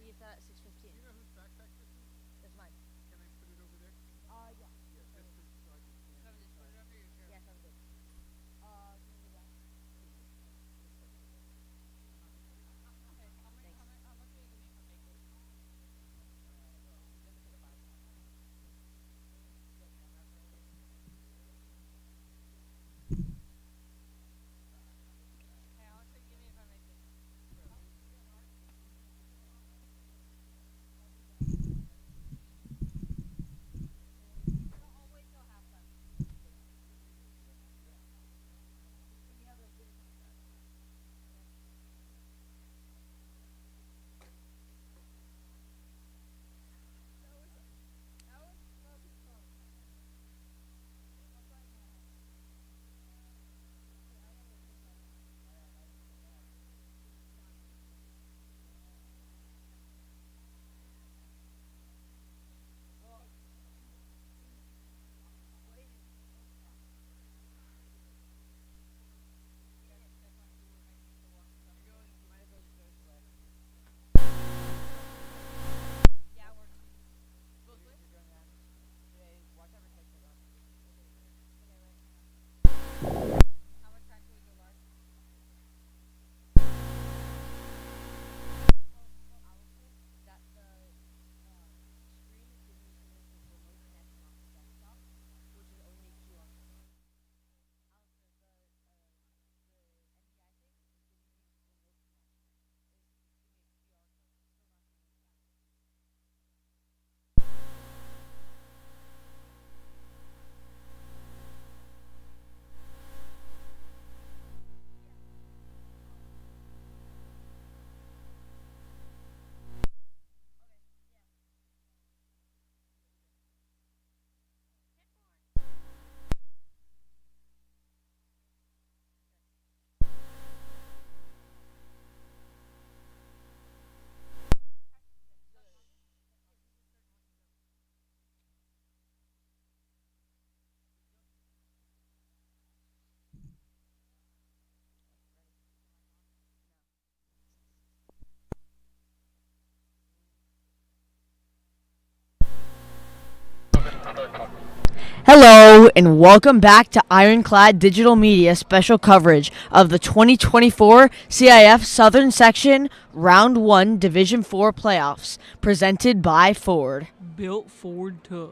be at that 6:15. Do you know whose backpack this is? That's mine. Can I put it over there? Yeah. Yeah, just so I can stand. So just put it under your chair. Yeah, sounds good. Can you move that? Okay, how much will you give me if I make it? Hey, how much will you give me if I make it? No, I'll wait till halftime. That was smoking close. Yeah, it works. Both ways? How much tax will you go large? That the screen is giving you so this remote connection off the desktop, which is only QR code. Hello, and welcome back to Ironclad Digital Media special coverage of the 2024 CIF Southern Section Round 1 Division 4 playoffs, presented by Ford. Built Ford tough.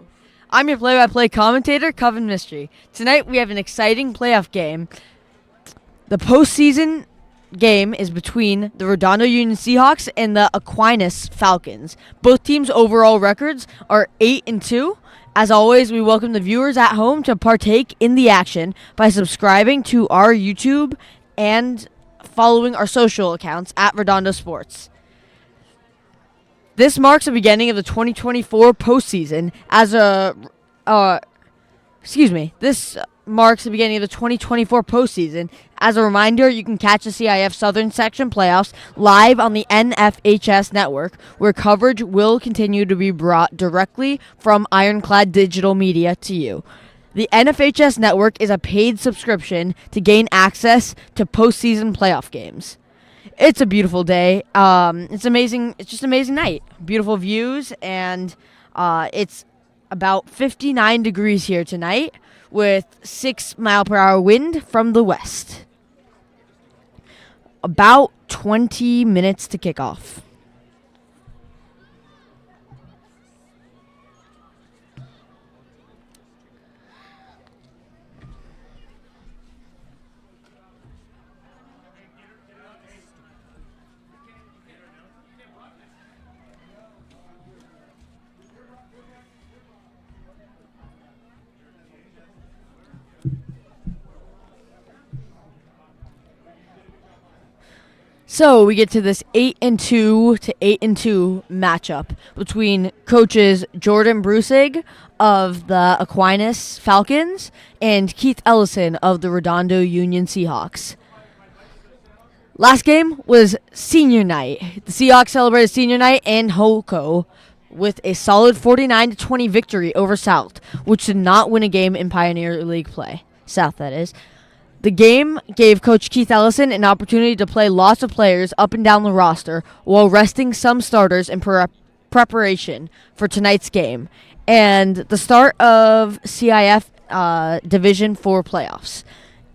I'm your play-by-play commentator, Coven Mystery. Tonight we have an exciting playoff game. The postseason game is between the Redondo Union Seahawks and the Aquinas Falcons. Both teams' overall records are 8-2. As always, we welcome the viewers at home to partake in the action by subscribing to our YouTube and following our social accounts at Redondo Sports. This marks the beginning of the 2024 postseason This marks the beginning of the 2024 postseason. As a reminder, you can catch the CIF Southern Section playoffs live on the NFHS network, where coverage will continue to be brought directly from Ironclad Digital Media to you. The NFHS network is a paid subscription to gain access to postseason playoff games. It's a beautiful day. It's amazing. It's just an amazing night. Beautiful views, and it's about 59 degrees here tonight with 6-mile-per-hour wind from the west. About 20 minutes to kick off. So we get to this 8-2 to 8-2 matchup between coaches Jordan Brusig of the Aquinas Falcons and Keith Ellison of the Redondo Union Seahawks. Last game was senior night. The Seahawks celebrated senior night in Hoco with a solid 49-20 victory over South, which did not win a game in Pioneer League play. South, that is. The game gave Coach Keith Ellison an opportunity to play lots of players up and down the roster while resting some starters in preparation for tonight's game and the start of CIF Division 4 playoffs.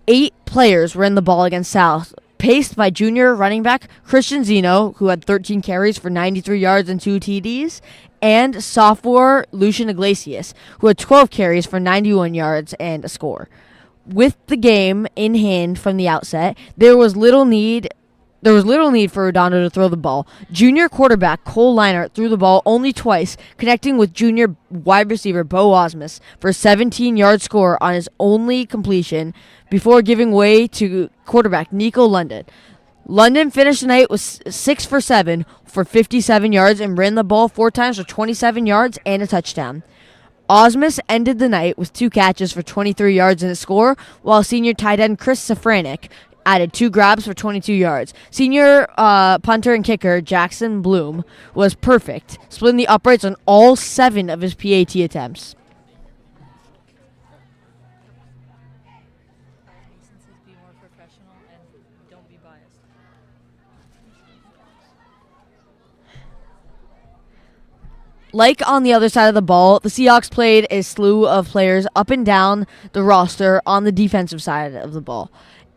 8 players ran the ball against South, paced by junior running back Christian Zeno, who had 13 carries for 93 yards and 2 TDs, and sophomore Lucian Iglesias, who had 12 carries for 91 yards and a score. With the game in hand from the outset, there was little need for Redondo to throw the ball. Junior quarterback Cole Leinart threw the ball only twice, connecting with junior wide receiver Bo Osmus for a 17-yard score on his only completion before giving way to quarterback Nico London. London finished the night with 6 for 7 for 57 yards and ran the ball 4 times for 27 yards and a touchdown. Osmus ended the night with 2 catches for 23 yards and a score, while senior tight end Chris Safranek added 2 grabs for 22 yards. Senior punter and kicker Jackson Bloom was perfect, splitting the uprights on all 7 of his PAT attempts. Licenses, be more professional and don't be biased. Like on the other side of the ball, the Seahawks played a slew of players up and down the roster on the defensive side of the ball.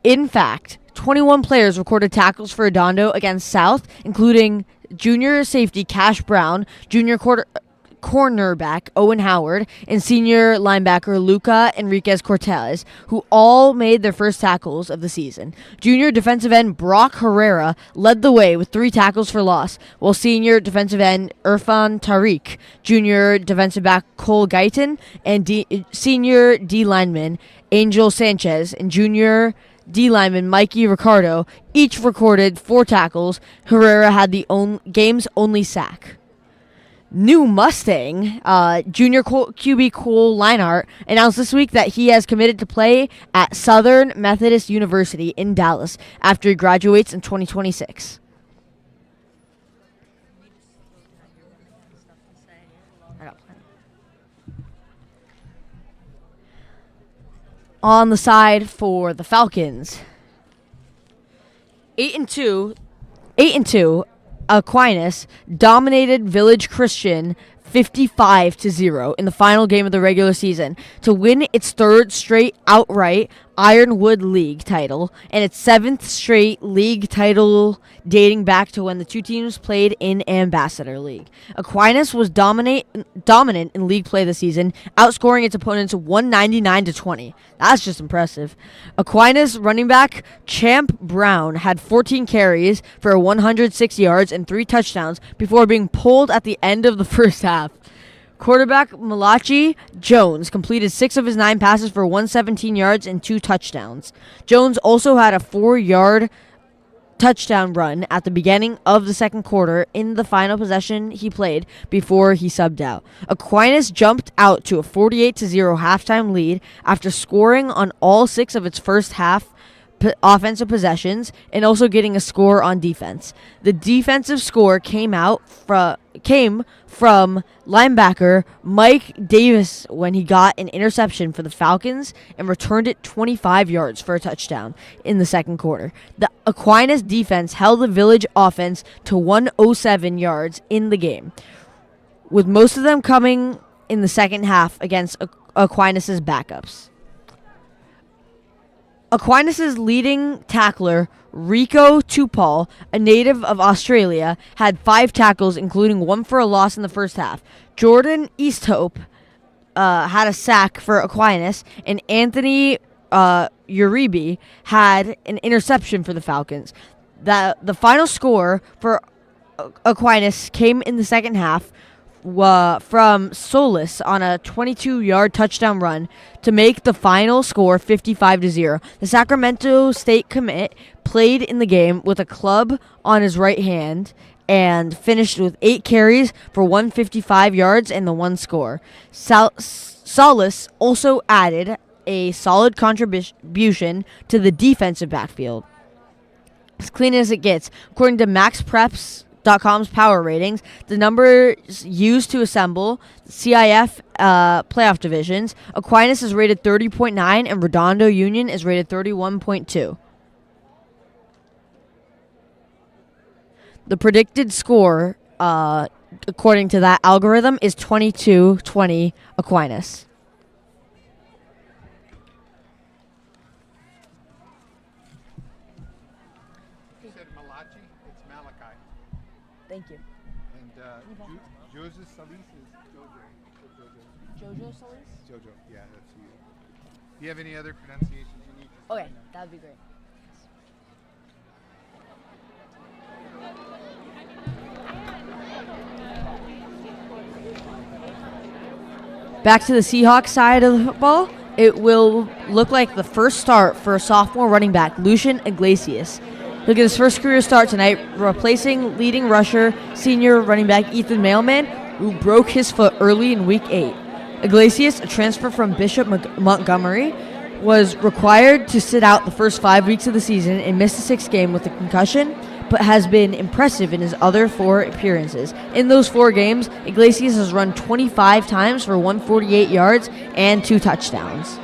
In fact, 21 players recorded tackles for Redondo against South, including junior safety Cash Brown, junior cornerback Owen Howard, and senior linebacker Luca Enriquez Cortez, who all made their first tackles of the season. Junior defensive end Brock Herrera led the way with 3 tackles for loss, while senior defensive end Irfan Tariq, junior defensive back Cole Guyton, and senior D lineman Angel Sanchez, and junior D lineman Mikey Ricardo each recorded 4 tackles. Herrera had the game's only sack. New Mustang, junior QB Cole Leinart announced this week that he has committed to play at Southern Methodist University in Dallas after he graduates in 2026. On the side for the Falcons, 8-2, Aquinas dominated Village Christian 55-0 in the final game of the regular season to win its 3rd straight outright Ironwood League title and its 7th straight league title dating back to when the 2 teams played in Ambassador League. Aquinas was dominant in league play this season, outscoring its opponents 199-20. That's just impressive. Aquinas running back Champ Brown had 14 carries for 106 yards and 3 touchdowns before being pulled at the end of the first half. Quarterback Malachi Jones completed 6 of his 9 passes for 117 yards and 2 touchdowns. Jones also had a 4-yard touchdown run at the beginning of the second quarter in the final possession he played before he subbed out. Aquinas jumped out to a 48-0 halftime lead after scoring on all 6 of its first half offensive possessions and also getting a score on defense. The defensive score came from linebacker Mike Davis when he got an interception for the Falcons and returned it 25 yards for a touchdown in the second quarter. The Aquinas defense held the Village offense to 107 yards in the game, with most of them coming in the second half against Aquinas' backups. Aquinas' leading tackler, Rico Tupal, a native of Australia, had 5 tackles, including 1 for a loss in the first half. Jordan Easthope had a sack for Aquinas, and Anthony Uribe had an interception for the Falcons. The final score for Aquinas came in the second half from Solis on a 22-yard touchdown run to make the final score 55-0. The Sacramento State commit played in the game with a club on his right hand and finished with 8 carries for 155 yards and the 1 score. Solis also added a solid contribution to the defensive backfield. As clean as it gets, according to Max Prep's CIF.com's power ratings, the numbers used to assemble CIF playoff divisions, Aquinas is rated 30.9 and Redondo Union is rated 31.2. The predicted score, according to that algorithm, is 22-20 Aquinas. You said Malachi, it's Malachi. Thank you. And Joseph Solis is Jojo. Jojo Solis? Jojo, yeah, that's you. Do you have any other pronunciations you need? Just let Okay, me know. that would be great. Back to the Seahawks side of the football, it will look like the first start for a sophomore running back, Lucian Iglesias. He'll get his first career start tonight, replacing leading rusher, senior running back Ethan Mailman, who broke his foot early in Week 8. Iglesias, a transfer from Bishop Montgomery, was required to sit out the first 5 weeks of the season and missed the sixth game with a concussion, but has been impressive in his other 4 appearances. In those 4 games, Iglesias has run 25 times for 148 yards and 2 touchdowns.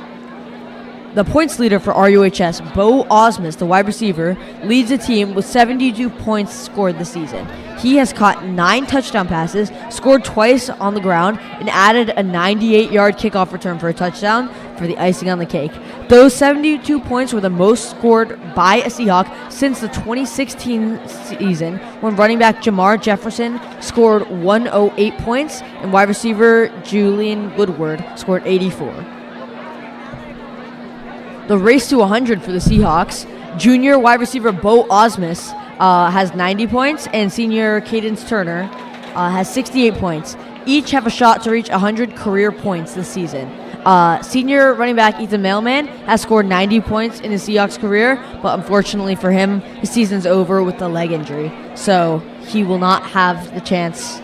The points leader for RUHS, Bo Osmus, the wide receiver, leads the team with 72 points scored this season. He has caught 9 touchdown passes, scored twice on the ground, and added a 98-yard kickoff return for a touchdown for the icing on the cake. Those 72 points were the most scored by a Seahawk since the 2016 season, when running back Jamar Jefferson scored 108 points and wide receiver Julian Woodward scored 84. The race to 100 for the Seahawks, junior wide receiver Bo Osmus has 90 points, and senior Cadence Turner has 68 points. Each have a shot to reach 100 career points this season. Senior running back Ethan Mailman has scored 90 points in his Seahawks career, but unfortunately for him, his season's over with the leg injury, so he will not have the chance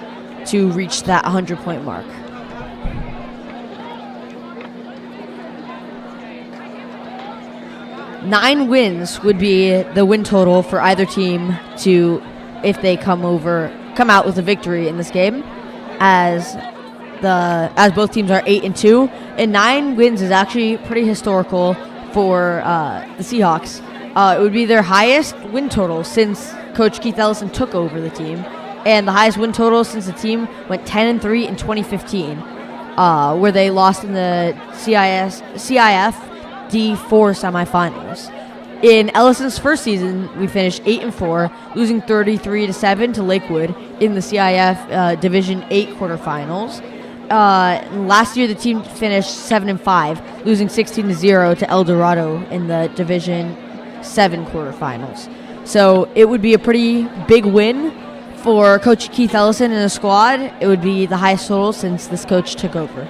to reach that 100-point mark. Nine wins would be the win total for either team to, if they come out with a victory in this game, as both teams are 8-2, and 9 wins is actually pretty historical for the Seahawks. It would be their highest win total since Coach Keith Ellison took over the team, and the highest win total since the team went 10-3 in 2015, where they lost in the CIF D4 semifinals. In Ellison's first season, we finished 8-4, losing 33-7 to Lakewood in the CIF Division 8 quarterfinals. Last year, the team finished 7-5, losing 16-0 to El Dorado in the Division 7 quarterfinals. So it would be a pretty big win for Coach Keith Ellison and his squad. It would be the highest total since this coach took over.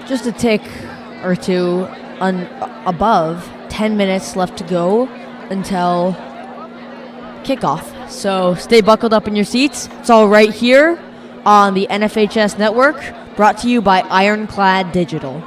Just a tick or two above 10 minutes left to go until kickoff. So stay buckled up in your seats. It's all right here on the NFHS network, brought to you by Ironclad Digital.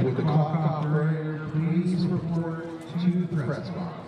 Would the clock operator please report to threat? press box.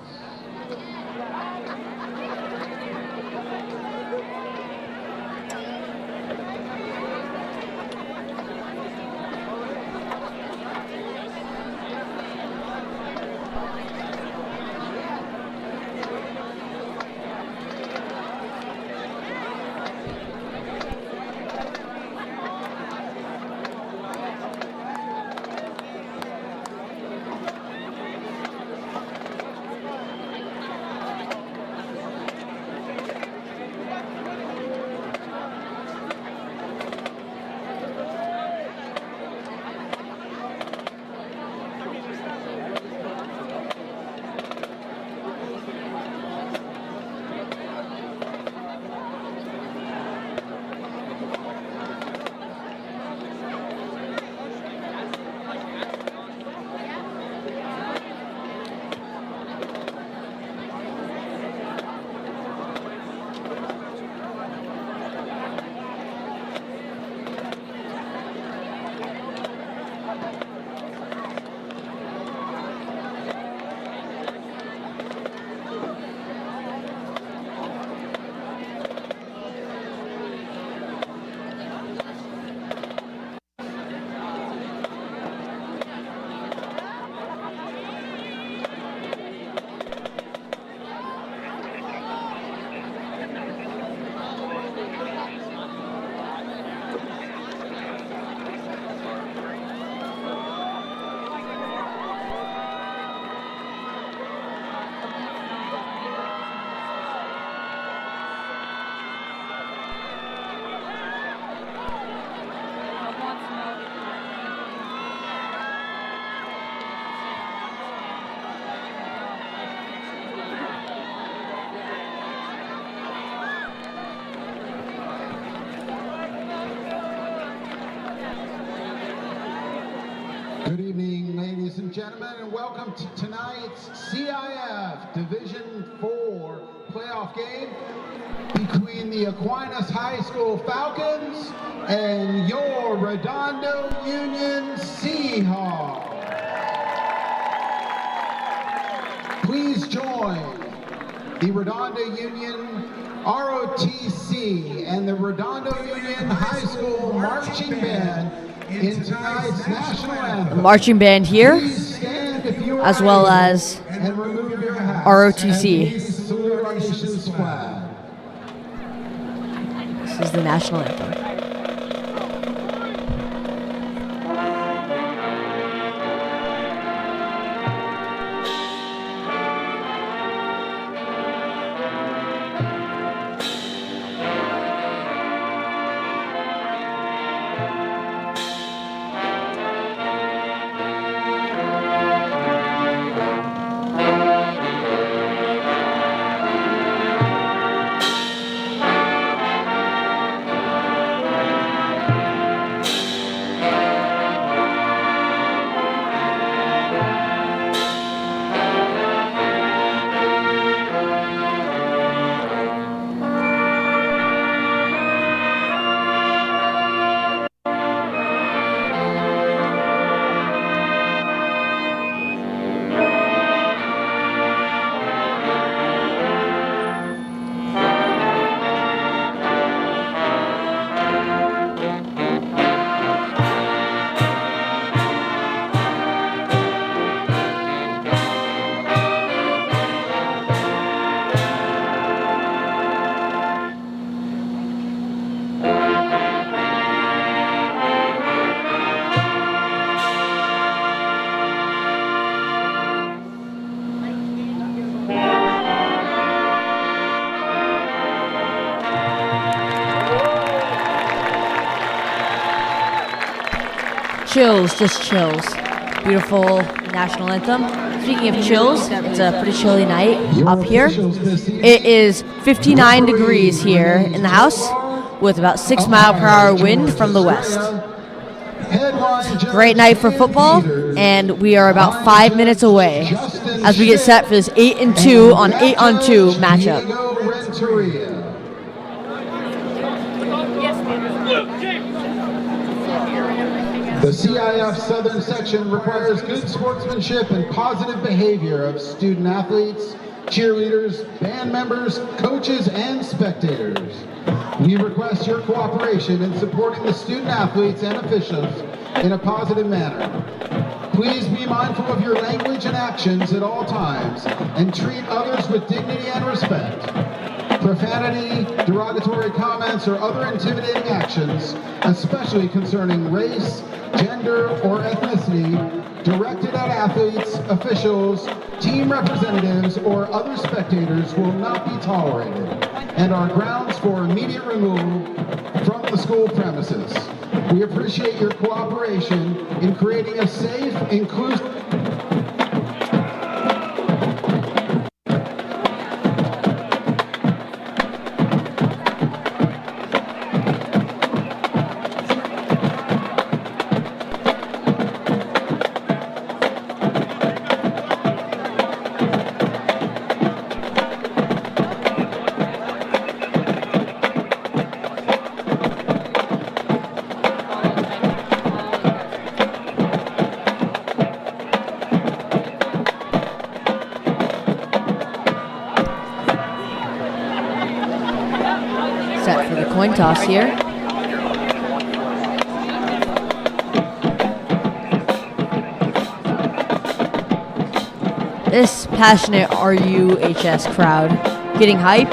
Good evening, ladies and gentlemen, and welcome to tonight's CIF Division 4 playoff game between the Aquinas High School Falcons and your Redondo Union Seahawks. Please join the Redondo Union ROTC and the Redondo Union High School Marching Band in tonight's national anthem. Marching band here, as well as ROTC. ROTC. This is the national anthem. Chills, just chills. Beautiful national anthem. Speaking of chills, it's a pretty chilly night up here. It is 59 degrees here in the house with about 6 mile per hour wind from the west. Great night for football, and we are about 5 minutes away as we get set for this 8-2 on 8-on-2 matchup. The CIF Southern Section requires good sportsmanship and positive behavior of student athletes, cheerleaders, band members, coaches, and spectators. We request your cooperation in supporting the student athletes and officials in a positive manner. Please be mindful of your language and actions at all times and treat others with dignity and respect. Profanity, derogatory comments, or other intimidating actions, especially concerning race, gender, or ethnicity, directed at athletes, officials, team representatives, or other spectators will not be tolerated and are grounds for immediate removal from the school premises. We appreciate your cooperation in creating a safe, inclusive, Set for the coin toss here. This passionate RUHS crowd getting hyped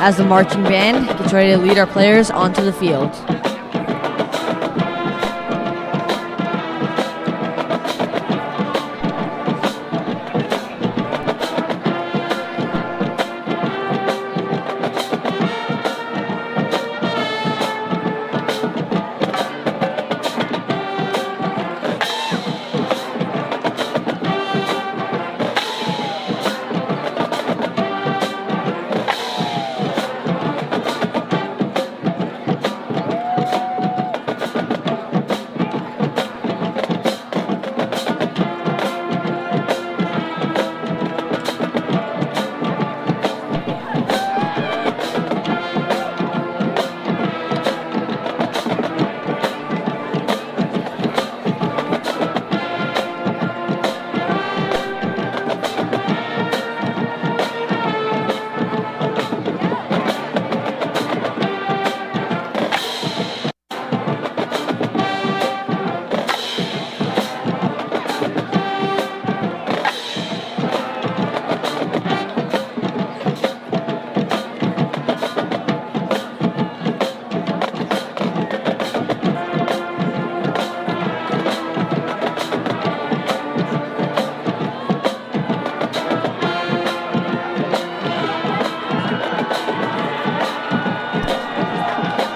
as the marching band gets ready to lead our players onto the field.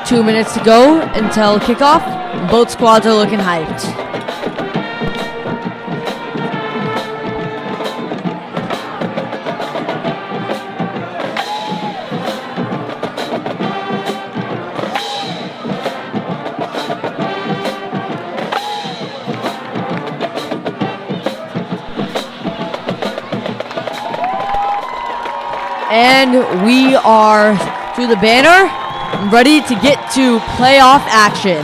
Two minutes to go until kickoff. Both squads are looking hyped. And we are through the banner, ready to get to playoff action.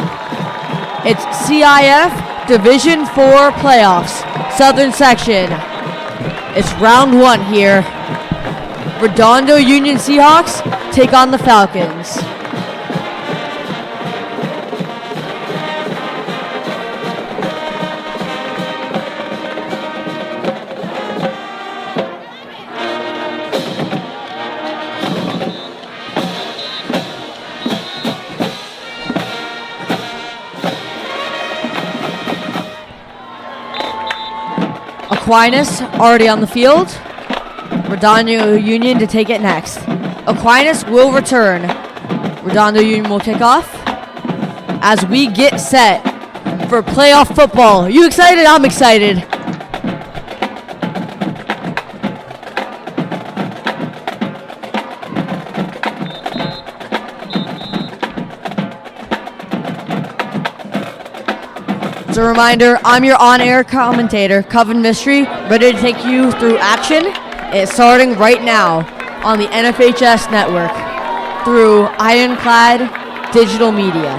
It's CIF Division 4 playoffs, Southern Section. It's round one here. Redondo Union Seahawks take on the Falcons. Aquinas already on the field. Redondo Union to take it next. Aquinas will return. Redondo Union will kick off as we get set for playoff football. You excited? I'm excited. As a reminder, I'm your on-air commentator, Coven Mystery, ready to take you through action. It's starting right now on the NFHS network through Ironclad Digital Media.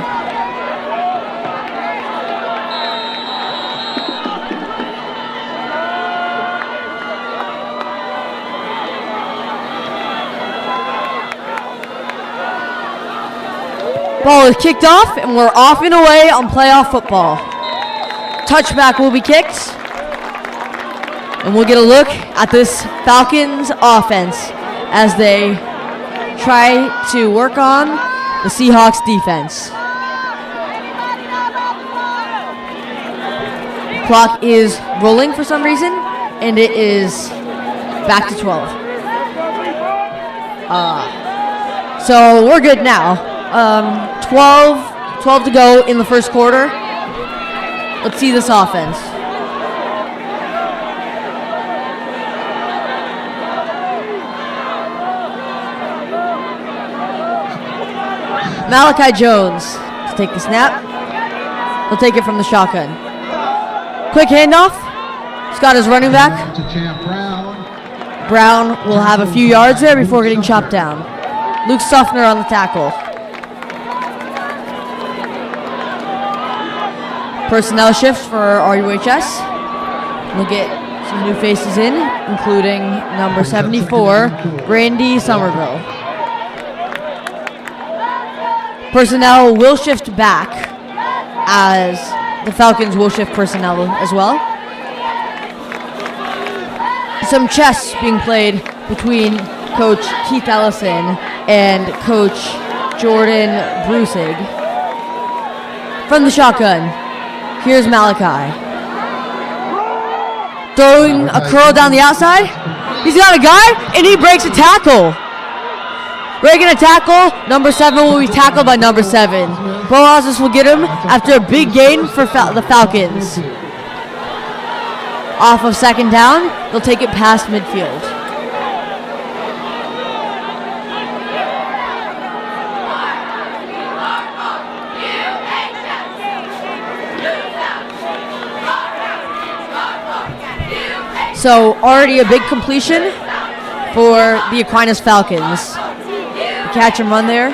Ball is kicked off, and we're off and away on playoff football. Touchback will be kicked, and we'll get a look at this Falcons offense as they try to work on the Seahawks defense. Clock is rolling for some reason, and it is back to 12. So we're good now. 12 to go in the first quarter. Let's see this offense. Malachi Jones to take the snap. He'll take it from the shotgun. Quick handoff. Scott is running back. To Champ Brown. Brown will have a few yards there before getting chopped down. Luke Suffner on the tackle. Personnel shifts for RUHS. We'll get some new faces in, including number 74, Brandy Somerville. Personnel will shift back as the Falcons will shift personnel as well. Some chess being played between Coach Keith Ellison and Coach Jordan Brusig. From the shotgun, here's Malachi. Throwing a curl down the outside. He's got a guy, and he breaks a tackle. Breaking a tackle, number 7 will be tackled by number 7. Boazes will get him after a big gain for the Falcons. Off of second down, they'll take it past midfield. So already a big completion for the Aquinas Falcons. Catch and run there.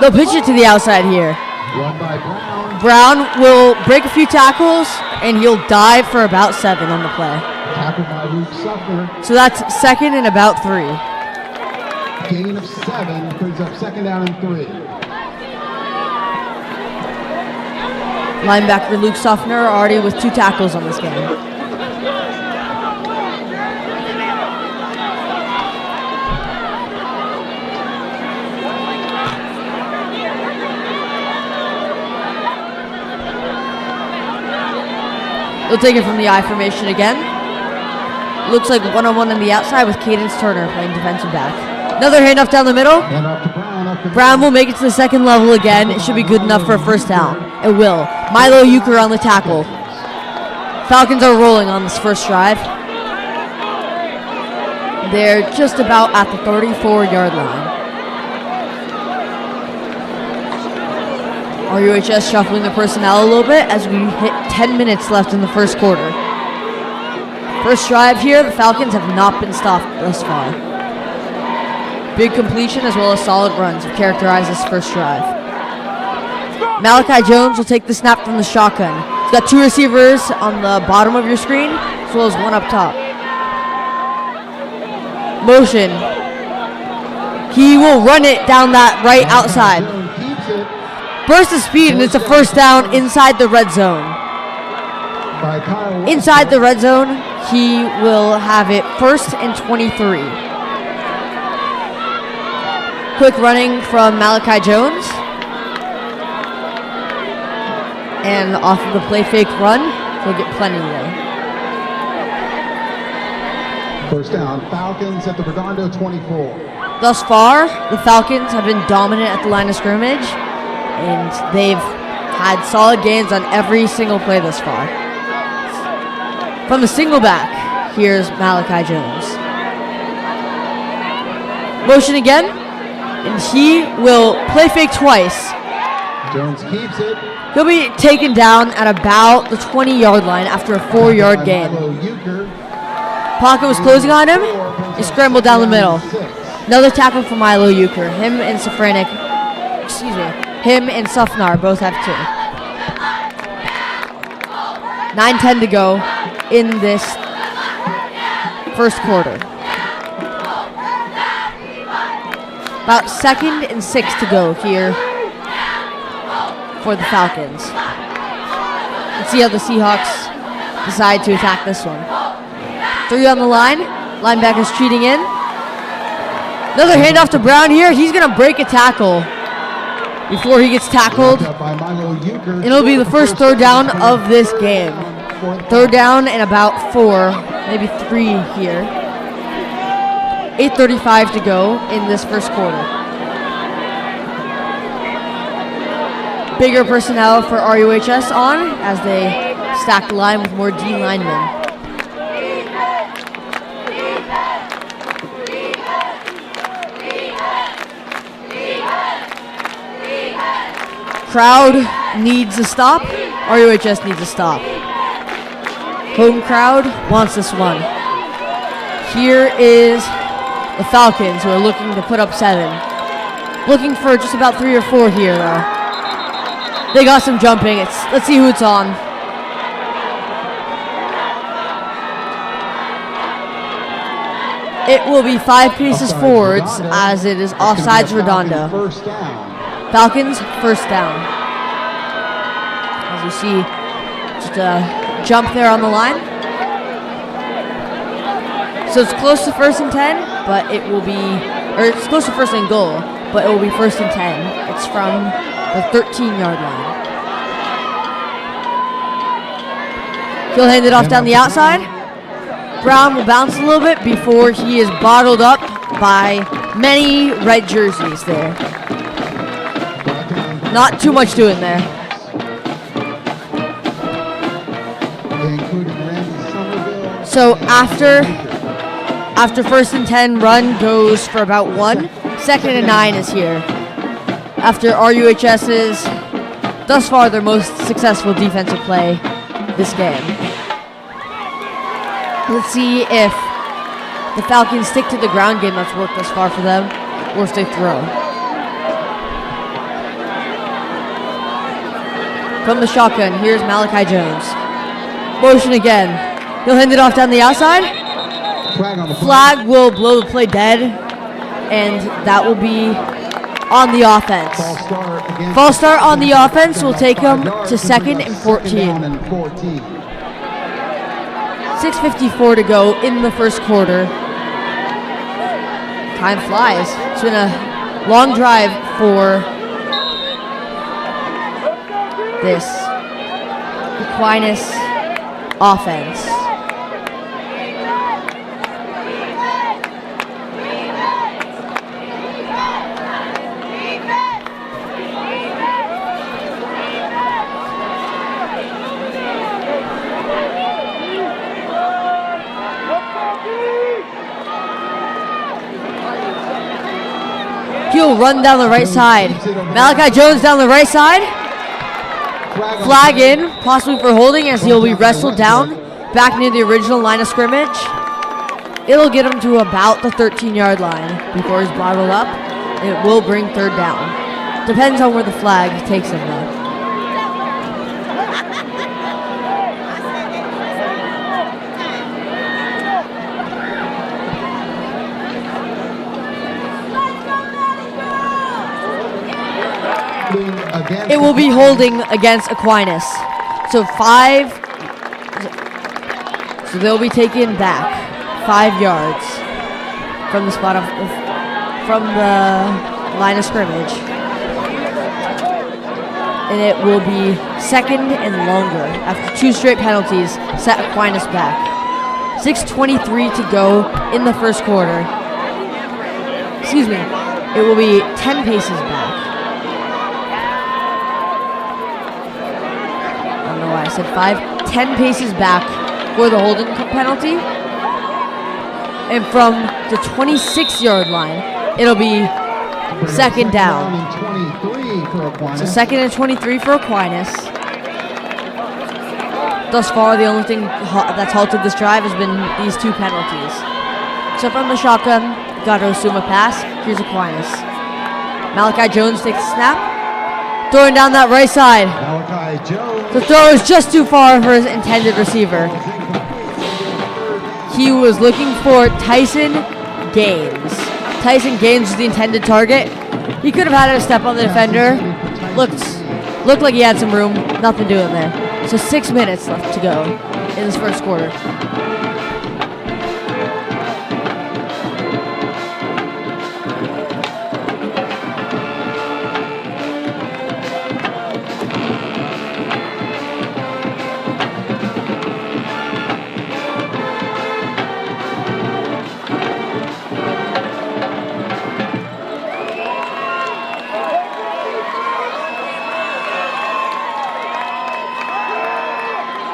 They'll pitch it to the outside here. Run by Brown. Brown will break a few tackles, and he'll dive for about 7 on the play. Tackled by Luke Suffner. So that's second and about 3. Gain of 7 brings up second down and 3. Linebacker Luke Suffner already with 2 tackles on this game. They'll take it from the I formation again. Looks like one-on-one on the outside with Cadence Turner playing defensive back. Another handoff down the middle. And up to Brown. Brown will make it to the second level again. It should be good enough for a first down. It will. Milo Euchre on the tackle. Falcons are rolling on this first drive. They're just about at the 34-yard line. RUHS shuffling the personnel a little bit as we hit 10 minutes left in the first quarter. First drive here, the Falcons have not been stopped thus far. Big completion as well as solid runs have characterized this first drive. Malachi Jones will take the snap from the shotgun. He's got 2 receivers on the bottom of your screen as well as 1 up top. Motion. He will run it down that right outside. Burst of speed, and it's a first down inside the red zone. Inside the red zone, he will have it 1st and 23. Quick running from Malachi Jones. And off of the play fake run, he'll get plenty there. First down, Falcons at the Redondo 24. Thus far, the Falcons have been dominant at the line of scrimmage, and they've had solid gains on every single play thus far. From the single back, here's Malachi Jones. Motion again, and he will play fake twice. Jones keeps it. He'll be taken down at about the 20-yard line after a 4-yard gain. Pocket was closing on him. He scrambled down the middle. Another tackle for Milo Euchre. Him and Suffnar both have 2. 9:10 to go in this first quarter. About 2nd and 6 to go here for the Falcons. Let's see how the Seahawks decide to attack this one. 3 on the line. Linebacker's cheating in. Another handoff to Brown here. He's going to break a tackle before he gets tackled. It'll be the first third down of this game. Third down and about 4, maybe 3 here. 8:35 to go in this first quarter. Bigger personnel for RUHS on as they stack the line with more D linemen. Crowd needs a stop. RUHS needs a stop. Home crowd wants this one. Here is the Falcons, who are looking to put up 7. Looking for just about 3 or 4 here, though. They got some jumping. Let's see who it's on. It will be 5 paces forwards as it is offsides Redondo. Falcons, first down. As you see, just a jump there on the line. So it's close to 1st and 10, but it will be, or it's close to 1st and goal, but it will be 1st and 10. It's from the 13-yard line. He'll hand it off down the outside. Brown will bounce a little bit before he is bottled up by many red jerseys there. Not too much doing there. So after 1st and 10, run goes for about 1. 2nd and 9 is here. After RUHS's, thus far, their most successful defensive play this game. Let's see if the Falcons stick to the ground game that's worked thus far for them, or if they throw. From the shotgun, here's Malachi Jones. Motion again. He'll hand it off down the outside. Flag will blow the play dead, and that will be on the offense. False start on the offense will take him to 2nd and 14. 6:54 to go in the first quarter. Time flies. It's been a long drive for this Aquinas offense. He'll run down the right side. Malachi Jones down the right side. Flag in, possibly for holding, as he'll be wrestled down back near the original line of scrimmage. It'll get him to about the 13-yard line before he's bottled up. It will bring 3rd down. Depends on where the flag takes him, though. It will be holding against Aquinas. So they'll be taken back 5 yards from the spot from the line of scrimmage. And it will be 2nd and longer after 2 straight penalties set Aquinas back. 6:23 to go in the first quarter. Excuse me. It will be 10 paces back. I said 5, 10 paces back for the holding penalty. And from the 26-yard line, it'll be 2nd down. So 2nd and 23 for Aquinas. Thus far, the only thing that's halted this drive has been these 2 penalties. So from the shotgun, got to assume a pass. Here's Aquinas. Malachi Jones takes the snap. Throwing down that right side. The throw is just too far for his intended receiver. He was looking for Tyson Gaines. Tyson Gaines was the intended target. He could have had a step on the defender. Looked like he had some room. Nothing doing there. So 6 minutes left to go in this first quarter.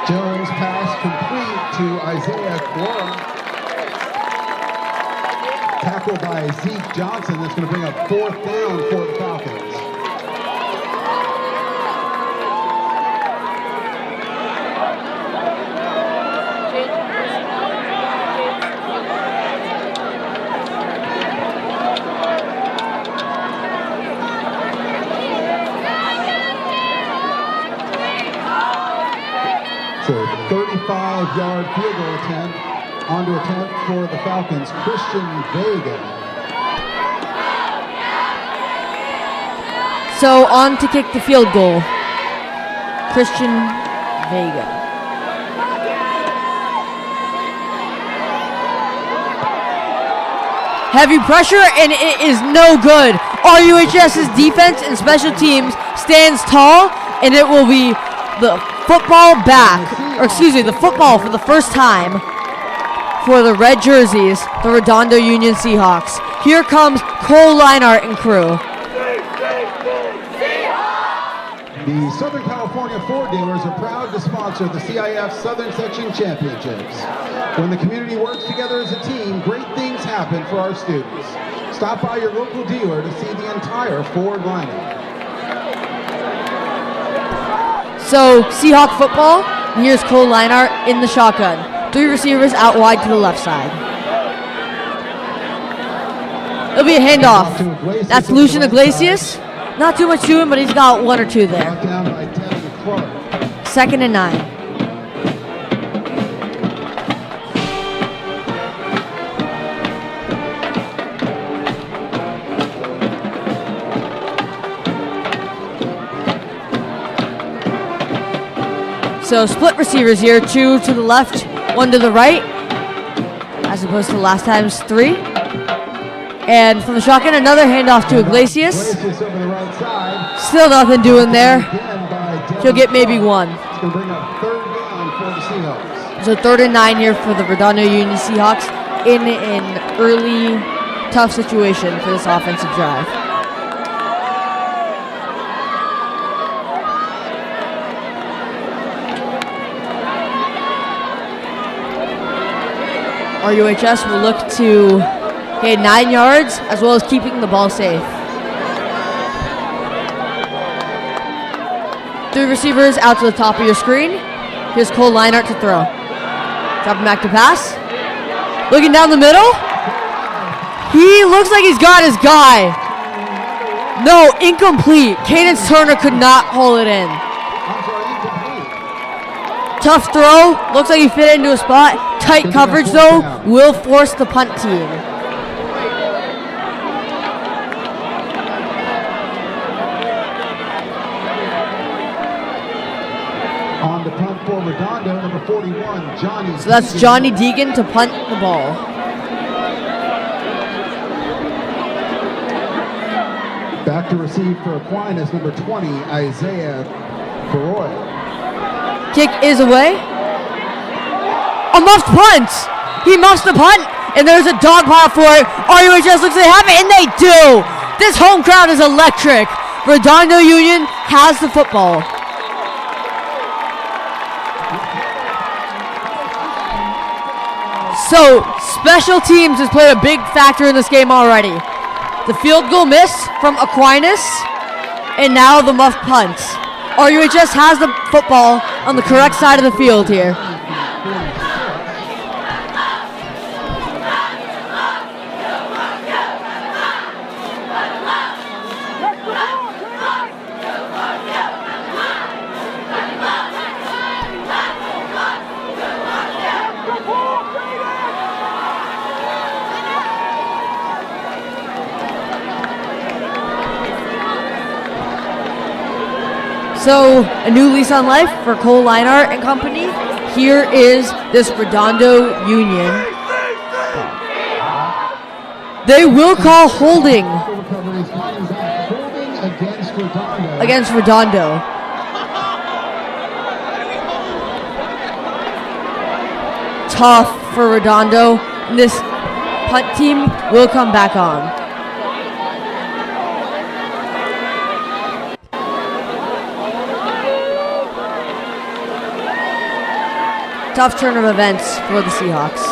Jones pass complete to Isaiah Quora. Tackled by Zeke Johnson. That's going to bring up 4th down for the Falcons. So 35-yard field goal attempt, onto attempt for the Falcons, Christian Vega. So on to kick the field goal, Christian Vega. Heavy pressure, and it is no good. RUHS's defense and special teams stands tall, and it will be the football the football for the first time for the red jerseys, the Redondo Union Seahawks. Here comes Cole Leinart and crew. The Southern California Ford dealers are proud to sponsor the CIF Southern Section Championships. When the community works together as a team, great things happen for our students. Stop by your local dealer to see the entire Ford lineup. So Seahawk football, and here's Cole Leinart in the shotgun. 3 receivers out wide to the left side. It'll be a handoff. That's Lucian Iglesias. Not too much to him, but he's got 1 or 2 there. 2nd and 9. So split receivers here, 2 to the left, 1 to the right, as opposed to last time's 3. And from the shotgun, another handoff to Iglesias. Still nothing doing there. He'll get maybe 1. It's going to bring up 3rd down for the Seahawks. So 3rd and 9 here for the Redondo Union Seahawks in an early, tough situation for this offensive drive. RUHS will look to gain 9 yards as well as keeping the ball safe. 3 receivers out to the top of your screen. Here's Cole Leinart to throw. Dropping back to pass. Looking down the middle. He looks like he's got his guy. No, incomplete. Cadence Turner could not haul it in. Tough throw. Looks like he fit into a spot. Tight coverage, though, will force the punt team. On the punt for Redondo, number 41, Johnny. So that's Johnny Deegan to punt the ball. Back to receive for Aquinas, number 20, Isaiah Baroy. Kick is away. A muffed punt. He muffs the punt, and there's a dog pile for it. RUHS looks like they have it, and they do. This home crowd is electric. Redondo Union has the football. So, special teams has played a big factor in this game already. The field goal miss from Aquinas, and now the muffed punt. RUHS has the football on the correct side of the field here. So, a new lease on life for Cole Leinart and company. Here is this Redondo Union. They will call holding against Redondo. Tough for Redondo. And this punt team will come back on. Tough turn of events for the Seahawks.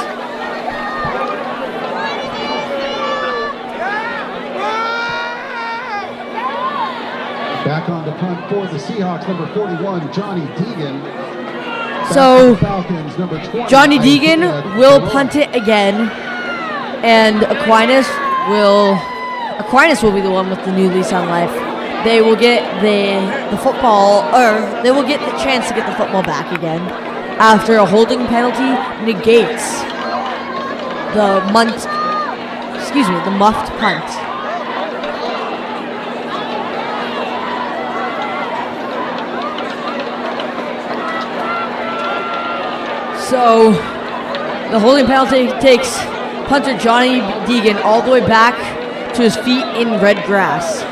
Back on the punt for the Seahawks, number 41, Johnny Deegan. So, Falcons, number 20, Johnny Deegan will punt it again, and Aquinas will be the one with the new lease on life. They will get the football, or they will get the chance to get the football back again after a holding penalty negates the muffed punt. So the holding penalty takes punter Johnny Deegan all the way back to his feet in red grass.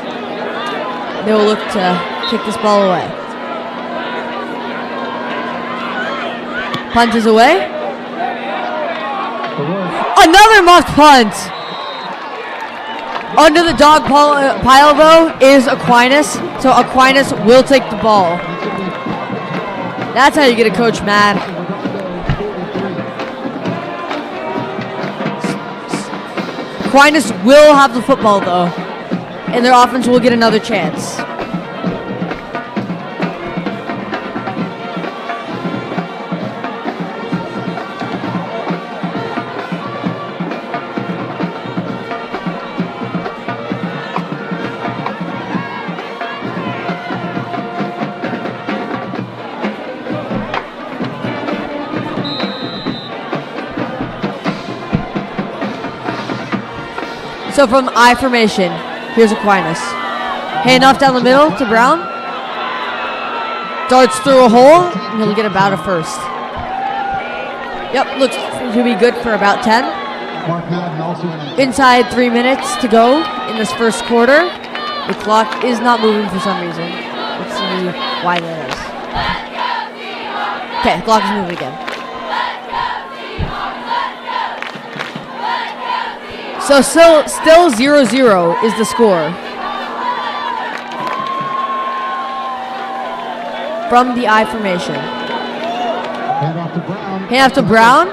They will look to kick this ball away. Punt is away. Another muffed punt. Under the dog pile though is Aquinas, so Aquinas will take the ball. That's how you get a coach mad. Aquinas will have the football though, and their offense will get another chance. So from I formation, here's Aquinas. Handoff down the middle to Brown. Darts through a hole, and he'll get about a first. Yep, looks to be good for about 10. Inside 3 minutes to go in this first quarter. The clock is not moving for some reason. Let's see why that is. Okay, the clock is moving again. So still 0-0 is the score. From the I formation. Hand off to Brown.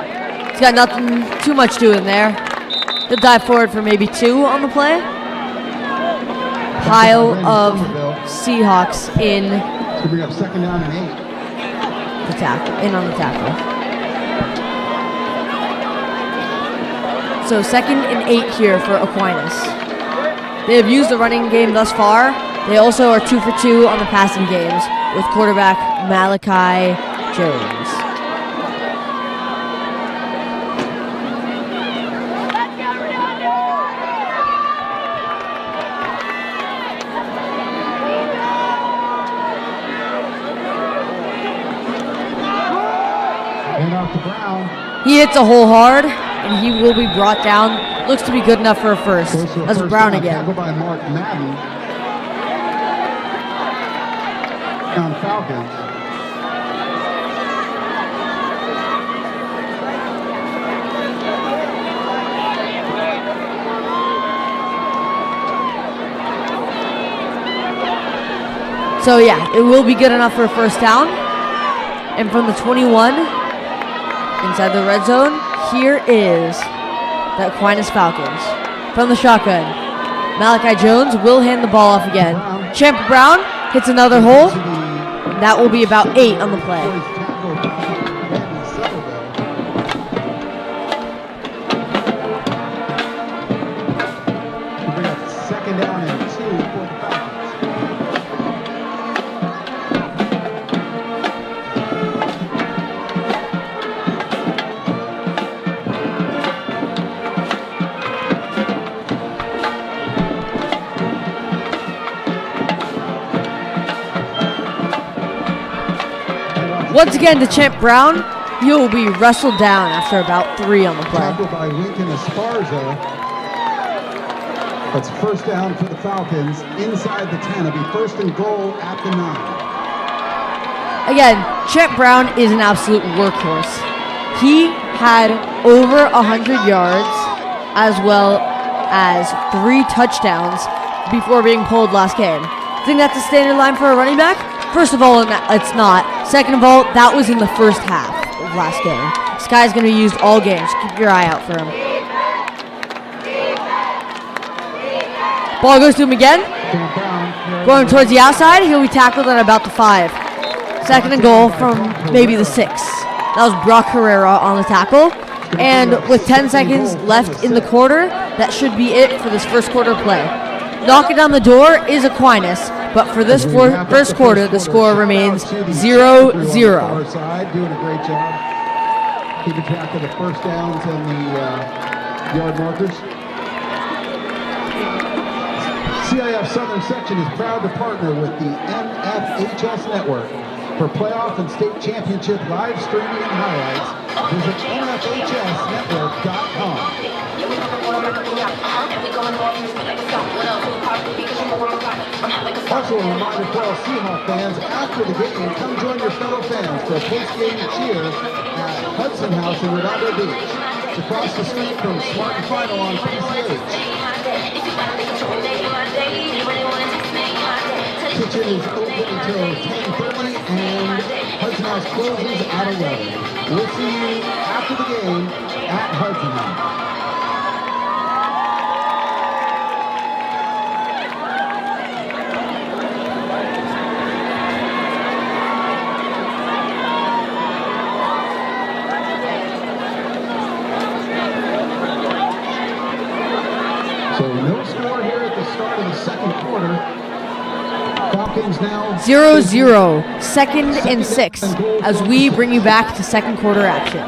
He's got nothing too much doing there. He'll dive forward for maybe 2 on the play. Pile of Seahawks in So bring up second down and 8. the tackle, in on the tackle. So 2nd and 8 here for Aquinas. They have used the running game thus far. They also are 2 for 2 on the passing games with quarterback Malachi Jones. Hand off to Brown. He hits a hole hard, and he will be brought down. Looks to be good enough for a first. That's Brown again. Tackle by Mark Madden. On Falcons. So yeah, it will be good enough for a first down. And from the 21, inside the red zone, here is the Aquinas Falcons. From the shotgun, Malachi Jones will hand the ball off again. Champ Brown hits another hole. That will be about 8 on the play. Second down and 2 for the Falcons. Once again to Champ Brown. He will be wrestled down after about 3 on the play. Tackled by Lincoln Esparza. That's first down for the Falcons inside the 10. It'll be first and goal at the 9. Again, Champ Brown is an absolute workhorse. He had over 100 yards as well as 3 touchdowns before being pulled last game. Think that's a standard line for a running back? First of all, it's not. Second of all, that was in the first half of last game. This guy's going to be used all game, so keep your eye out for him. Ball goes to him again. Going towards the outside, he'll be tackled at about the 5. Second and goal from maybe the 6. That was Brock Herrera on the tackle. And with 10 seconds left in the quarter, that should be it for this first quarter play. Knocking down the door is Aquinas, but for this first quarter, the score remains 0-0. Doing a great job. Keeping track of the first downs and the yard markers. CIF Southern Section is proud to partner with the NFHS Network for playoff and state championship live streaming and highlights. Visit nfhsnetwork.com. Also a reminder for all Seahawk fans, after the game, come join your fellow fans for a post-game cheer at Hudson House in Redondo Beach. It's across the street from Smart and Final on PCH. Kitchen is open until 10:30 and Hudson House closes at 11. We'll see you after the game at Hudson House. So no score here at the start of the second quarter. Falcons now 0-0, second and 6, as we bring you back to second quarter action.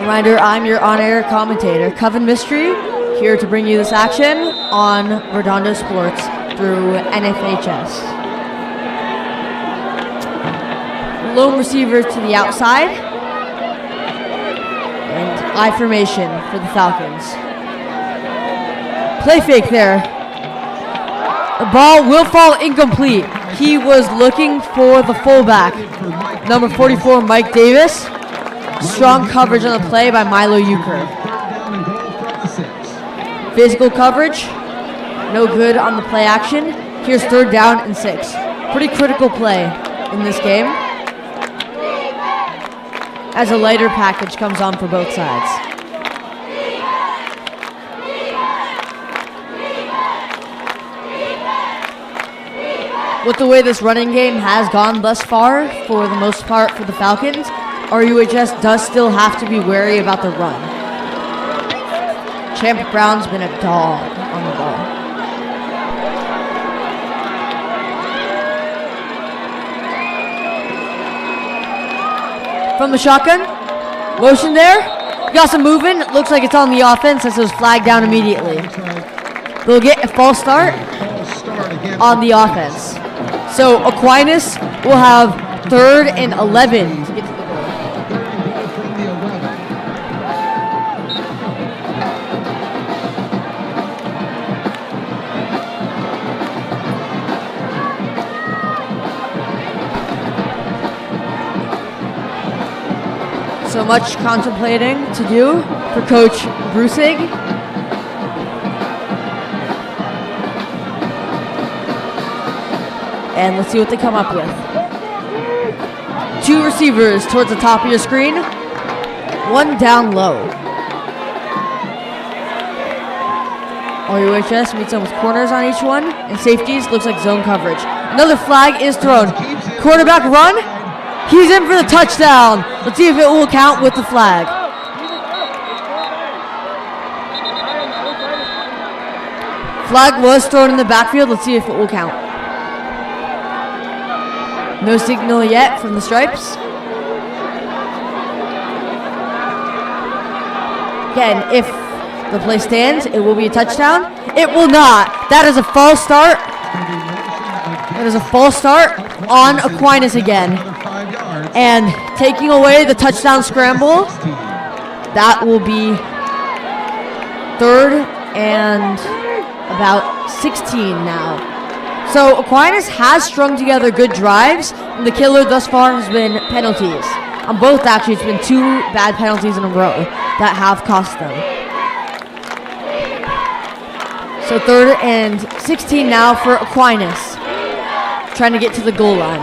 Reminder, I'm your on-air commentator, Coven Mystery, here to bring you this action on Redondo Sports through NFHS. Lone receiver to the outside, and I formation for the Falcons. Play fake there. The ball will fall incomplete. He was looking for the fullback, number 44, Mike Davis. Strong coverage on the play by Milo Euchre. Physical coverage, no good on the play action. Here's 3rd down and 6. Pretty critical play in this game, as a lighter package comes on for both sides. With the way this running game has gone thus far, for the most part for the Falcons, RUHS does still have to be wary about the run. Champ Brown's been a dog on the ball. From the shotgun, motion there, got some movement, looks like it's on the offense as it was flagged down immediately. They'll get a false start on the offense. So Aquinas will have 3rd and 11 to get to the goal. So much contemplating to do for Coach Brusig. And let's see what they come up with. 2 receivers towards the top of your screen. 1 down low. RUHS meets up with corners on each one. And safeties, looks like zone coverage. Another flag is thrown. Quarterback run. He's in for the touchdown. Let's see if it will count with the flag. Flag was thrown in the backfield. Let's see if it will count. No signal yet from the stripes. Again, if the play stands, it will be a touchdown. It will not. That is a false start. That is a false start on Aquinas again. And taking away the touchdown scramble, that will be 3rd and about 16 now. So Aquinas has strung together good drives, and the killer thus far has been penalties. On both, actually, it's been 2 bad penalties in a row that have cost them. So 3rd and 16 now for Aquinas, trying to get to the goal line.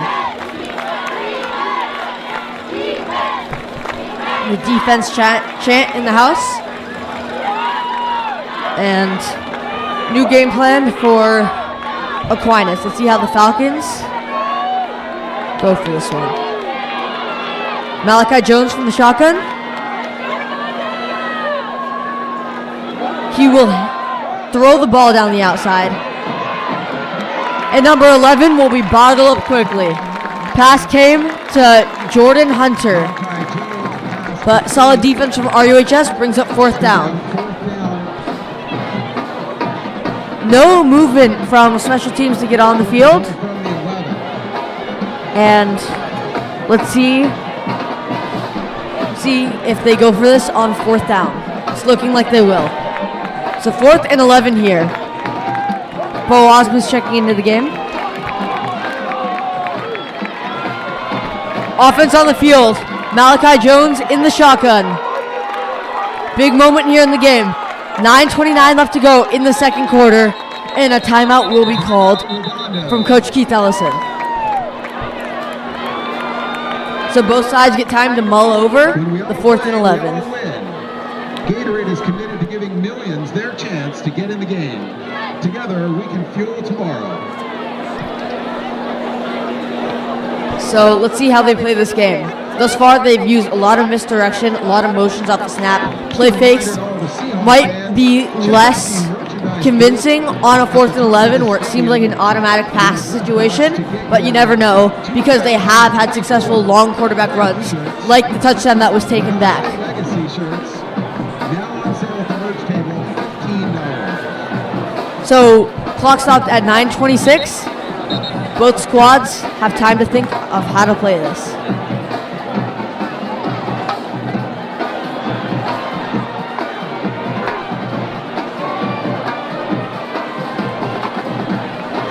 The defense chant in the house. And new game plan for Aquinas. Let's see how the Falcons go for this one. Malachi Jones from the shotgun. He will throw the ball down the outside. And number 11 will be bottled up quickly. Pass came to Jordan Hunter. But solid defense from RUHS brings up 4th down. No movement from special teams to get on the field. And let's see if they go for this on 4th down. It's looking like they will. So 4th and 11 here. Bo Osmond's checking into the game. Offense on the field. Malachi Jones in the shotgun. Big moment here in the game. 9:29 left to go in the 2nd quarter, and a timeout will be called from Coach Keith Ellison. So both sides get time to mull over the 4th and 11. Gatorade is committed to giving millions their chance to get in the game. Together, we can fuel tomorrow. So let's see how they play this game. Thus far, they've used a lot of misdirection, a lot of motions off the snap. Play fakes might be less convincing on a 4th and 11 where it seems like an automatic pass situation, but you never know because they have had successful long quarterback runs, like the touchdown that was taken back. So, clock stopped at 9:26. Both squads have time to think of how to play this.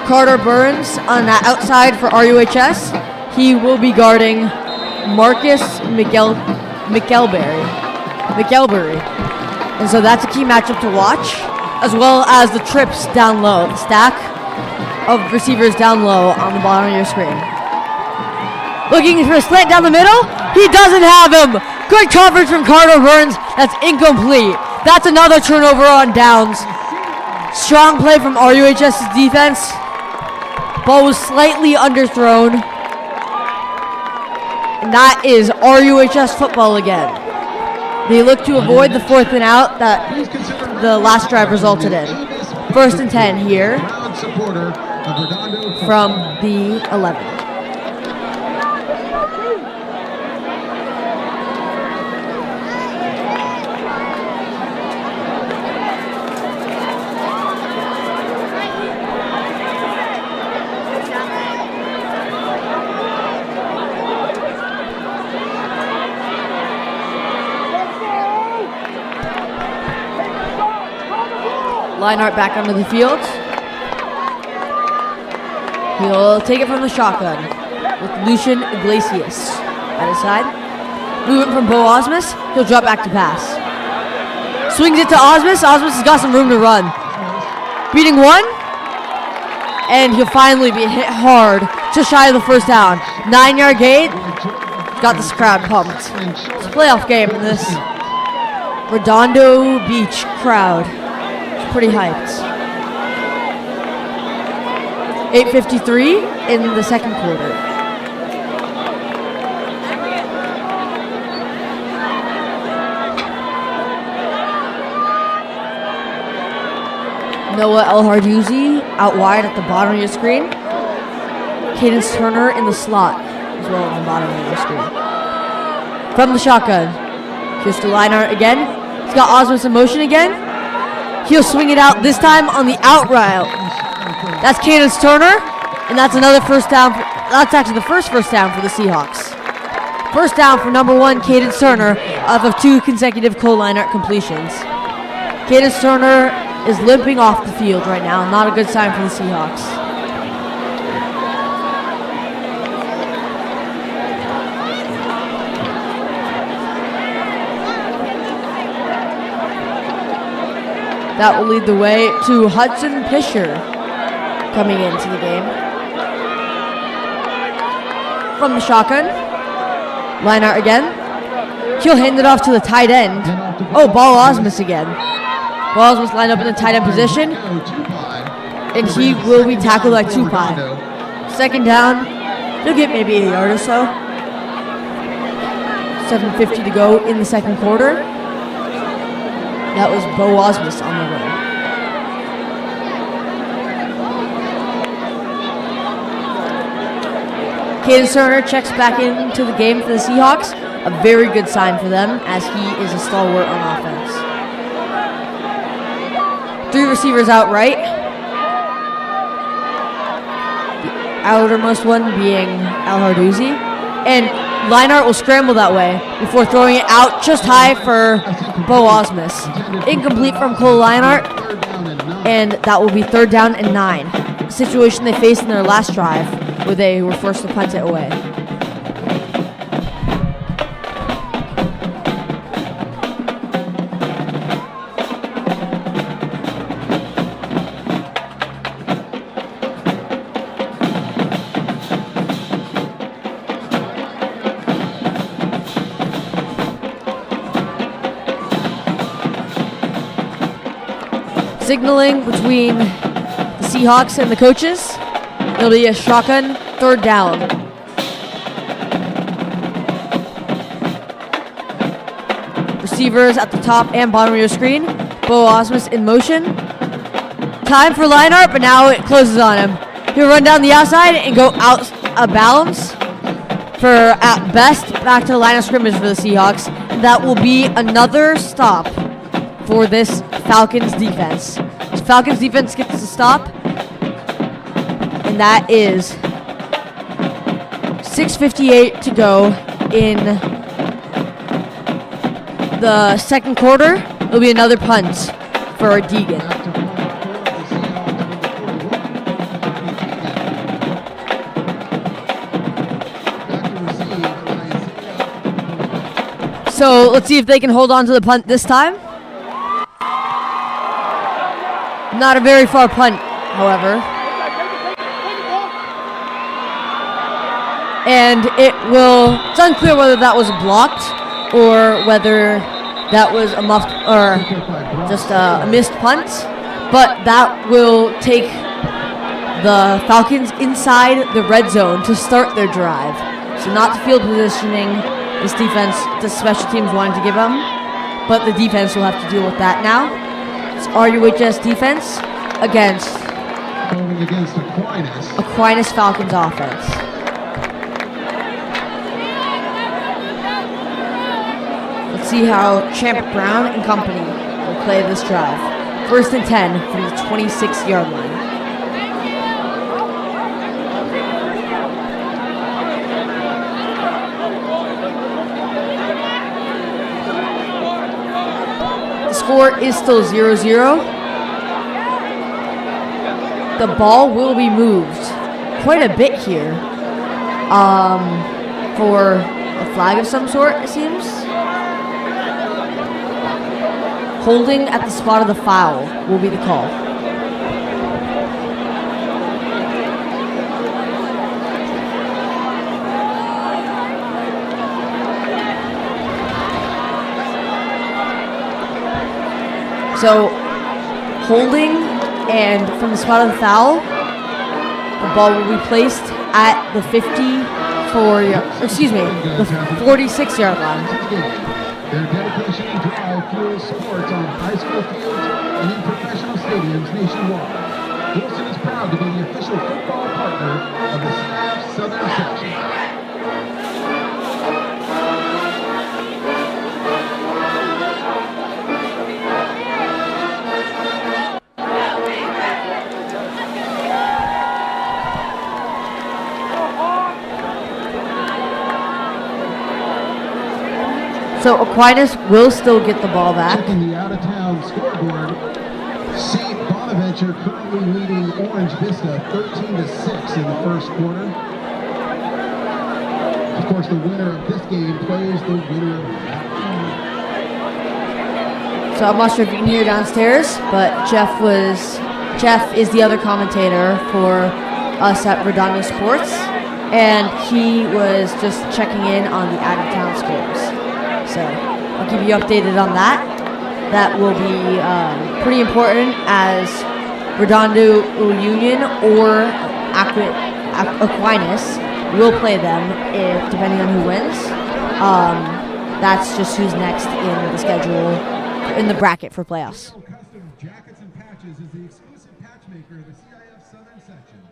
Carter Burns on the outside for RUHS. He will be guarding Marcus McElberry. And so that's a key matchup to watch, as well as the trips down low, the stack of receivers down low on the bottom of your screen. Looking for a slant down the middle. He doesn't have him. Good coverage from Carter Burns. That's incomplete. That's another turnover on downs. Strong play from RUHS's defense. Ball was slightly underthrown. And that is RUHS football again. They look to avoid the 4th and out that the last drive resulted in. 1st and 10 here from the 11. Leinart back onto the field. He'll take it from the shotgun with Lucian Iglesias at his side. Movement from Bo Osmus. He'll drop back to pass. Swings it to Osmus. Osmus has got some room to run. Beating one. And he'll finally be hit hard, just shy of the 1st down. 9-yard gain. Got this crowd pumped. It's a playoff game in this Redondo Beach crowd. Pretty hyped. 8:53 in the 2nd quarter. Noah El Hardouzi out wide at the bottom of your screen. Cadence Turner in the slot as well on the bottom of your screen. From the shotgun. Here's to Leinart again. He's got Osmus in motion again. He'll swing it out, this time on the out route. That's Cadence Turner, and that's another 1st down. That's actually the first 1st down for the Seahawks. First down for number 1, Caden Cerner, off of 2 consecutive Cole Leinart completions. Caden Cerner is limping off the field right now. Not a good sign for the Seahawks. That will lead the way to Hudson Pisher coming into the game. From the shotgun, Leinart again. He'll hand it off to the tight end. Oh, Ball Osmus again. Ball Osmus lined up in the tight end position, and he will be tackled by Tupai. Second down, he'll get maybe a yard or so. 7:50 to go in the second quarter. That was Bo Osmus on the run. Caden Cerner checks back into the game for the Seahawks. A very good sign for them, as he is a stalwart on offense. 3 receivers out right. The outermost one being Al Harduzzi. And Leinart will scramble that way before throwing it out just high for Bo Osmus. Incomplete from Cole Leinart, and that will be 3rd down and 9. A situation they faced in their last drive, where they were forced to punt it away. Signaling between the Seahawks and the coaches. It'll be a shotgun 3rd down. Receivers at the top and bottom of your screen. Bo Osmus in motion. Time for Leinart, but now it closes on him. He'll run down the outside and go out of bounds for, at best, back to the line of scrimmage for the Seahawks. That will be another stop for this Falcons defense. This Falcons defense gets a stop, and that is 6:58 to go in the second quarter. It'll be another punt for Deegan. So let's see if they can hold on to the punt this time. Not a very far punt, however. And it's unclear whether that was blocked or whether that was a muffed or just a missed punt. But that will take the Falcons inside the red zone to start their drive. So not the field positioning this defense, the special teams wanted to give them, but the defense will have to deal with that now. It's RUHS defense against Aquinas Falcons offense. Let's see how Champ Brown and company will play this drive. 1st and 10 from the 26-yard line. The score is still 0-0. The ball will be moved quite a bit here for a flag of some sort, it seems. Holding at the spot of the foul will be the call. So, holding, and from the spot of the foul, the ball will be placed at the 46-yard line. Their dedication to drive fuels sports on high school fields and in professional stadiums nationwide. Wilson is proud to be the official football partner of the CIF Southern Section. So Aquinas will still get the ball back. Checking the out-of-town scoreboard, St. Bonaventure currently leading Orange Vista 13-6 in the first quarter. Of course, the winner of this game plays the winner of that game. So I'm not sure if you can hear downstairs, but Jeff is the other commentator for us at Redondo Sports, and he was just checking in on the out-of-town scores. So I'll keep you updated on that. That will be pretty important as Redondo Union or Aquinas will play them depending on who wins. That's just who's next in the schedule, in the bracket for playoffs. Custom Jackets and Patches is the exclusive patch maker of the CIF Southern Section.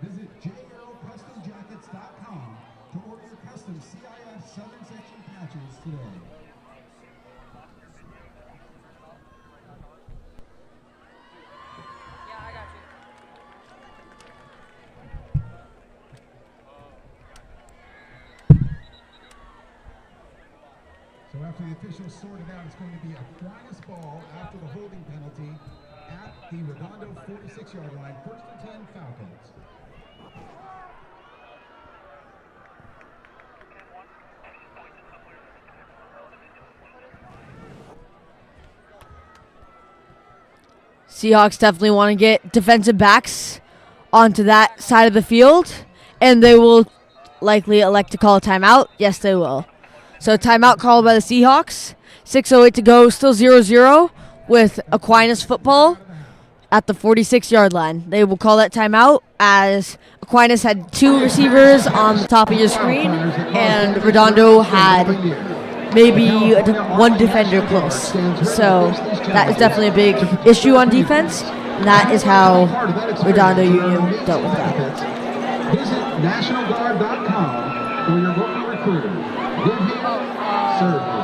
Visit jlcustomjackets.com to order your custom CIF Southern Section patches today. Yeah, I got you. So after the officials sort it out, it's going to be Aquinas ball after the holding penalty at the Redondo 46-yard line. 1st and 10 Falcons. Seahawks definitely want to get defensive backs onto that side of the field, and they will likely elect to call a timeout. Yes, they will. So timeout called by the Seahawks. 6:08 to go, still 0-0 with Aquinas football at the 46-yard line. They will call that timeout as Aquinas had 2 receivers on the top of your screen, and Redondo had maybe 1 defender close. So that is definitely a big issue on defense, and that is how Redondo Union dealt with that. Visit nationalguard.com for your local recruiter. Give him, serve him.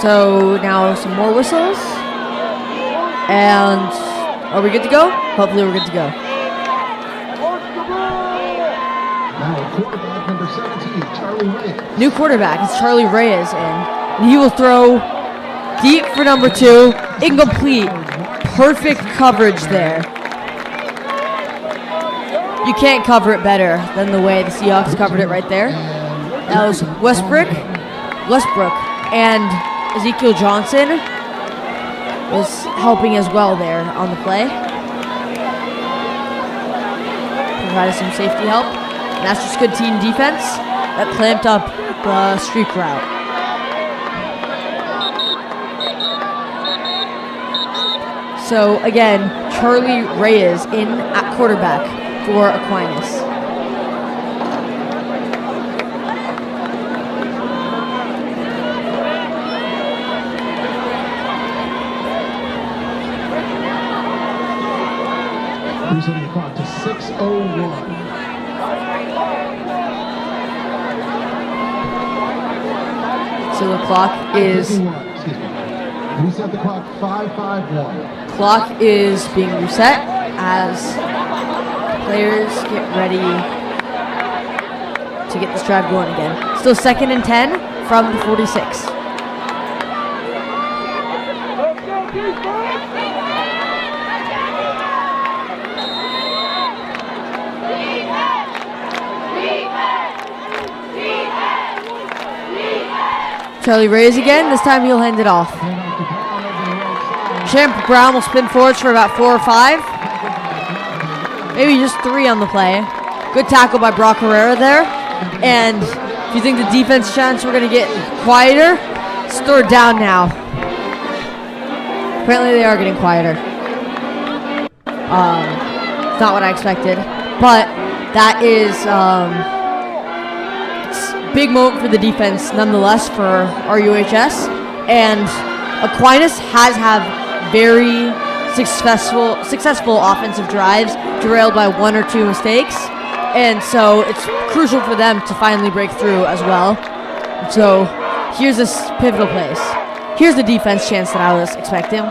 So now some more whistles. And are we good to go? Hopefully we're good to go. Now quarterback number 17, Charlie Reyes. New quarterback is Charlie Reyes in. And he will throw deep for number 2. Incomplete. Perfect coverage there. You can't cover it better than the way the Seahawks covered it right there. That was Westbrook, and Ezekiel Johnson was helping as well there on the play. Provided some safety help. And that's just good team defense that clamped up the streak route. So again, Charlie Reyes in at quarterback for Aquinas. Resetting the clock to 6:01. So the clock is Excuse me. Reset the clock 5:51. clock is being reset as players get ready to get this drive going again. Still 2nd and 10 from the 46. Charlie Reyes again. This time he'll hand it off. Champ Brown will spin forwards for about 4 or 5. Maybe just 3 on the play. Good tackle by Brock Herrera there. And if you think the defense chants we're going to get quieter, it's 3rd down now. Apparently they are getting quieter. It's not what I expected. But that is it's a big moment for the defense nonetheless for RUHS. And Aquinas has had very successful offensive drives derailed by 1 or 2 mistakes. And so it's crucial for them to finally break through as well. So here's this pivotal place. Here's the defense chance that I was expecting.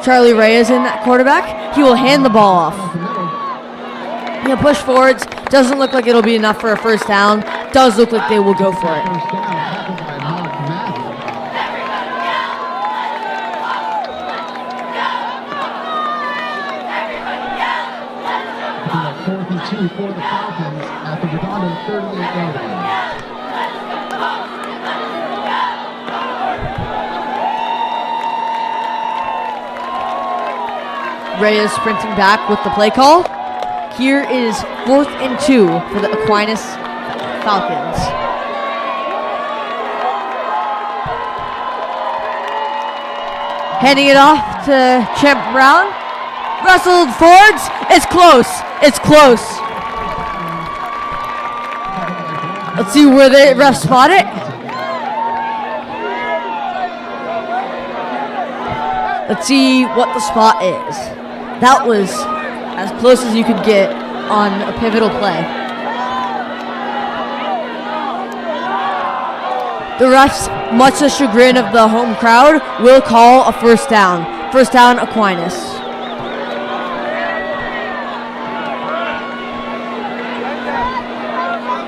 Charlie Ray is in at quarterback. He will hand the ball off. He'll push forwards. Doesn't look like it'll be enough for a first down. Does look like they will go for it. First down, tackled by Mark Matthews. 4th and 2 for the Falcons at the Redondo 38-yard line. Ray is sprinting back with the play call. Here is 4th and 2 for the Aquinas Falcons. Handing it off to Champ Brown. Wrestled forwards. It's close. It's close. Let's see where the ref spot it. Let's see what the spot is. That was as close as you could get on a pivotal play. The refs, much to the chagrin of the home crowd, will call a first down. First down, Aquinas.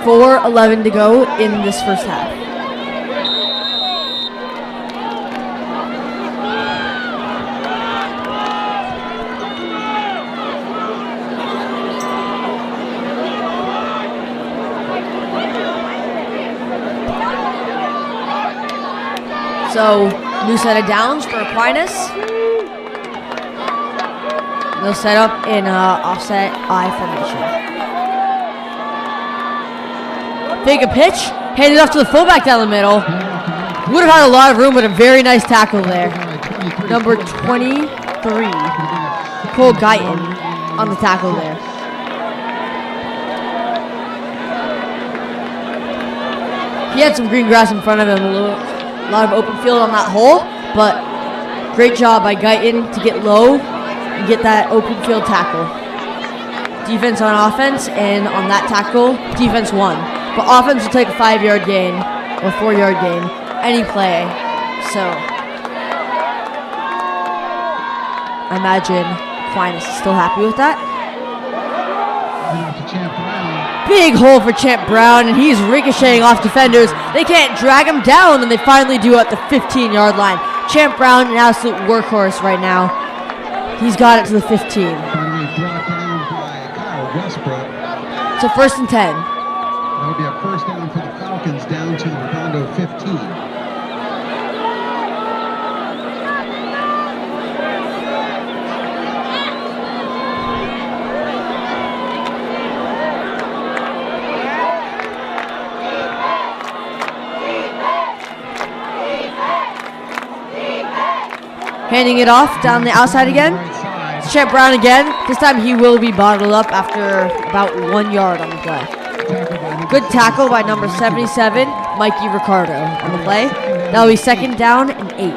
.4:11 to go in this first half. So, new set of downs for Aquinas. They'll set up in offset I formation. Take a pitch, hand it off to the fullback down the middle. Would have had a lot of room, but a very nice tackle there. Number 23, Cole Guyton on the tackle there. He had some green grass in front of him, a lot of open field on that hole, but great job by Guyton to get low and get that open field tackle. Defense on offense, and on that tackle, defense won. But offense will take a 5-yard gain or 4-yard gain any play. So I imagine Aquinas is still happy with that. Big hole for Champ Brown, and he's ricocheting off defenders. They can't drag him down, and they finally do at the 15-yard line. Champ Brown, an absolute workhorse right now. He's got it to the 15. So 1st and 10. That'll be a first down for the Falcons down to the Redondo 15. Handing it off down the outside again. It's Champ Brown again. This time he will be bottled up after about 1 yard on the play. Good tackle by number 77, Mikey Ricardo on the play. That'll be 2nd down and 8.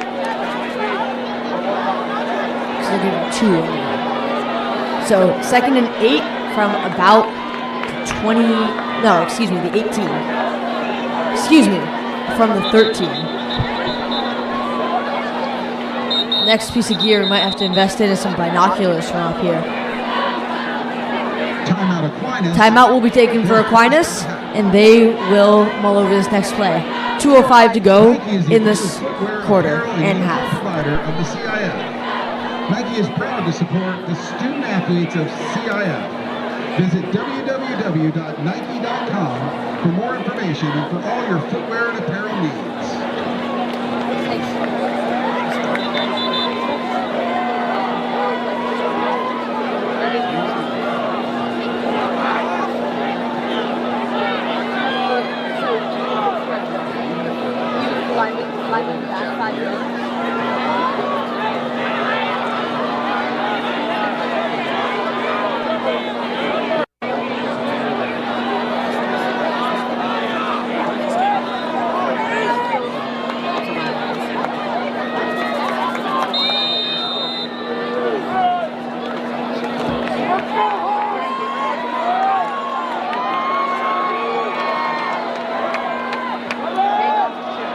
So they'll give him 2. So 2nd and 8 from about 20, no, excuse me, the 18. Excuse me, from the 13. Next piece of gear we might have to invest in is some binoculars from up here. Timeout will be taken for Aquinas, and they will mull over this next play. 2:05 to go in this quarter and half. Of the CIF. Nike is proud to support the student athletes of CIF. Visit www.nike.com for more information and for all your footwear and apparel needs.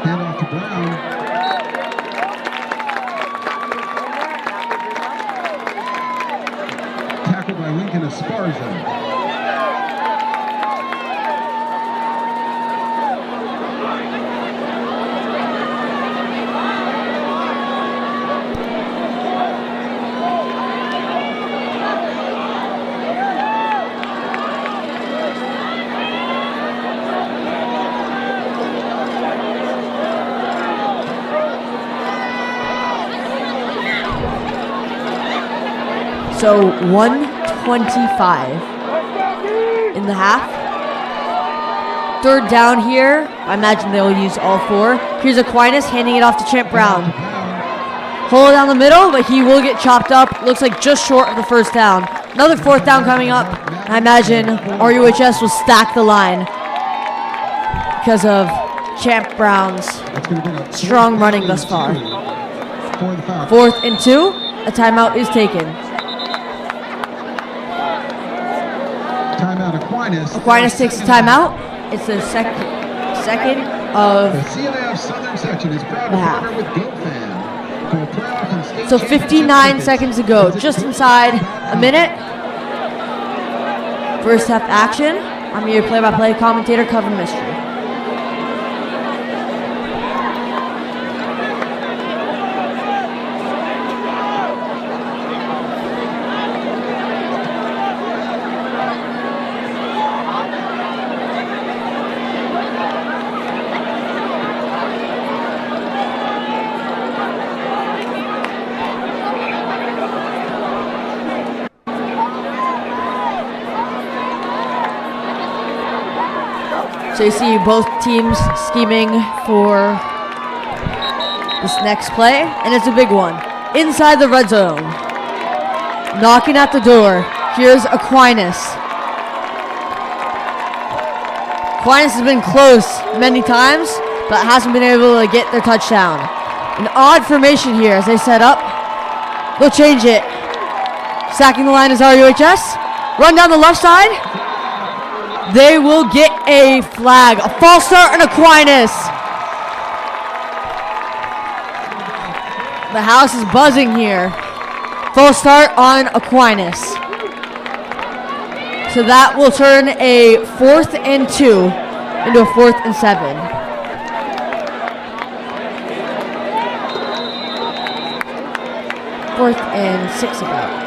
Hand off to Brown. Tackled by Lincoln Esparza. So 1:25 in the half. Third down here. I imagine they'll use all four. Here's Aquinas handing it off to Champ Brown. Hold down the middle, but he will get chopped up. Looks like just short of the first down. Another fourth down coming up. I imagine RUHS will stack the line because of Champ Brown's strong running thus far. 4th and 2. A timeout is taken. Timeout Aquinas. Aquinas takes a timeout. It's the second of The CIF Southern Section is proud to partner with GoFan for a playoff and state So championship 59 tickets. seconds to go, just inside a minute. First half action. I'm your play-by-play commentator, Coven Mystery. So you see both teams scheming for this next play, and it's a big one. Inside the red zone. Knocking at the door. Here's Aquinas. Aquinas has been close many times, but hasn't been able to get their touchdown. An odd formation here as they set up. They'll change it. Sacking the line is RUHS. Run down the left side. They will get a flag. A false start on Aquinas. The house is buzzing here. False start on Aquinas. So that will turn a 4th and 2 into a 4th and 7. Fourth and 6 about.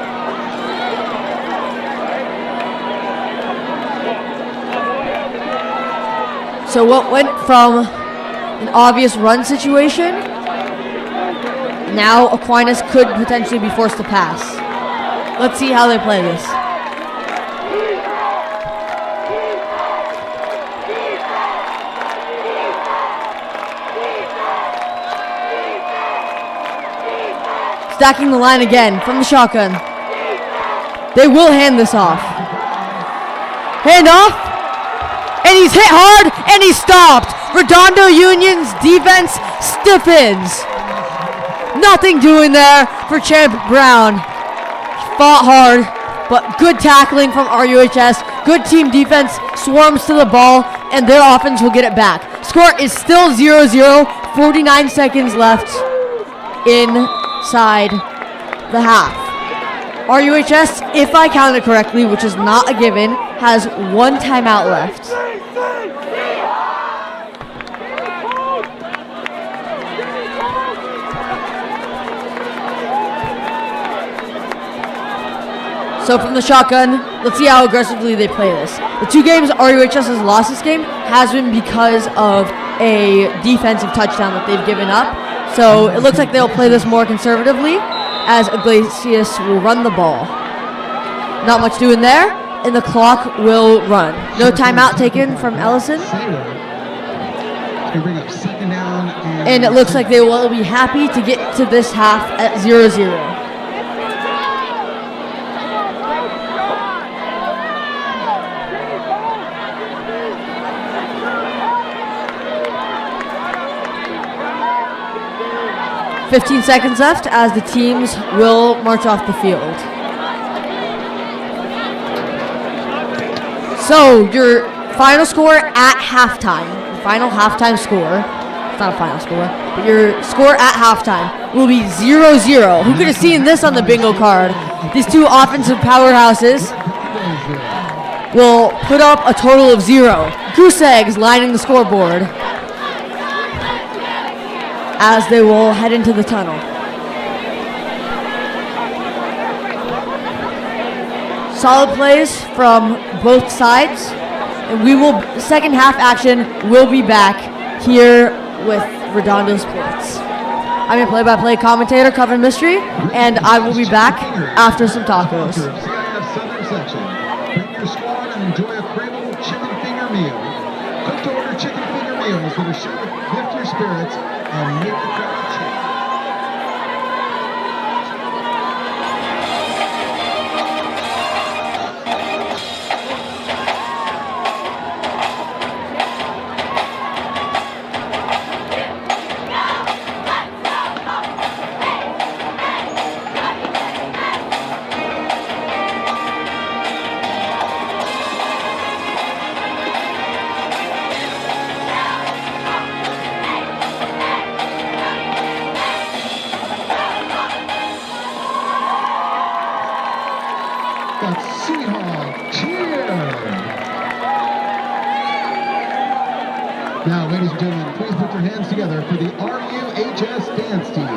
So what went from an obvious run situation, now Aquinas could potentially be forced to pass. Let's see how they play this. Stacking the line again from the shotgun. They will hand this off. Hand off. And he's hit hard, and he's stopped. Redondo Union's defense stiffens. Nothing doing there for Champ Brown. Fought hard, but good tackling from RUHS. Good team defense, swarms to the ball, and their offense will get it back. Score is still 0-0, 49 seconds left inside the half. RUHS, if I counted correctly, which is not a given, has one timeout left. So from the shotgun, let's see how aggressively they play this. The two games RUHS has lost this game has been because of a defensive touchdown that they've given up. So it looks like they'll play this more conservatively as Iglesias will run the ball. Not much doing there, and the clock will run. No timeout taken from Ellison. And it looks like they will be happy to get to this half at 0-0. "15 seconds left as the teams will march off the field." So your final score at halftime, the final halftime score it's not a final score, but your score at halftime will be 0-0. Who could have seen this on the bingo card? These two offensive powerhouses will put up a total of 0. Goose eggs lining the scoreboard as they will head into the tunnel. Solid plays from both sides. And second half action will be back here with Redondo Sports. I'm your play-by-play commentator, Coven Mystery, and I will be back after some tacos. CIF Southern Section. Bring your squad and enjoy a craveable chicken finger meal. Cook to order chicken finger meals that are sure to lift your spirits and make the crowd cheer. That's Seahawk cheer. Now, ladies and gentlemen, please put your hands together for the RUHS dance team.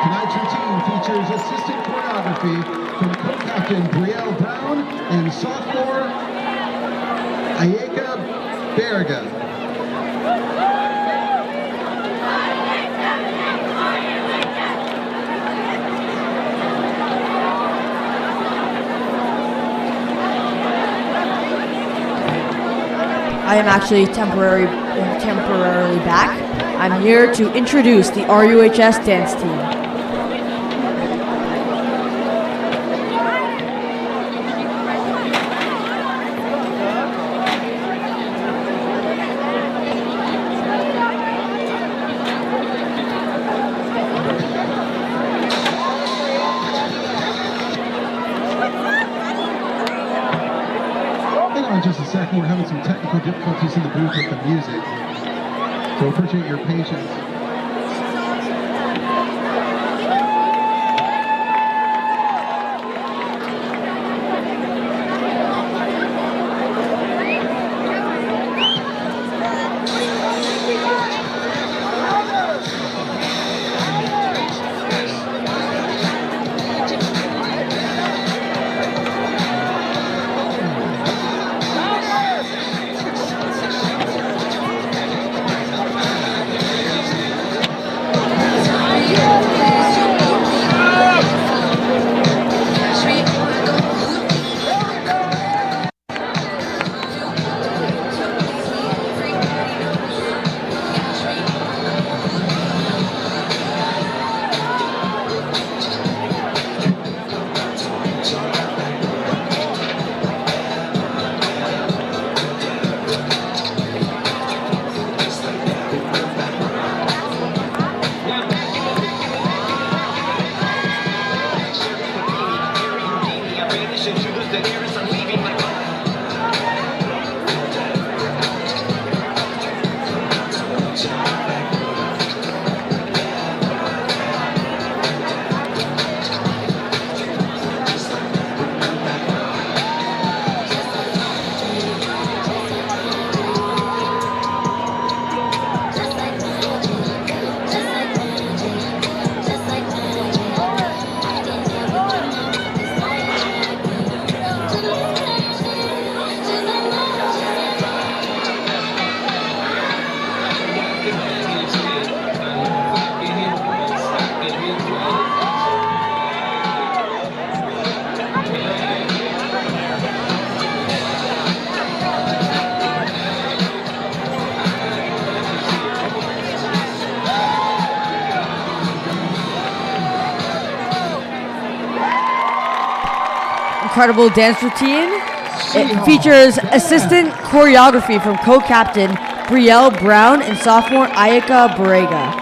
Tonight's routine features assistant choreography from co-captain Brielle Brown and sophomore Ayeka Berga. I am actually temporarily back. I'm here to introduce the RUHS dance team. Hang on just a second, we're having some technical difficulties in the booth with the music. So appreciate your patience. Incredible dance routine. It features assistant choreography from co-captain Brielle Brown and sophomore Ayeka Berega.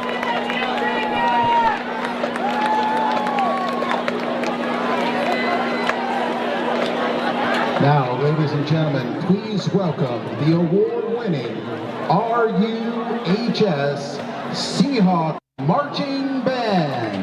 Now, ladies and gentlemen, please welcome the award-winning RUHS Seahawk Marching Band.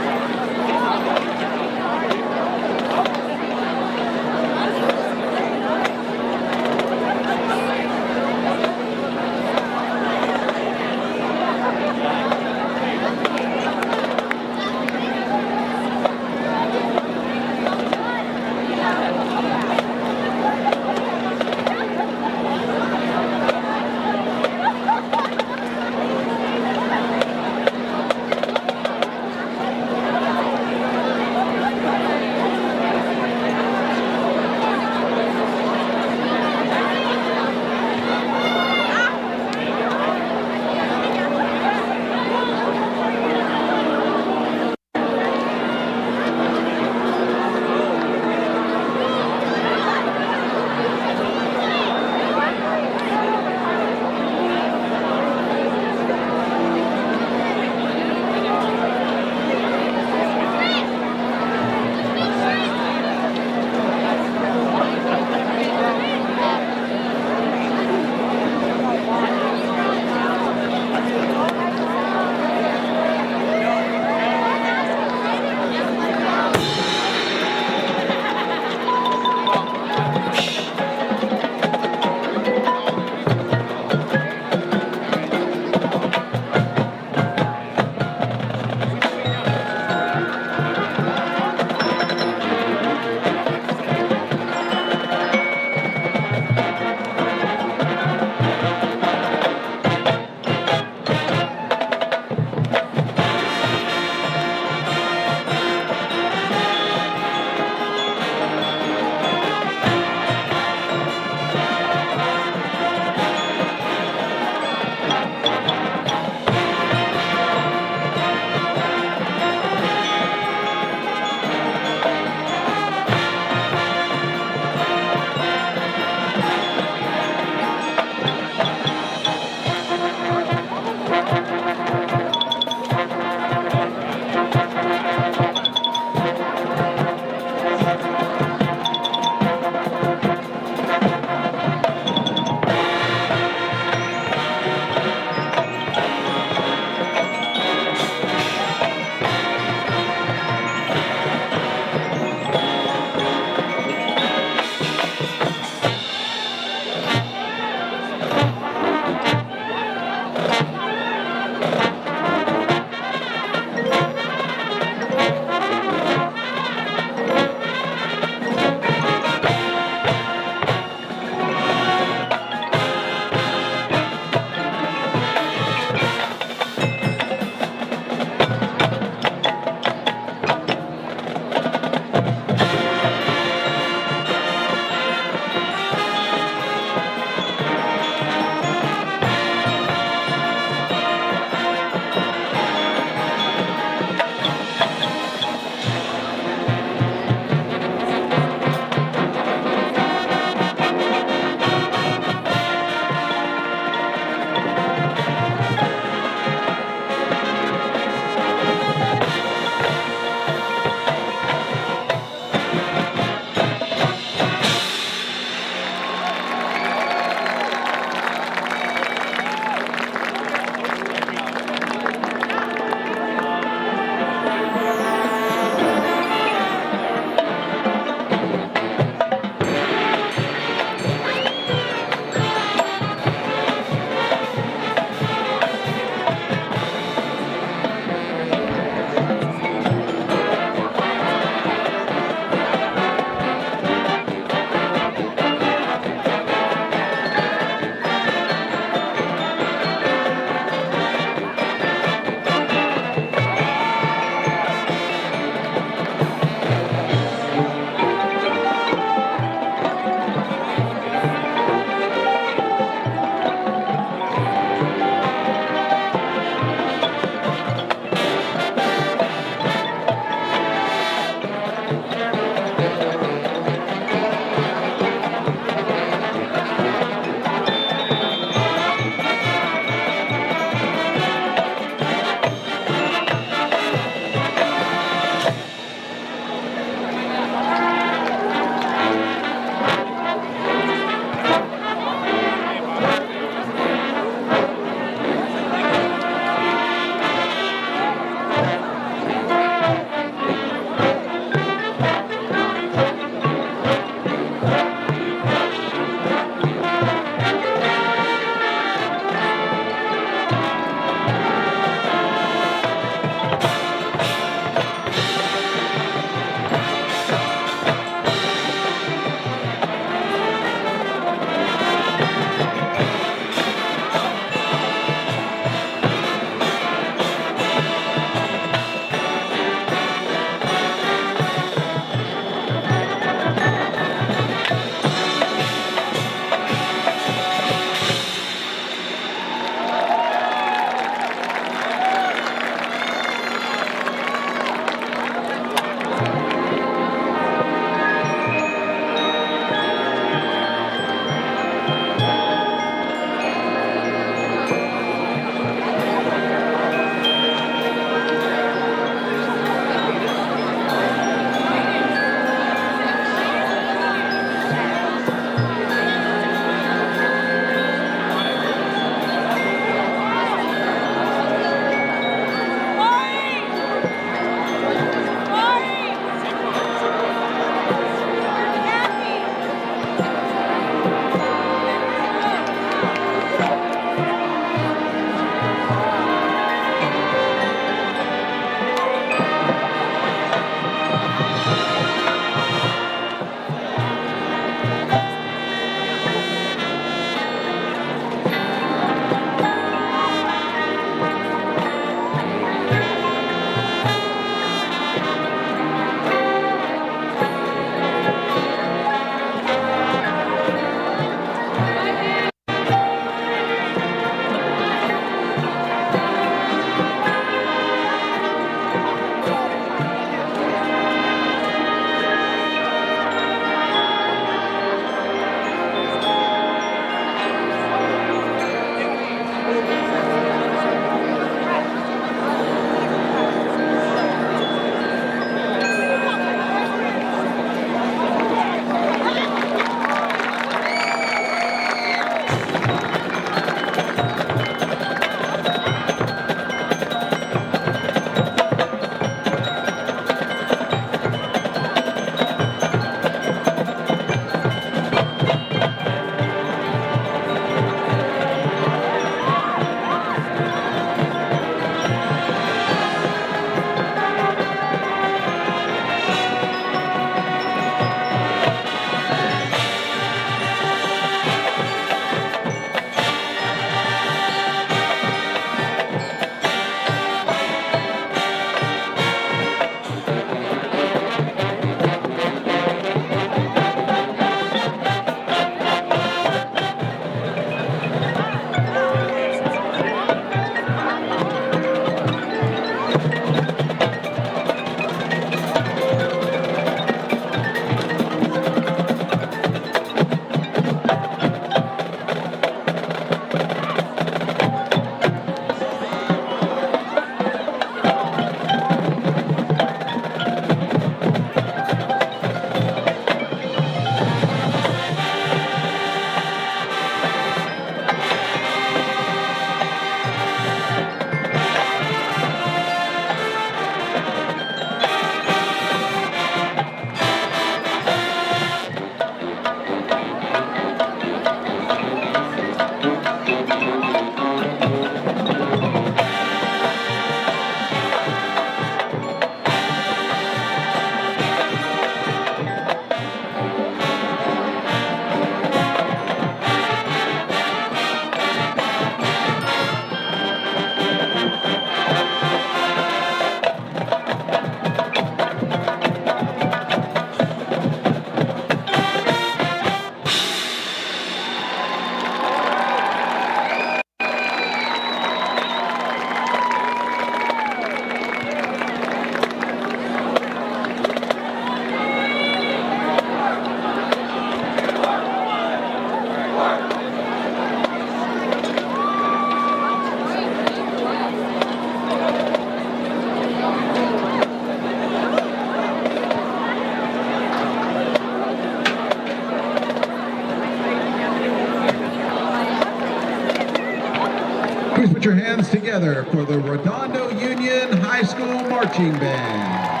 Put your hands together for the Redondo Union High School Marching Band.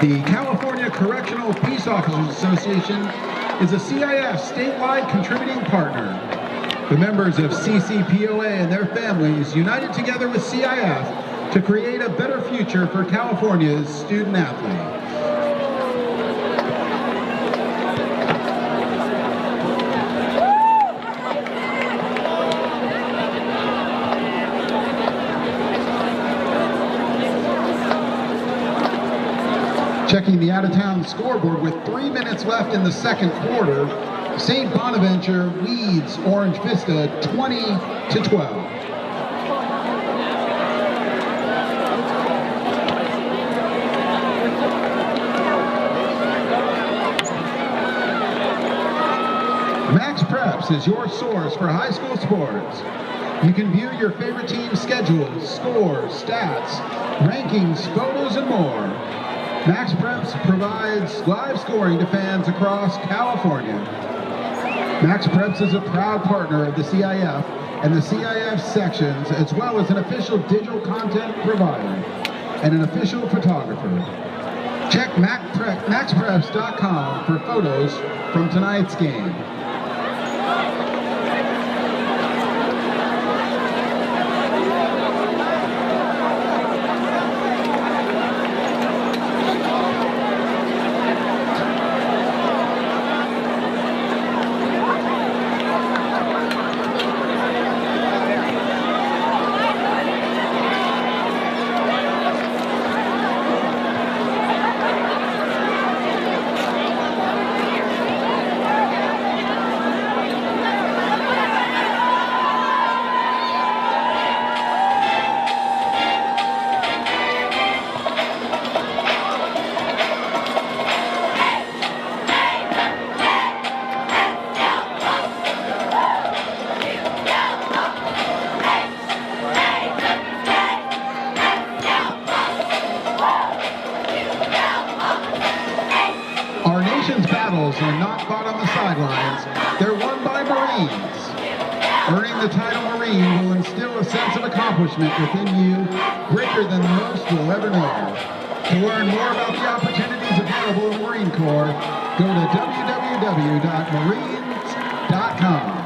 The California Correctional Peace Officers Association is a CIF statewide contributing partner. The members of CCPOA and their families united together with CIF to create a better future for California's student athletes. Checking the out-of-town scoreboard with 3 minutes left in the second quarter, St. Bonaventure leads Orange Vista 20-12. Max Preps is your source for high school sports. You can view your favorite team's schedules, scores, stats, rankings, photos, and more. Max Preps provides live scoring to fans across California. Max Preps is a proud partner of the CIF and the CIF sections, as well as an official digital content provider and an official photographer. Check maxpreps.com for photos from tonight's game. Are not fought on the sidelines, they're won by Marines. Earning the title Marine will instill a sense of accomplishment within you greater than most will ever know. To learn more about the opportunities available in Marine Corps, go to www.marines.com.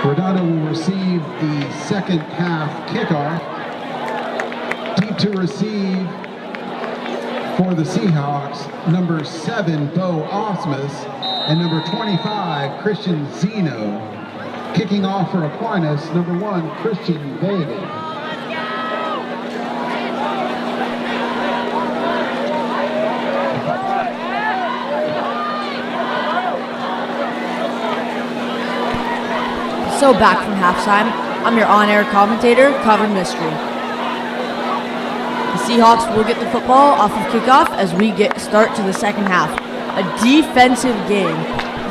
Redondo will receive the second half kickoff. Deep to receive for the Seahawks, number 7, Bo Osmus, and number 25, Christian Zeno. Kicking off for Aquinas, number 1, Christian Vega. So back from halftime, I'm your on-air commentator, Coven Mystery. The Seahawks will get the football off of kickoff as we start to the second half. A defensive game.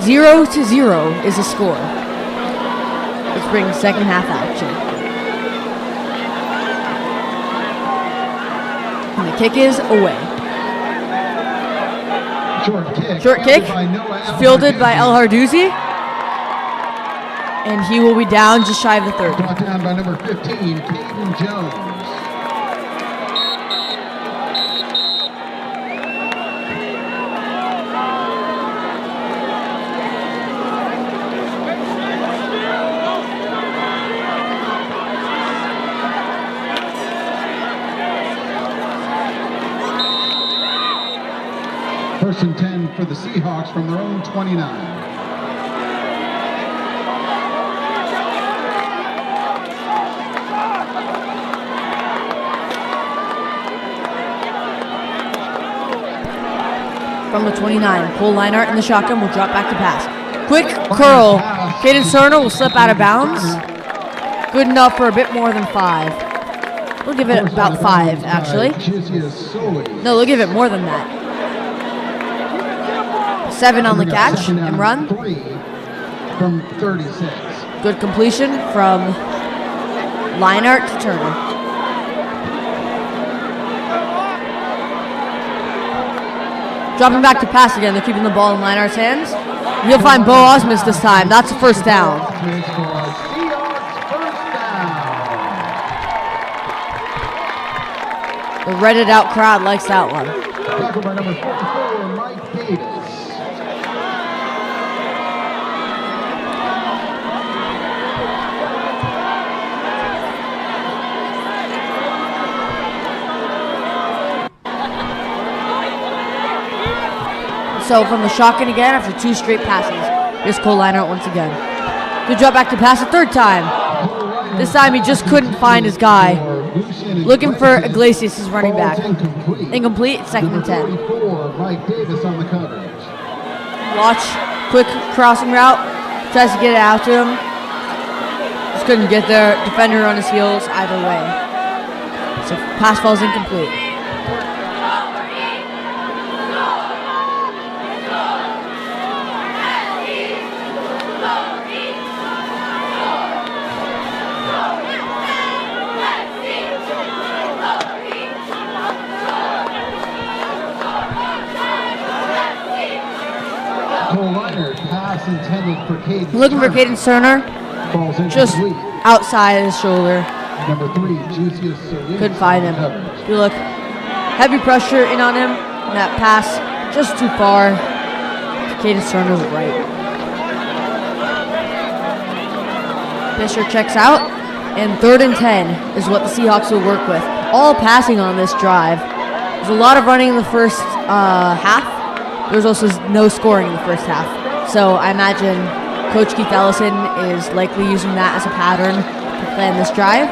0-0 is the score. Let's bring second half action. And the kick is away. Short kick, fielded by El Hardouzi. And he will be down just shy of the 30. Brought down by number 15, Caden Jones. First and 10 for the Seahawks from their own 29. From the 29, Cole Leinart in the shotgun will drop back to pass. Quick curl. Caden Cerner will slip out of bounds. Good enough for a bit more than 5. We'll give it about 5, actually. No, we'll give it more than that. 7 on the catch and run. From 36. Good completion from Leinart to Turner. Dropping back to pass again. They're keeping the ball in Leinart's hands. You'll find Bo Osmus this time. That's a first down. The Reddit out crowd likes that one. Tackled by number 44, Mike Davis. So from the shotgun again after 2 straight passes. Here's Cole Leinart once again. Good drop back to pass a 3rd time. This time he just couldn't find his guy. Looking for Iglesias, his running back. Incomplete, 2nd and 10. Mike Davis on the coverage. Watch, quick crossing route. Tries to get it out to him. Just couldn't get there. Defender on his heels either way. So pass falls incomplete. Looking for Caden Cerner, just outside his shoulder. Number 3, Juicius Solis. Couldn't find him. You look, heavy pressure in on him. And that pass just too far. Caden Cerner's right. Fisher checks out, and 3rd and 10 is what the Seahawks will work with. All passing on this drive. There's a lot of running in the first half. There's also no scoring in the first half. So I imagine Coach Keith Ellison is likely using that as a pattern to plan this drive.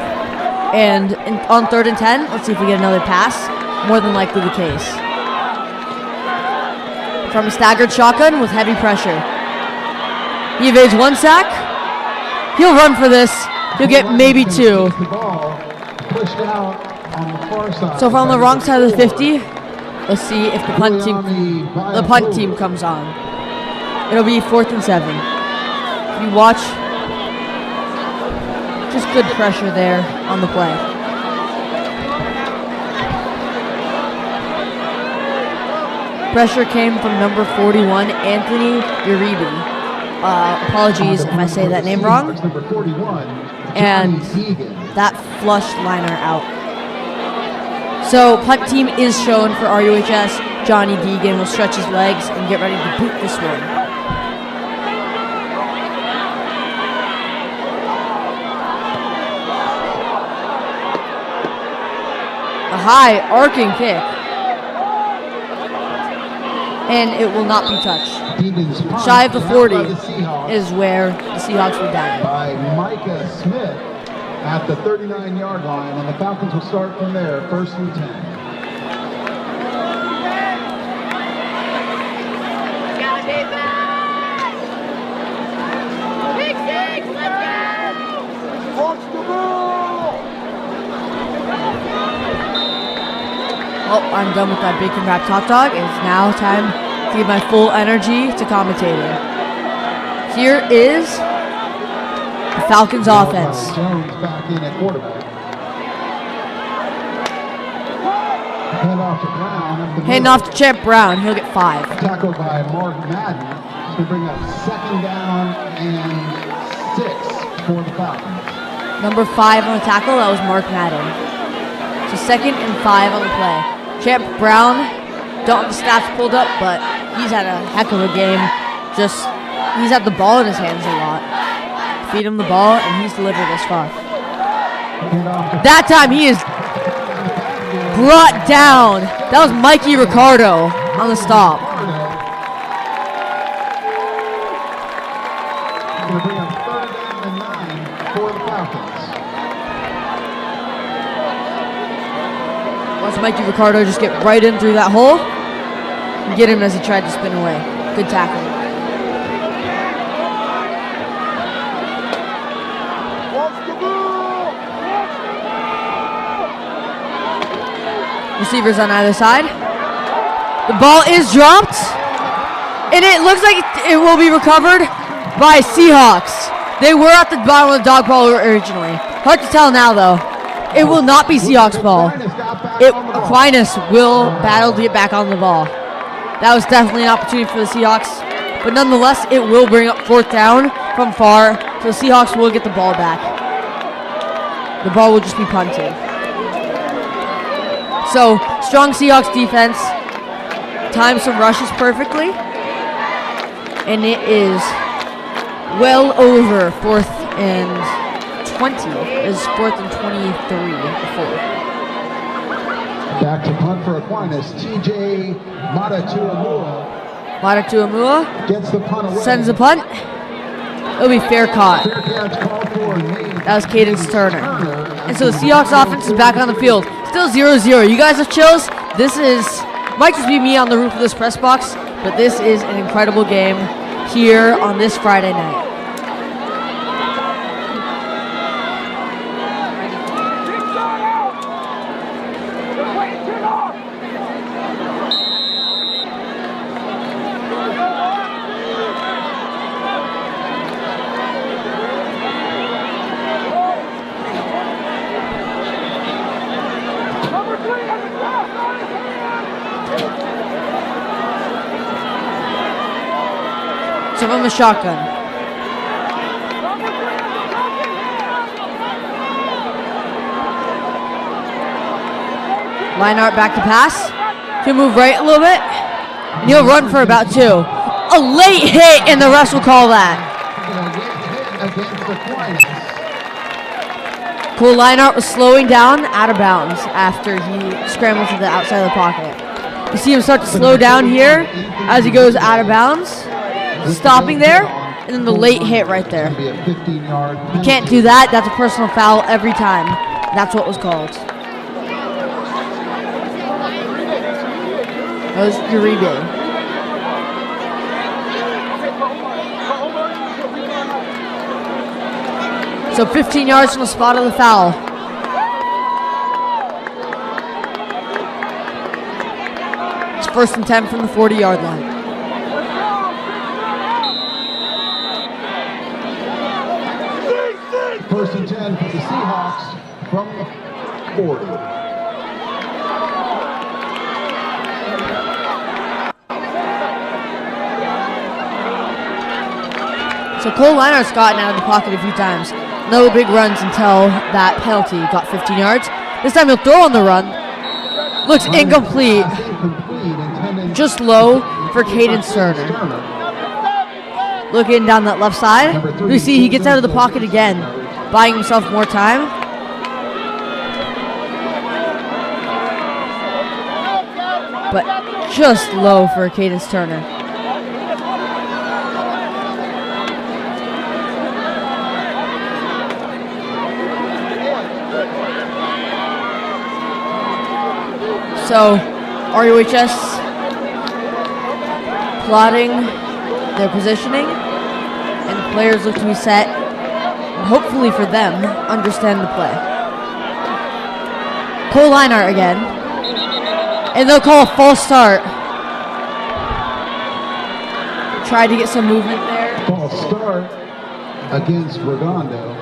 And on 3rd and 10, let's see if we get another pass. More than likely the case. From a staggered shotgun with heavy pressure. He evades 1 sack. He'll run for this. He'll get maybe 2. So from the wrong side of the 50, let's see if the punt team comes on. It'll be 4th and 7. If you watch, just good pressure there on the play. Pressure came from number 41, Anthony Uribe. Apologies if I say that name wrong. And that flushed Liner out. So punt team is shown for RUHS. Johnny Deegan will stretch his legs and get ready to boot this one. A high arcing kick. And it will not be touched. Shy of the 40 is where the Seahawks will down. By Micah Smith at the 39-yard line, and the Falcons will start from there, 1st and 10. Big 6, let's go! Oh, I'm done with that bacon wrapped hot dog. It's now time to give my full energy to commentating. Here is the Falcons offense. Jones back in at quarterback. Hand off to Brown. Up the Hand middle. off to Champ Brown. He'll get 5. Tackled by Mark Madden. To bring up 2nd down and 6 for the Falcons. Number 5 on the tackle, that was Mark Madden. So 2nd and 5 on the play. Champ Brown, don't have the stats pulled up, but he's had a heck of a game. He's had the ball in his hands a lot. Feed him the ball, and he's delivered this far. That time he is brought down. That was Mikey Ricardo on the stop. Going to bring up 3rd down and 9 for the Falcons. Watch Mikey Ricardo just get right in through that hole and get him as he tried to spin away. Good tackle. Receivers on either side. The ball is dropped, and it looks like it will be recovered by Seahawks. They were at the bottom of the dog ball originally. Hard to tell now, though. It will not be Seahawks ball. Aquinas will battle to get back on the ball. That was definitely an opportunity for the Seahawks, but nonetheless, it will bring up 4th down from far, so the Seahawks will get the ball back. The ball will just be punted. So, strong Seahawks defense. Times some rushes perfectly. And it is well over 4th and 20. It is 4th and 23 before. Back to punt for Aquinas. TJ Matatuamua gets the punt away. sends the punt. It'll be fair caught. Fair catch called for and made. That was Cadence Turner. And so the Seahawks offense is back on the field. Still 0-0. You guys have chills? This might just be me on the roof of this press box, but this is an incredible game here on this Friday night. So from the shotgun. Leinart back to pass. He'll move right a little bit. And he'll run for about 2. A late hit, and the refs will call that. Cole Leinart was slowing down out of bounds after he scrambled to the outside of the pocket. You see him start to slow down here as he goes out of bounds. Stopping there, and then the late hit right there. You can't do that. That's a personal foul every time. That's what was called. That was Uribe. So 15 yards from the spot of the foul. It's 1st and 10 from the 40-yard line. First and 10 for the Seahawks from the 40. So Cole Leinart's gotten out of the pocket a few times. No big runs until that penalty got 15 yards. This time he'll throw on the run. Looks incomplete. Just low for Cadence Turner. Looking down that left side. We see he gets out of the pocket again, buying himself more time. But just low for Cadence Turner. So, RUHS plotting their positioning, and the players look to be set, and hopefully for them, understand the play. Cole Leinart again. And they'll call a false start. Tried to get some movement there. False start against Redondo.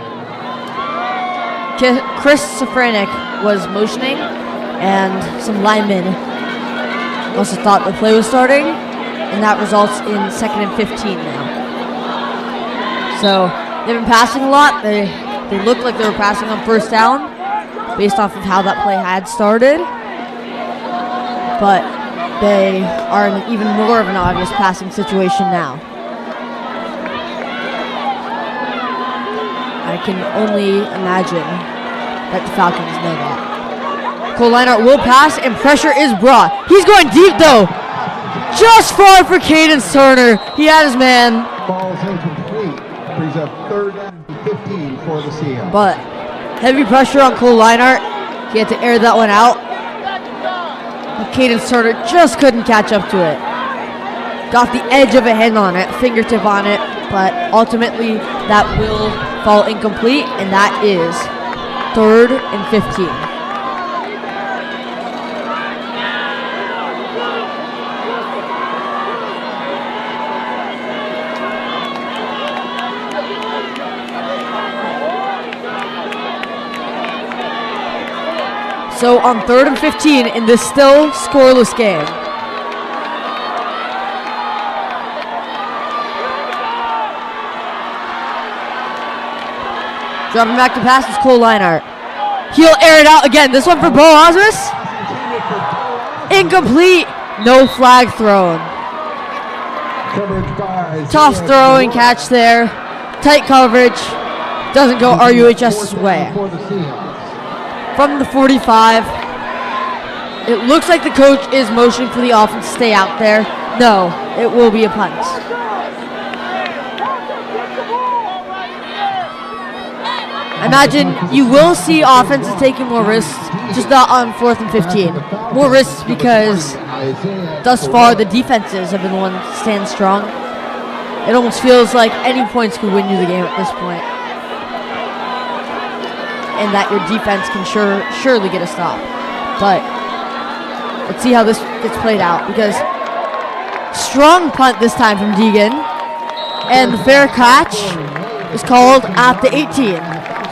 Chris Safranek was motioning, and some linemen must have thought the play was starting, and that results in 2nd and 15 now. So they've been passing a lot. They looked like they were passing on first down based off of how that play had started, but they are in even more of an obvious passing situation now. I can only imagine that the Falcons know that. Cole Leinart will pass, and pressure is brought. He's going deep, though. Just far for Cadence Turner. He had his man. Ball's incomplete. Brings up 3rd and 15 for the Seahawks. But heavy pressure on Cole Leinart. He had to air that one out. But Cadence Turner just couldn't catch up to it. Got the edge of a hand on it, fingertip on it, but ultimately that will fall incomplete, and that is 3rd and 15. So on 3rd and 15 in this still scoreless game. Dropping back to pass is Cole Leinart. He'll air it out again. This one for Bo Osmus. Incomplete. No flag thrown. Tough throwing catch there. Tight coverage. Doesn't go RUHS's way. From the 45. It looks like the coach is motioning for the offense to stay out there. No, it will be a punt. I imagine you will see offenses taking more risks, just not on 4th and 15. More risks because thus far the defenses have been the ones to stand strong. It almost feels like any points could win you the game at this point. And that your defense can surely get a stop. But let's see how this gets played out, because strong punt this time from Deegan, and the fair catch is called at the 18.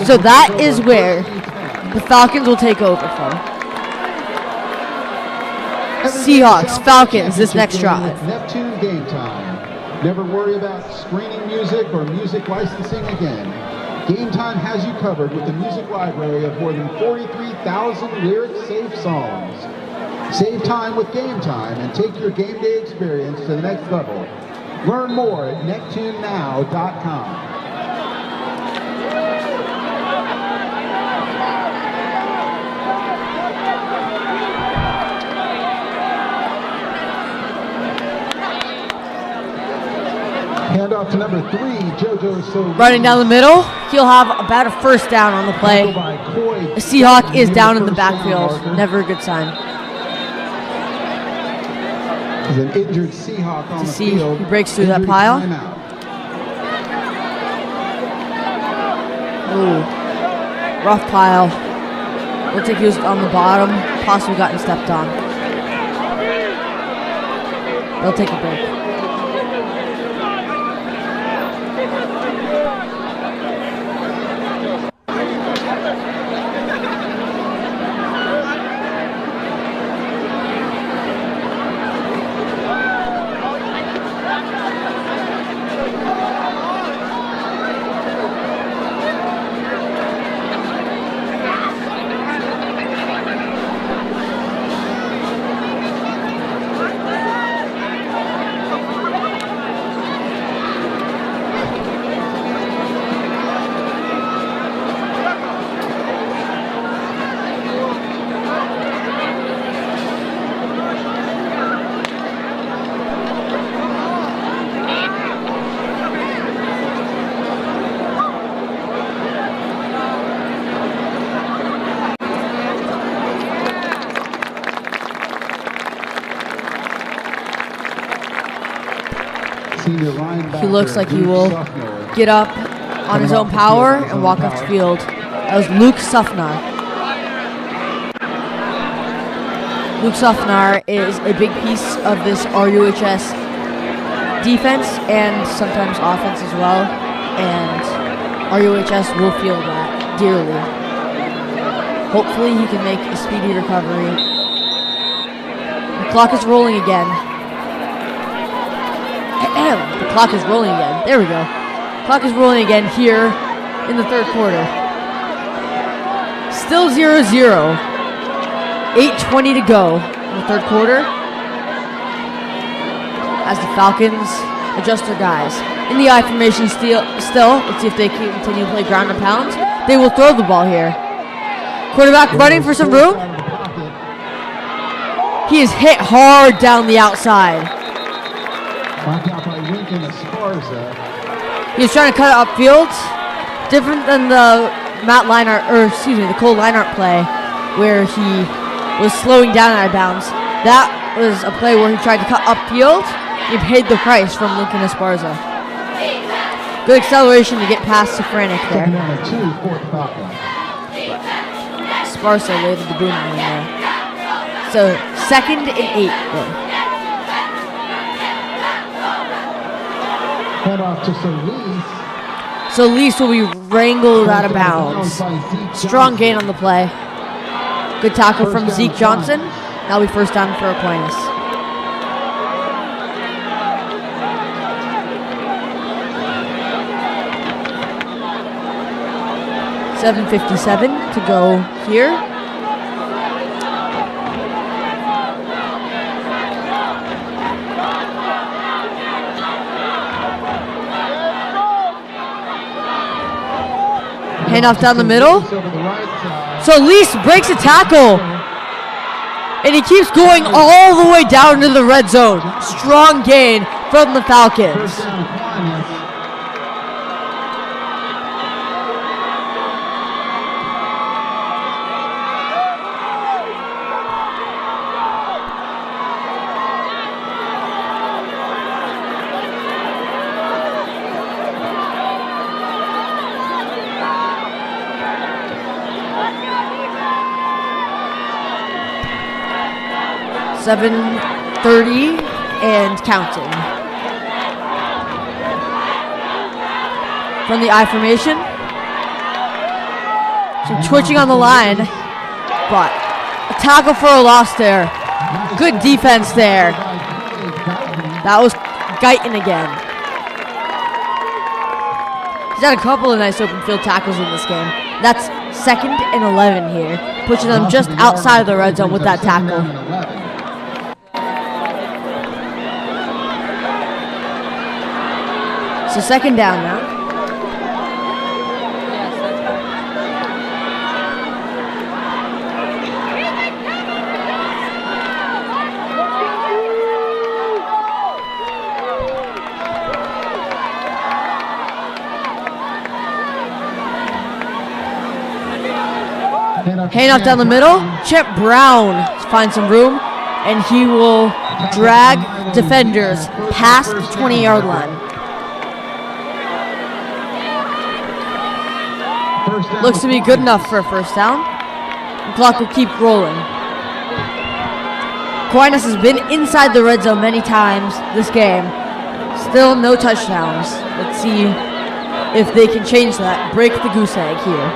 So that is where the Falcons will take over from. Seahawks, Falcons, this next drive. Neptune Game Time. Never worry about screening music or music licensing again. Game Time has you covered with a music library of more than 43,000 lyric-safe songs. Save time with Game Time and take your game day experience to the next level. Learn more at neptunenow.com. Handoff to number 3, JoJo Solis. Running down the middle, he'll have about a first down on the play. The Seahawk is down in the backfield. Never a good sign. There's an injured Seahawk on the field. He breaks through that pile. Ooh, rough pile. Looks like he was on the bottom, possibly gotten stepped on. They'll take a break. He looks like he will get up on his own power and walk off the field. That was Luke Suffner. Luke Sofnar is a big piece of this RUHS defense and sometimes offense as well, and RUHS will feel that dearly. Hopefully he can make a speedy recovery. The clock is rolling again. The clock is rolling again. There we go. Clock is rolling again here in the third quarter. Still 0-0. 8:20 to go in the third quarter as the Falcons adjust their guys. In the I formation still, let's see if they continue to play ground and pound. They will throw the ball here. Quarterback running for some room. He is hit hard down the outside. He's trying to cut it upfield. Different than the the Cole Leinart play where he was slowing down out of bounds. That was a play where he tried to cut upfield. He paid the price from Lincoln Esparza. Good acceleration to get past Safranik there. Esparza laid the boom in there. So 2nd and 8 then. Head off to So Lease will be wrangled out of bounds. Strong gain on the play. Good tackle from Zeke Johnson. That'll be first down for Aquinas. $7:57 to go here. Handoff down the middle. So Lease breaks a tackle. And he keeps going all the way down to the red zone. Strong gain from the Falcons. $7:30 and counting. From the I formation. Some twitching on the line, but a tackle for a loss there. Good defense there. That was Guyton again. He's had a couple of nice open field tackles in this game. That's 2nd and 11 here, pushing them just outside of the red zone with that tackle. So 2nd down now. Handoff down the middle. Chip Brown finds some room, and he will drag defenders past the 20-yard line. Looks to be good enough for a first down. The clock will keep rolling. Aquinas has been inside the red zone many times this game. Still no touchdowns. Let's see if they can change that. Break the goose egg here.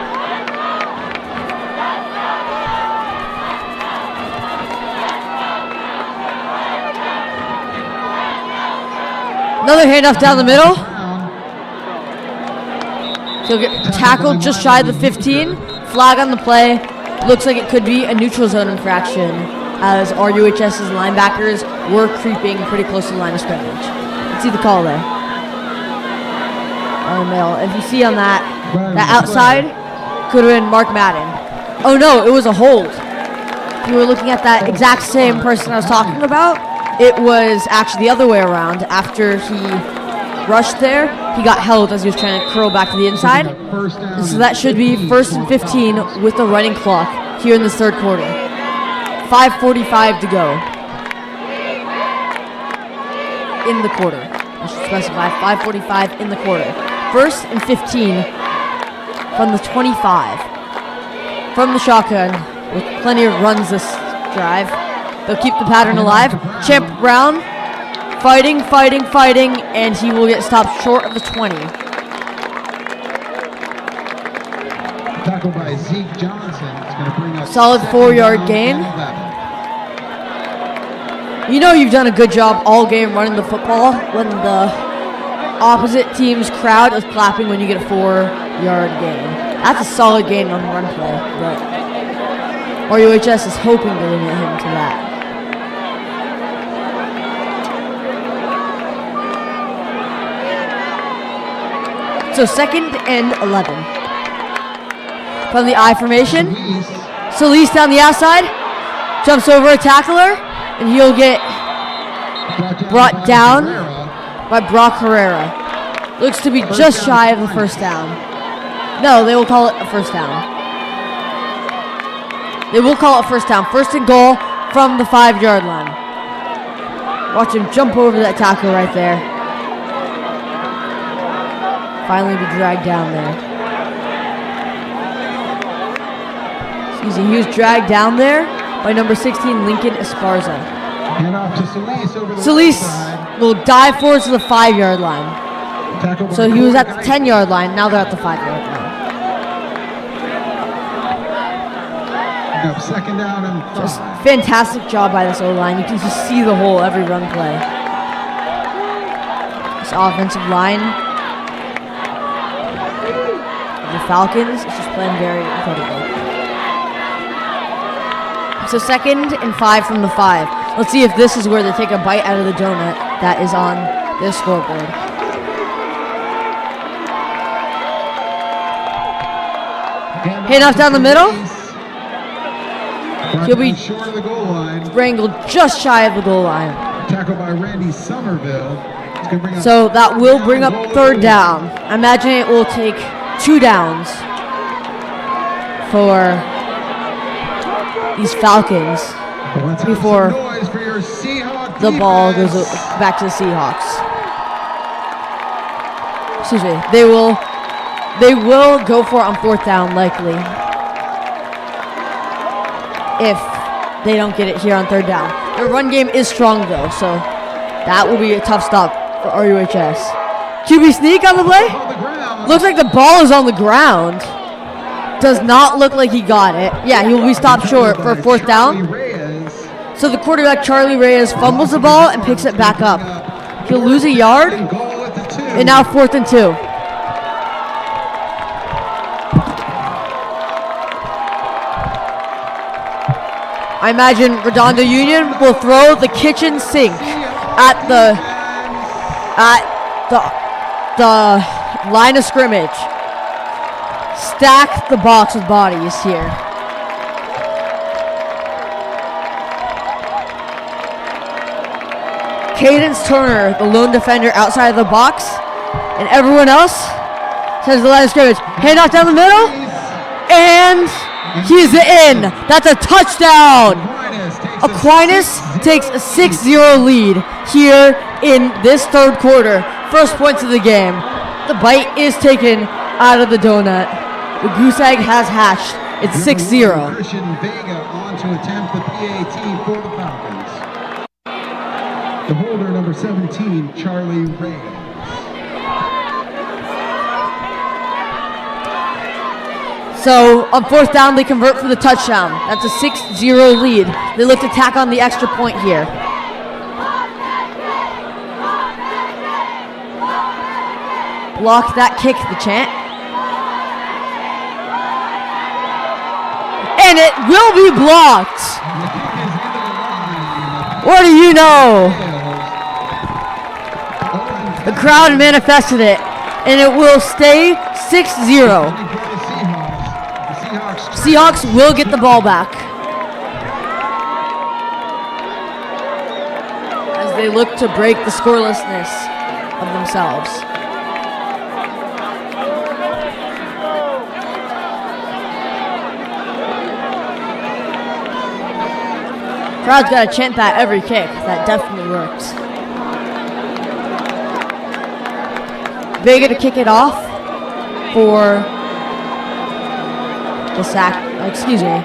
Another handoff down the middle. He'll get tackled just shy of the 15. Flag on the play. Looks like it could be a neutral zone infraction as RUHS's linebackers were creeping pretty close to the line of scrimmage. Let's see the call there. Oh, no. If you see on that outside, could have been Mark Madden. Oh, no, it was a hold. If you were looking at that exact same person I was talking about, it was actually the other way around. After he rushed there, he got held as he was trying to curl back to the inside. And so that should be 1st and 15 with the running clock here in this third quarter. 5:45 to go in the quarter. I should specify 5:45 in the quarter. 1st and 15 from the 25. From the shotgun with plenty of runs this drive. They'll keep the pattern alive. Champ Brown fighting, and he will get stopped short of the 20. Tackle by Zeke Johnson. It's going to bring up Solid 4-yard gain. You know you've done a good job all game running the football when the opposite team's crowd is clapping when you get a 4-yard gain. That's a solid gain on the run play, but RUHS is hoping to limit him to that. So 2nd and 11. From the I formation, Solis down the outside, jumps over a tackler, and he'll get brought down by Brock Herrera. Looks to be just shy of the first down. No, they will call it a first down. They will call it first down. 1st and goal from the 5-yard line. Watch him jump over that tackle right there. Finally be dragged down there. Excuse me, he was dragged down there by number 16, Lincoln Esparza. Hand off to Solis over the Solis right side. will dive forward to the 5-yard line. Tackle by So he was at the Corey 10-yard line, now they're at the 5-yard line. Up 2nd down and 5. Just fantastic job by this O-line. You can just see the hole every run play. This offensive line, the Falcons, is just playing very incredible. So 2nd and 5 from the 5. Let's see if this is where they take a bite out of the donut that is on their scoreboard. Handoff down the middle. He'll be short of the goal line. wrangled just shy of the goal line. Tackle by Randy Somerville. It's gonna bring up So that will bring up goal 3rd down. I imagine it will take 2 downs for these Falcons Let's have before some noise for your Seahawk the ball goes defense. back to the Seahawks. Excuse me. They will go for it on 4th down likely if they don't get it here on 3rd down. Their run game is strong though, so that will be a tough stop for RUHS. QB sneak on the play? On the ground. Looks like the ball is on the ground. Does not look like he got it. Yeah, he will be stopped short for a 4th down. So the quarterback, Charlie Reyes, fumbles the ball and picks it back up. He'll lose a yard, and now 4th and 2. I imagine Redondo Union will throw the kitchen sink at the line of scrimmage. Stack the box with bodies here. Cadence Turner, the lone defender outside of the box, and everyone else says the line of scrimmage. Handoff down the middle, and he's in. That's a touchdown. Aquinas takes a 6-0 lead here in this 3rd quarter. First points of the game. The bite is taken out of the donut. The goose egg has hatched. It's 6-0. Christian Vega on to attempt the PAT for the Falcons. The holder, number 17, Charlie Reyes. So on 4th down, they convert for the touchdown. That's a 6-0 lead. They look to tack on the extra point here. Block that kick, the chant. And it will be blocked. What do you know? The crowd manifested it, and it will stay 6-0. Seahawks will get the ball back as they look to break the scorelessness of themselves. Crowd's got to chant that every kick. That definitely works. Vega to kick it off for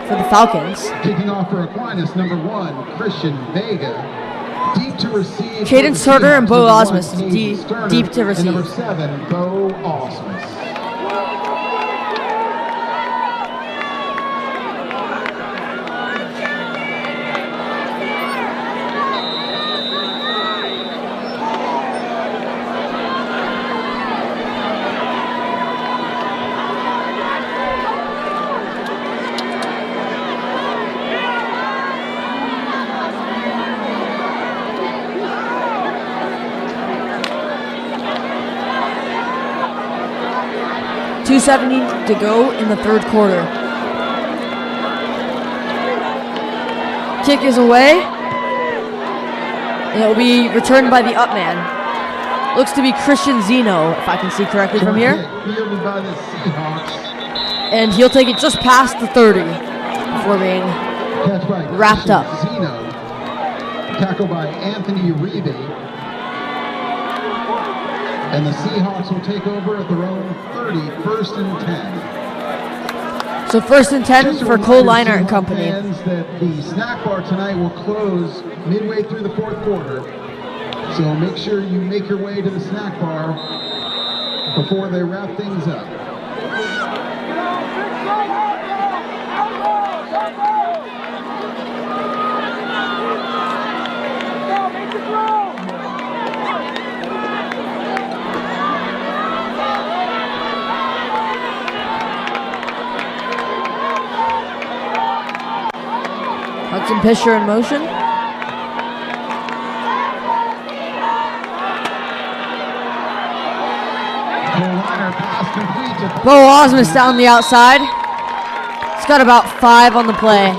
for the Falcons. Kicking off for Aquinas, number 1, Christian Vega. Deep to receive. Caden Surter and Bo Number 1, Osmus is Caden Sterner, deep to and number receive. 7, Bo Osmus. .270 to go in the third quarter. Kick is away. And it will be returned by the up man. Looks to be Christian Zeno, if I can see correctly from here. Fielded by the Seahawks. And he'll take it just past the 30 before being Catch by wrapped Christian up. Zeno. Tackle by Anthony Rebe. And the Seahawks will take over at their own 30, first and 10. So first and 10 Just a for Cole reminder, Leinart and Seahawks company. fans, that the snack bar tonight will close midway through the fourth quarter. So make sure you make your way to the snack bar before they wrap things up. Hudson Pisher in motion. Pass complete to Bo Osmus down the outside. He's got about 5 on the play.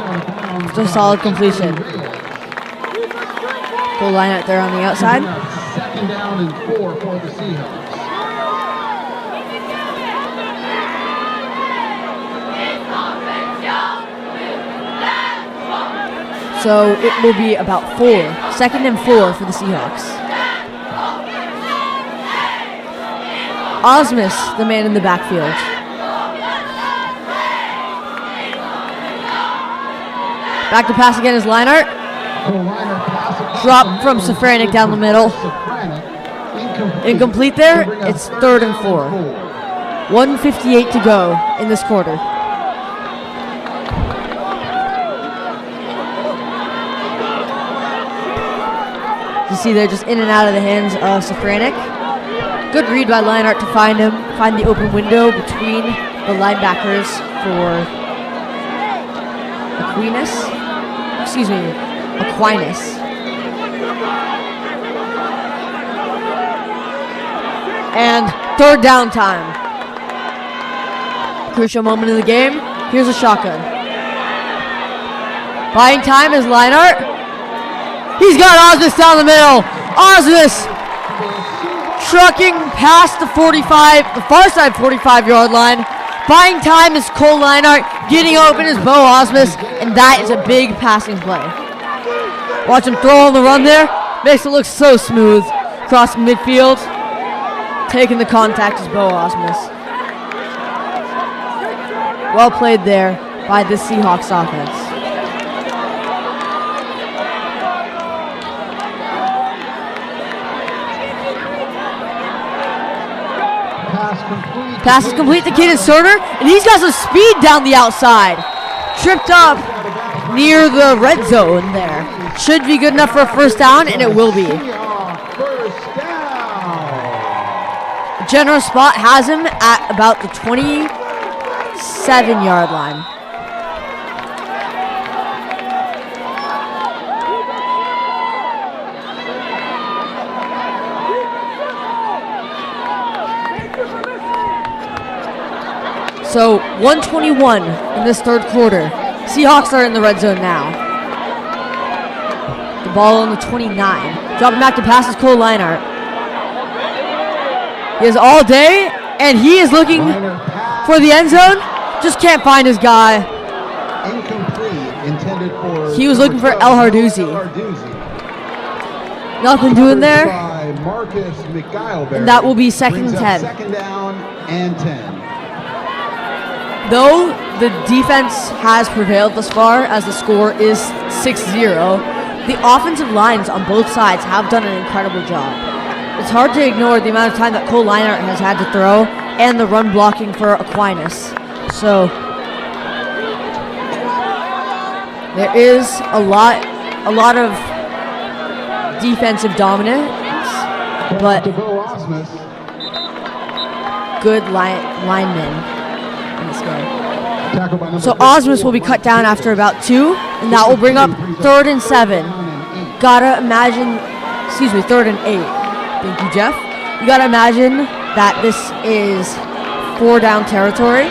It's a solid completion. Cole Leinart there on the outside. Second down and 4 for the Seahawks. So it will be about 4. Second and 4 for the Seahawks. Osmus, the man in the backfield. Back to pass again is Leinart. Drop from Safranik down the middle. Incomplete there. It's third and 4. 1:58 to go in this quarter. You see they're just in and out of the hands of Safranik. Good read by Leinart to find the open window between the linebackers for Aquinas. And third down time. Crucial moment in the game. Here's a shotgun. Buying time is Leinart. He's got Osmus down the middle. Osmus trucking past the 45, the far side 45-yard line. Buying time is Cole Leinart. Getting open is Bo Osmus, and that is a big passing play. Watch him throw on the run there. Makes it look so smooth. Crossing midfield. Taking the contact is Bo Osmus. Well played there by the Seahawks offense. Pass is complete to Caden Surter, and he's got some speed down the outside. Tripped up near the red zone there. Should be good enough for a first down, and it will be. The general spot has him at about the 27-yard line. So 1:21 in this third quarter. Seahawks are in the red zone now. The ball on the 29. Dropping back to pass is Cole Leinart. He has all day, and he is looking for the end zone. Just can't find his guy. He was looking for El Hardouzi. Nothing doing there. And that will be second and 10. Second down and 10. Though the defense has prevailed thus far, as the score is 6-0, the offensive lines on both sides have done an incredible job. It's hard to ignore the amount of time that Cole Leinart has had to throw and the run blocking for Aquinas. So there is a lot of defensive dominance, but good linemen in this game. So Osmus will be cut down after about 2, and that will bring up 3rd and 7. Gotta imagine, excuse me, 3rd and 8. Thank you, Jeff. You gotta imagine that this is 4 down territory,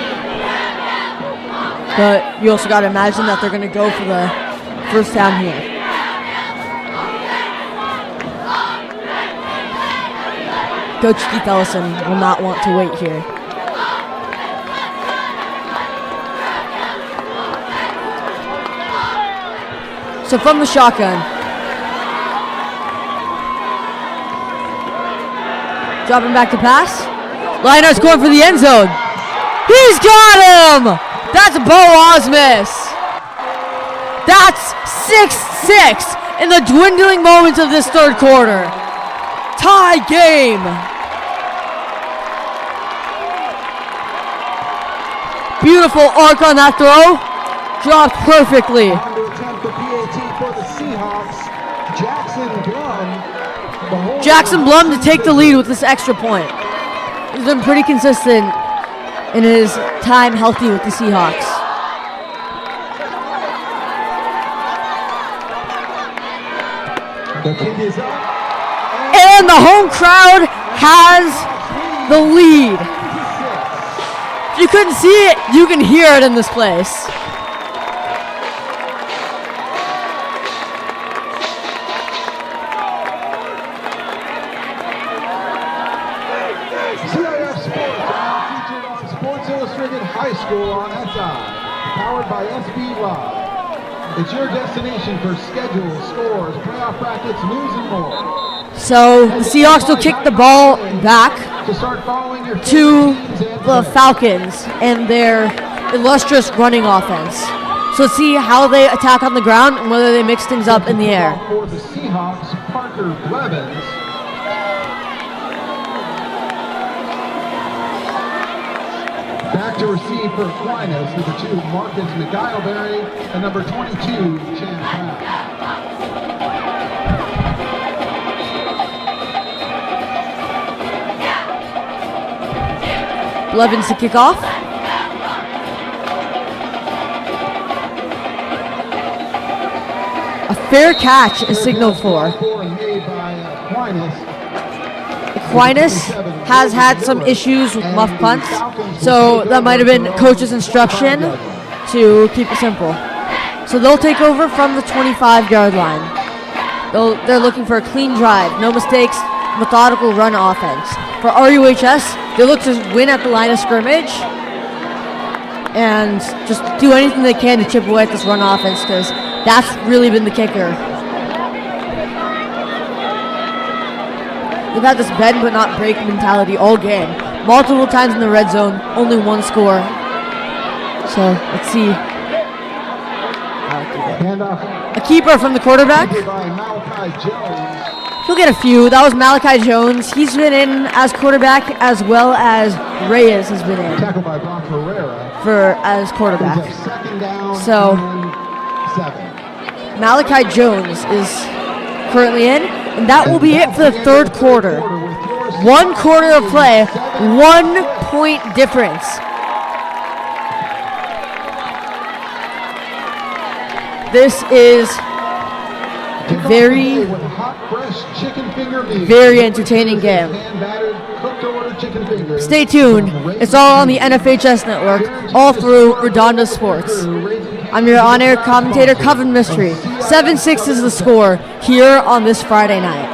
but you also gotta imagine that they're gonna go for the first down here. Coach Keith Ellison will not want to wait here. So from the shotgun, dropping back to pass. Leinart's going for the end zone. He's got him! That's Bo Osmus. That's 6-6 in the dwindling moments of this third quarter. Tie game. Beautiful arc on that throw. Dropped perfectly. Jackson Blum to take the lead with this extra point. He's been pretty consistent in his time healthy with the Seahawks. The kick is up. And the home crowd has the lead. If you couldn't see it, you can hear it in this place. CIF Sports are featured on Sports Illustrated High School on SI, powered by SB Live. It's your destination for schedules, scores, playoff brackets, news, and more. So the Seahawks will kick the ball back to the Falcons and their illustrious running offense. So let's see how they attack on the ground and whether they mix things up in the air. For the Seahawks, Parker Blevins. Back to receive for Aquinas, number 2, Marcus McGileberry, and number 22, Chan Pratt. Blevins to kick off. A fair catch is signaled for. Aquinas has had some issues with muff punts, so that might have been coach's instruction to keep it simple. So they'll take over from the 25-yard line. They're looking for a clean drive, no mistakes, methodical run offense. For RUHS, they look to win at the line of scrimmage and just do anything they can to chip away at this run offense, because that's really been the kicker. They've had this bend but not break mentality all game. Multiple times in the red zone, only one score. So let's see. A keeper from the quarterback. He'll get a few. That was Malachi Jones. He's been in as quarterback as well as Reyes has been in as quarterback. So Malachi Jones is currently in, and that will be it for the third quarter. 1 quarter of play, 1 point difference. This is very entertaining game. Stay tuned. It's all on the NFHS network, all through Redondo Sports. I'm your on-air commentator, Coven Mystery. 7-6 is the score here on this Friday night.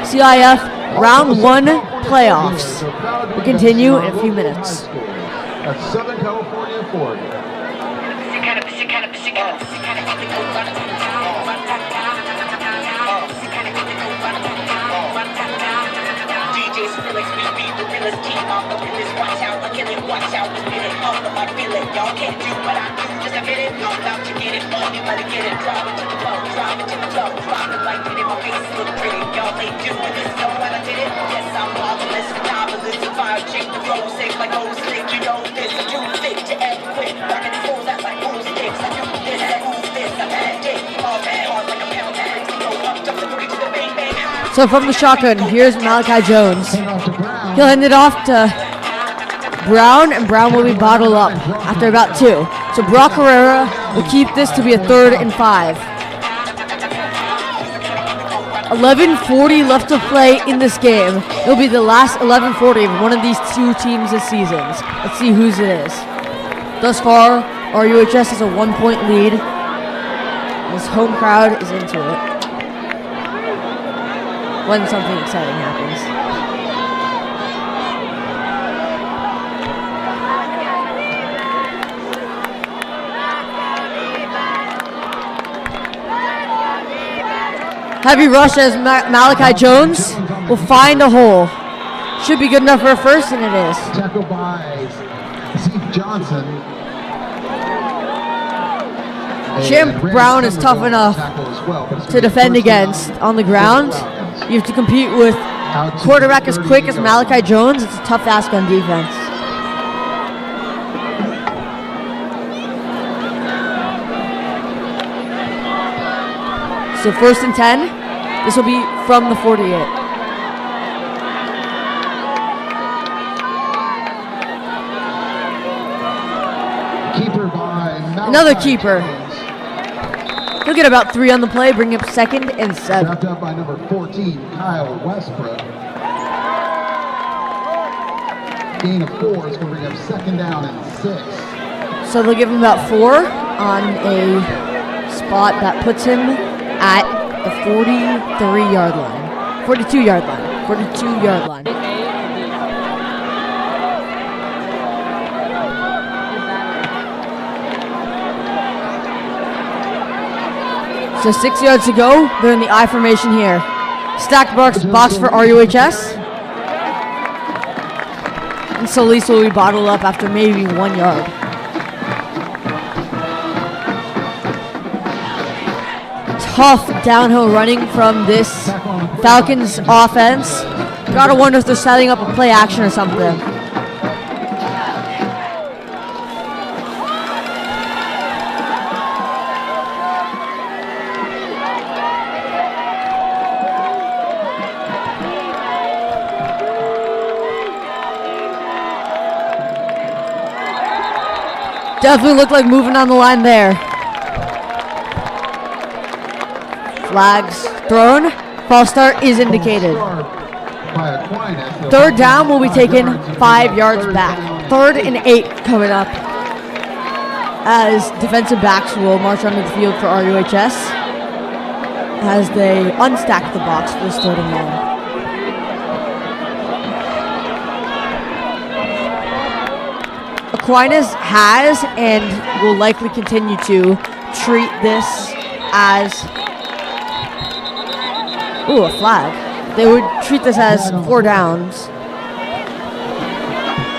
CIF Round 1 playoffs. We continue in a few minutes. That's Southern California for you. DJs feel like we killers, team off the killers, watch out, the killing, watch out, the feeling, all of my feeling, y'all can't do what I do, just admit it, I'm out to get it, money, better get it, drive it to the flow, drive it to the flow, drive it like it in my face, look pretty, y'all ain't doing this, know what I did it, yes, I'm marvelous, novelist, fire, check the flow, safe like old slick, you know this, I'm too thick to ever quit, rockin' these fools out like pool sticks, I do this, I move this, I'm bad dick, all bad, hard like a pound, bags, go up, jump the booty to the bang, bang, high. So from the shotgun, here's Malachi Jones. He'll hand it off to Brown, and Brown will be bottled up after about 2. So Brock Herrera will keep this to be a 3rd and 5. 11:40 left to play in this game. It'll be the last 11:40 of one of these two teams this season. Let's see whose it is. Thus far, RUHS has a 1-point lead. This home crowd is into it when something exciting happens. Heavy rush as Malachi Jones will find a hole. Should be good enough for a first, and it is. Tackle by CIF Johnson. Champ Brown is tough enough to defend against on the ground. You have to compete with quarterback as quick as Malachi Jones. It's a tough ask on defense. So 1st and 10. This will be from the 48. Keeper by Another keeper. He'll get about 3 on the play, bring up 2nd and 7. Wrapped up by number 14, Kyle Westbrook. Gain of 4 is going to bring up 2nd down and 6. So they'll give him about 4 on a spot that puts him at the 43-yard line. 42-yard line. 42-yard line. So 6 yards to go. They're in the I formation here. Stacked box for RUHS. And Solis will be bottled up after maybe 1 yard. Tough downhill running from this Falcons offense. Gotta wonder if they're setting up a play action or something. Definitely looked like moving on the line there. Flags thrown. False start is indicated. 3rd down will be taken 5 yards back. 3rd and 8 coming up as defensive backs will march onto the field for RUHS as they unstack the box for this 3rd and long. Aquinas has and will likely continue to treat this as a flag. They would treat this as 4 downs. I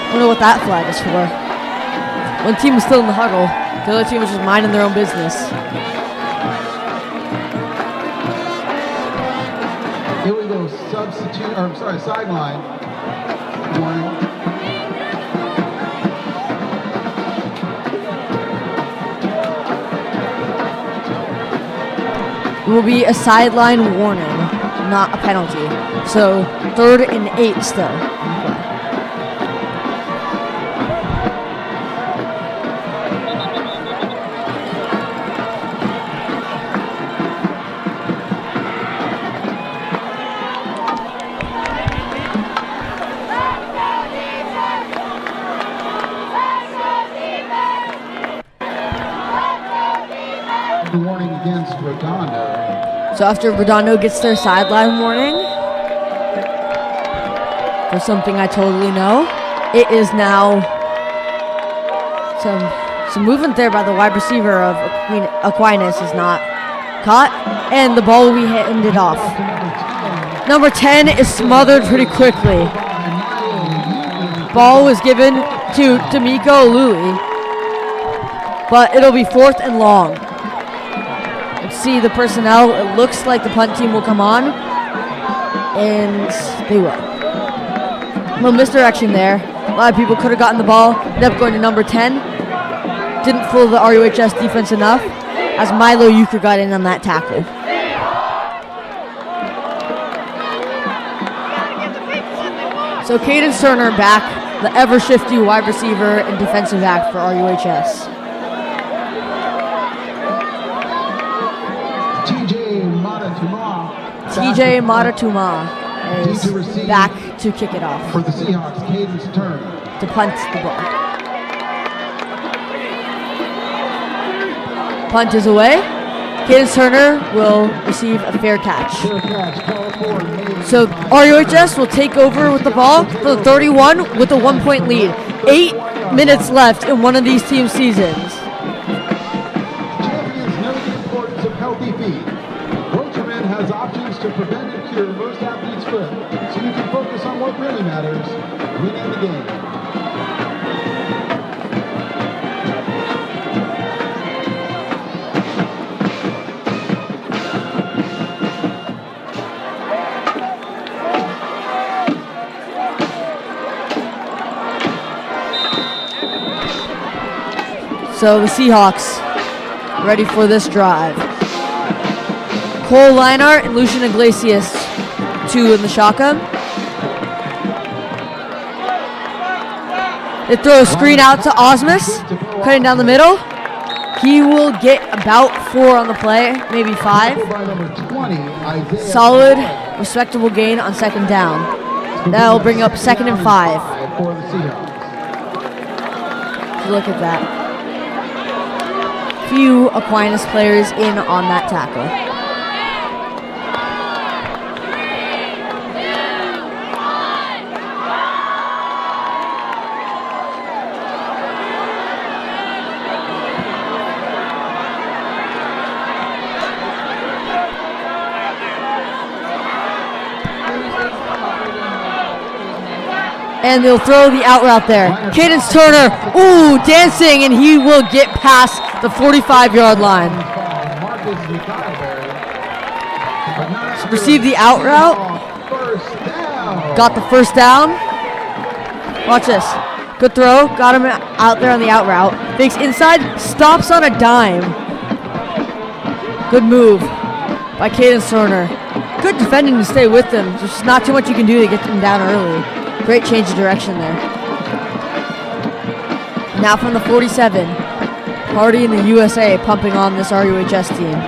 don't know what that flag is for. One team is still in the huddle. The other team is just minding their own business. Here we go, sideline. Warning. It will be a sideline warning, not a penalty. So 3rd and 8 still. Warning against Redondo. So after Redondo gets their sideline warning for something I totally know, it is now some movement there by the wide receiver of Aquinas is not caught, and the ball will be handed off. Number 10 is smothered pretty quickly. Ball was given to D'Amico Luli, but it'll be 4th and long. Let's see the personnel. It looks like the punt team will come on, and they will. A little misdirection there. A lot of people could have gotten the ball. Ended up going to number 10. Didn't fool the RUHS defense enough, as Milo Euchre got in on that tackle. So Caden Cerner back, the ever-shifty wide receiver and defensive back for RUHS. TJ Matatuma is back to kick it off. For the Seahawks, Caden's turn. To punt the ball. Punt is away. Caden Cerner will receive a fair catch. Fair catch, call for made. So RUHS will take over with the ball for the 31 with a 1-point lead. 8 minutes left in one of these team seasons. Champions know the importance of healthy feet. Rogerman has options to prevent and cure most athletes' foot, so you can focus on what really matters, winning the game. So the Seahawks ready for this drive. Cole Leinart and Lucian Iglesias, 2 in the shotgun. They throw a screen out to Osmus, cutting down the middle. He will get about 4 on the play, maybe 5. By number 20, Isaiah Solid, respectable gain on 2nd down. That'll bring up 2nd and 5. for the Seahawks. Look at that. Few Aquinas players in on that tackle. And they'll throw the out route there. Cadence Turner, ooh, dancing, and he will get past the 45-yard line. Received the out route. Got the first down. Watch this. Good throw. Got him out there on the out route. Fakes inside. Stops on a dime. Good move by Cadence Turner. Good defending to stay with them. Just not too much you can do to get them down early. Great change of direction there. Now from the 47. Party in the USA pumping on this RUHS team.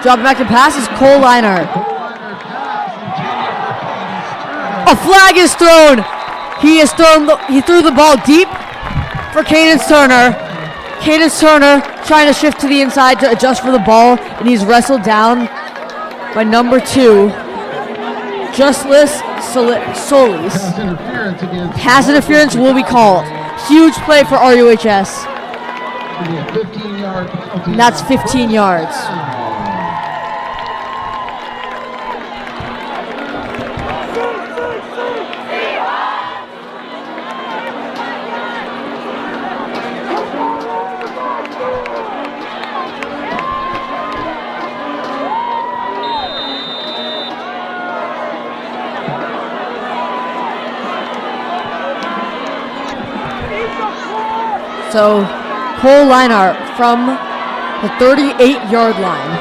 Dropping back to pass is Cole Leinart. A flag is thrown. He threw the ball deep for Cadence Turner. Cadence Turner trying to shift to the inside to adjust for the ball, and he's wrestled down by number 2, Justless Solis. Pass interference will be called. Huge play for RUHS. And that's 15 yards. So, Cole Leinart from the 38-yard line.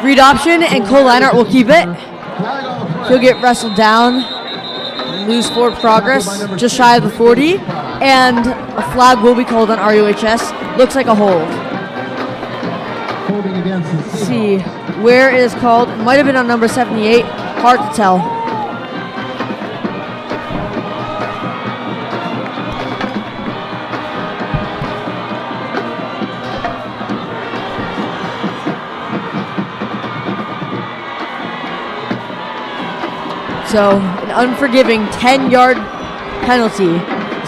Read option, and Cole Leinart will keep it. He'll get wrestled down, lose forward progress, just shy of the 40, and a flag will be called on RUHS. Looks like a hold. Holding against the Let's see where it is called. It might have been on number 78. Hard to tell. So an unforgiving 10-yard penalty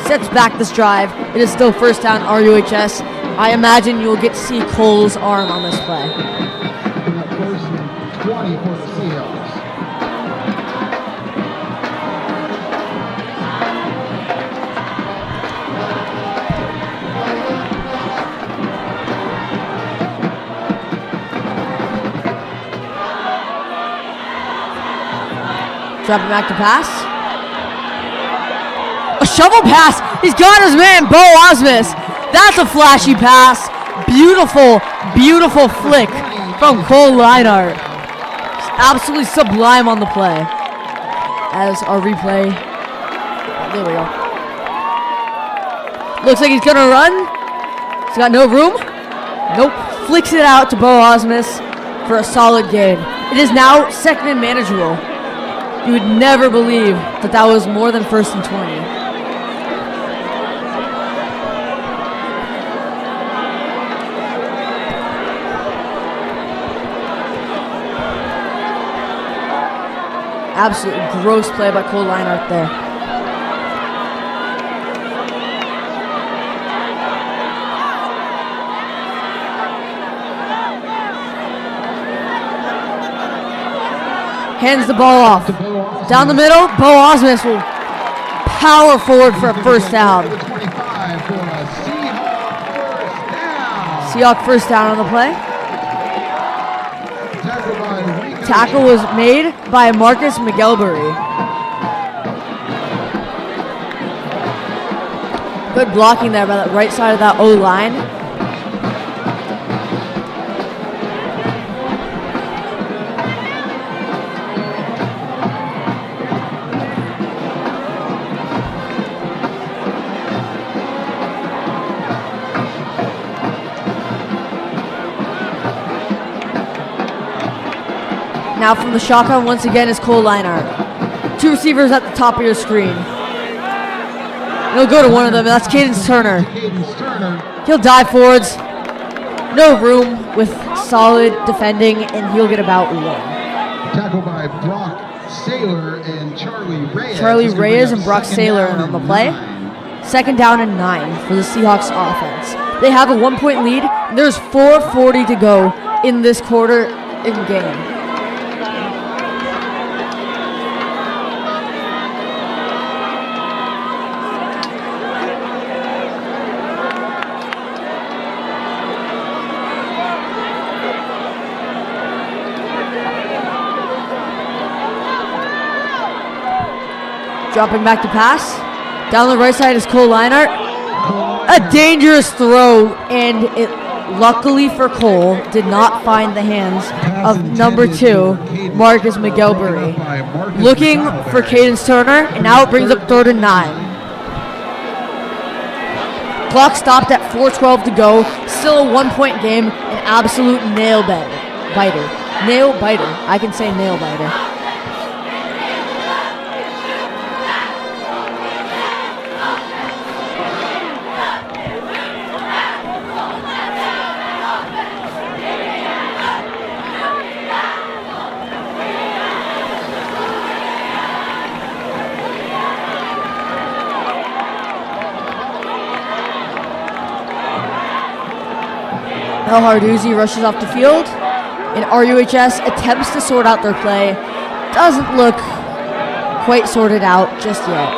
sets back this drive. It is still first down RUHS. I imagine you'll get to see Cole's arm on this play. And a first and 20 for the Seahawks. Dropping back to pass. A shovel pass. He's got his man, Bo Osmus. That's a flashy pass. Beautiful, beautiful flick from Cole Leinart. Absolutely sublime on the play. As our replay. There we go. Looks like he's going to run. He's got no room. Nope. Flicks it out to Bo Osmus for a solid gain. It is now second and manageable. You would never believe that that was more than first and 20. Absolutely gross play by Cole Leinart there. Hands the ball off. Down the middle, Bo Osmus will power forward for a first down. The 25 for a Seahawk first down. Seahawk first down on the play. Tackled by Rico. Tackle was made by Marcus McElberry. Good blocking there by the right side of that O-line. Now from the shotgun once again is Cole Leinart. Two receivers at the top of your screen. He'll go to one of them, and that's Cadence Turner. He'll dive forwards. No room with solid defending, and he'll get about one. Tackled by Brock Saylor and Charlie Reyes. Charlie Reyes and Brock Saylor on the play. 2nd down and 9 for the Seahawks offense. They have a 1-point lead, and there's 4:40 to go in this quarter in game. Dropping back to pass. Down the right side is Cole Leinart. A dangerous throw, and it, luckily for Cole, did not find the hands of number 2, Marcus McElberry. Looking for Cadence Turner, and now it brings up 3rd and 9. Clock stopped at 4:12 to go. Still a 1-point game. An absolute nail biter. Nail biter. I can say nail biter. El Hardouzi rushes off the field, and RUHS attempts to sort out their play. Doesn't look quite sorted out just yet.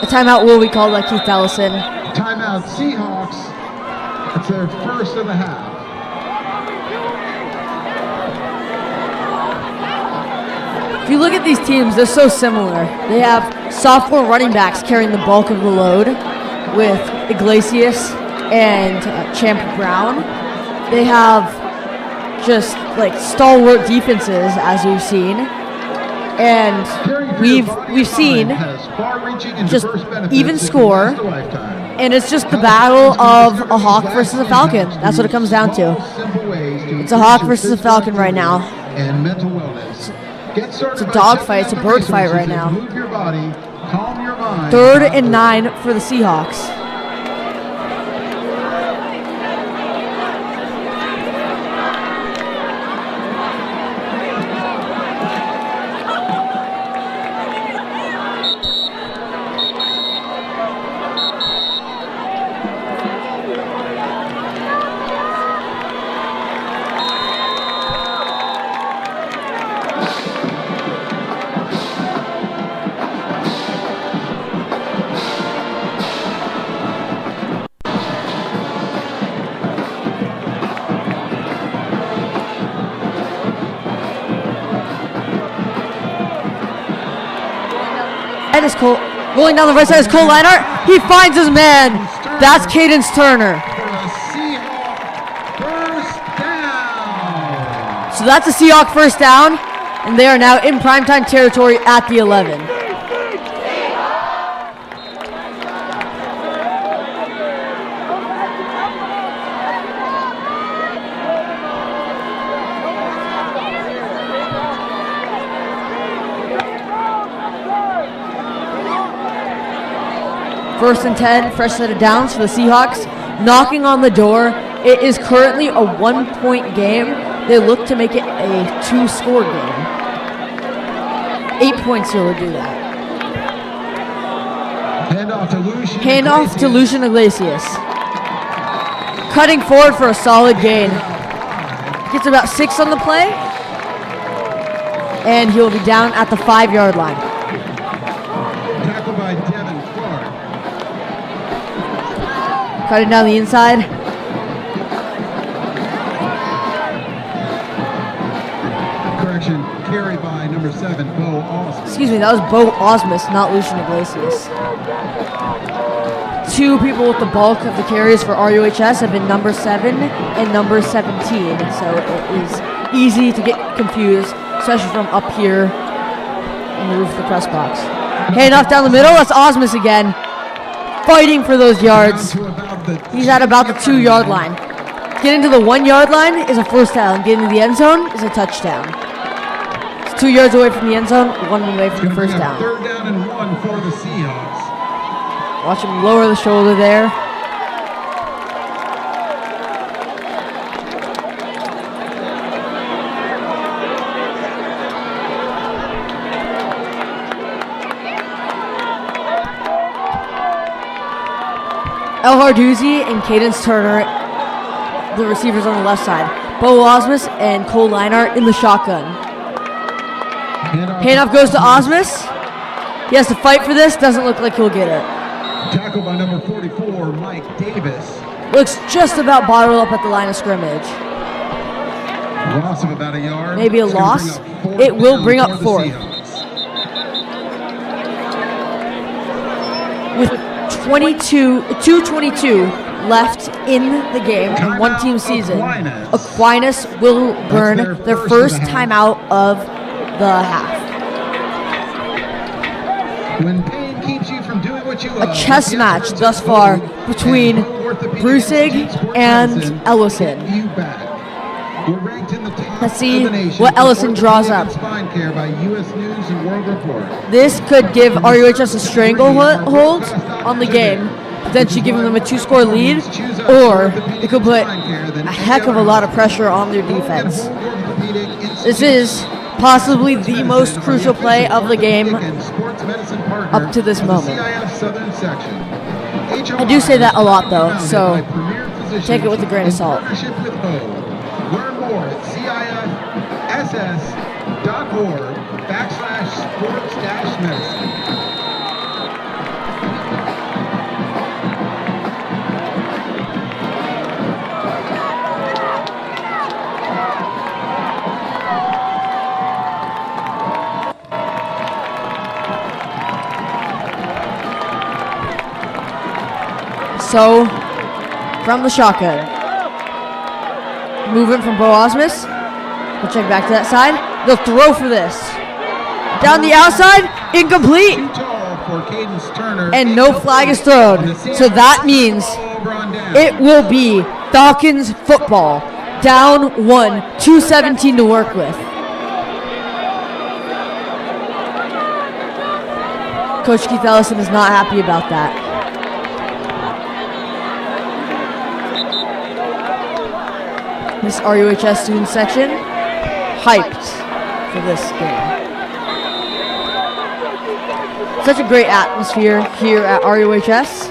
A timeout will be called by Keith Ellison. Timeout Seahawks. It's their first of the half. If you look at these teams, they're so similar. They have sophomore running backs carrying the bulk of the load with Iglesias and Champ Brown. They have just like stalwart defenses, as we've seen, and we've seen just even score, and it's just the battle of a Hawk versus a Falcon. That's what it comes down to. It's a Hawk versus a Falcon right now. It's a dog fight. It's a bird fight right now. 3rd and 9 for the Seahawks. side is Cole. Rolling down the right side is Cole Leinart. He finds his man. That's Cadence Turner. For a Seahawk first down. So that's a Seahawk first down, and they are now in primetime territory at the 11. First and 10, fresh set of downs for the Seahawks. Knocking on the door. It is currently a 1-point game. They look to make it a 2-score game. 8 points here will do that. Handoff to Lucian Iglesias. Cutting forward for a solid gain. Gets about 6 on the play. And he'll be down at the 5-yard line. Tackled by Devin Clark. Cutting down the inside. Correction, carry by number 7, Bo Austin. Excuse me, that was Bo Osmus, not Lucian Iglesias. 2 people with the bulk of the carries for RUHS have been number 7 and number 17, so it is easy to get confused, especially from up here on the roof of the press box. Handoff down the middle, that's Osmus again, fighting for those yards. He's at about the 2-yard line. Getting to the 1-yard line is a first down. Getting to the end zone is a touchdown. It's 2 yards away from the end zone, 1 away from the first down. Third down and 1 for the Seahawks. Watch him lower the shoulder there. El Hardouzi and Cadence Turner, the receivers on the left side. Bo Osmus and Cole Leinart in the shotgun. Handoff goes to Osmus. He has to fight for this. Doesn't look like he'll get it. Tackled by number 44, Mike Davis. Looks just about bottled up at the line of scrimmage. Loss of about a yard. Maybe a It's gonna loss. bring up 4th It will down bring for up the 4th. Seahawks. With 2:22 left in the game in one team season, Aquinas will burn their first timeout of the half. When pain keeps you from doing what you love, A chess match thus far between Brusig and Ellison. Let's see what Ellison draws up. This could give RUHS a stranglehold on the game, potentially giving them a 2-score lead, or it could put a heck of a lot of pressure on their defense. This is possibly the most crucial play of the game up to this moment. I do say that a lot though, so take it with a grain of salt. Learn more at CIFSS.org/sports-medicine. So, from the shotgun, movement from Bo Osmus. We'll check back to that side. They'll throw for this. Down the outside, incomplete. And no flag is thrown. So that means it will be Falcons football. Down 1, 2:17 to work with. Coach Keith Ellison is not happy about that. This RUHS student section, hyped for this game. Such a great atmosphere here at RUHS.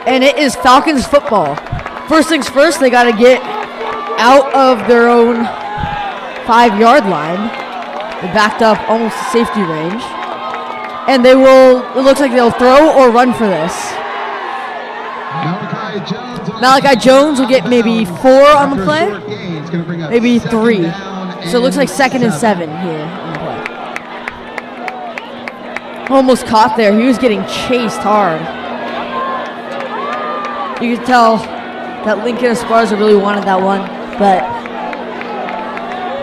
And it is Falcons football. First things first, they got to get out of their own 5-yard line. They backed up almost to safety range. And they will, it looks like they'll throw or run for this. Malachi Jones will get maybe 4 on the play, maybe 3. So it looks like 2nd and 7 here on the play. Almost caught there. He was getting chased hard. You could tell that Lincoln Esparza really wanted that one, but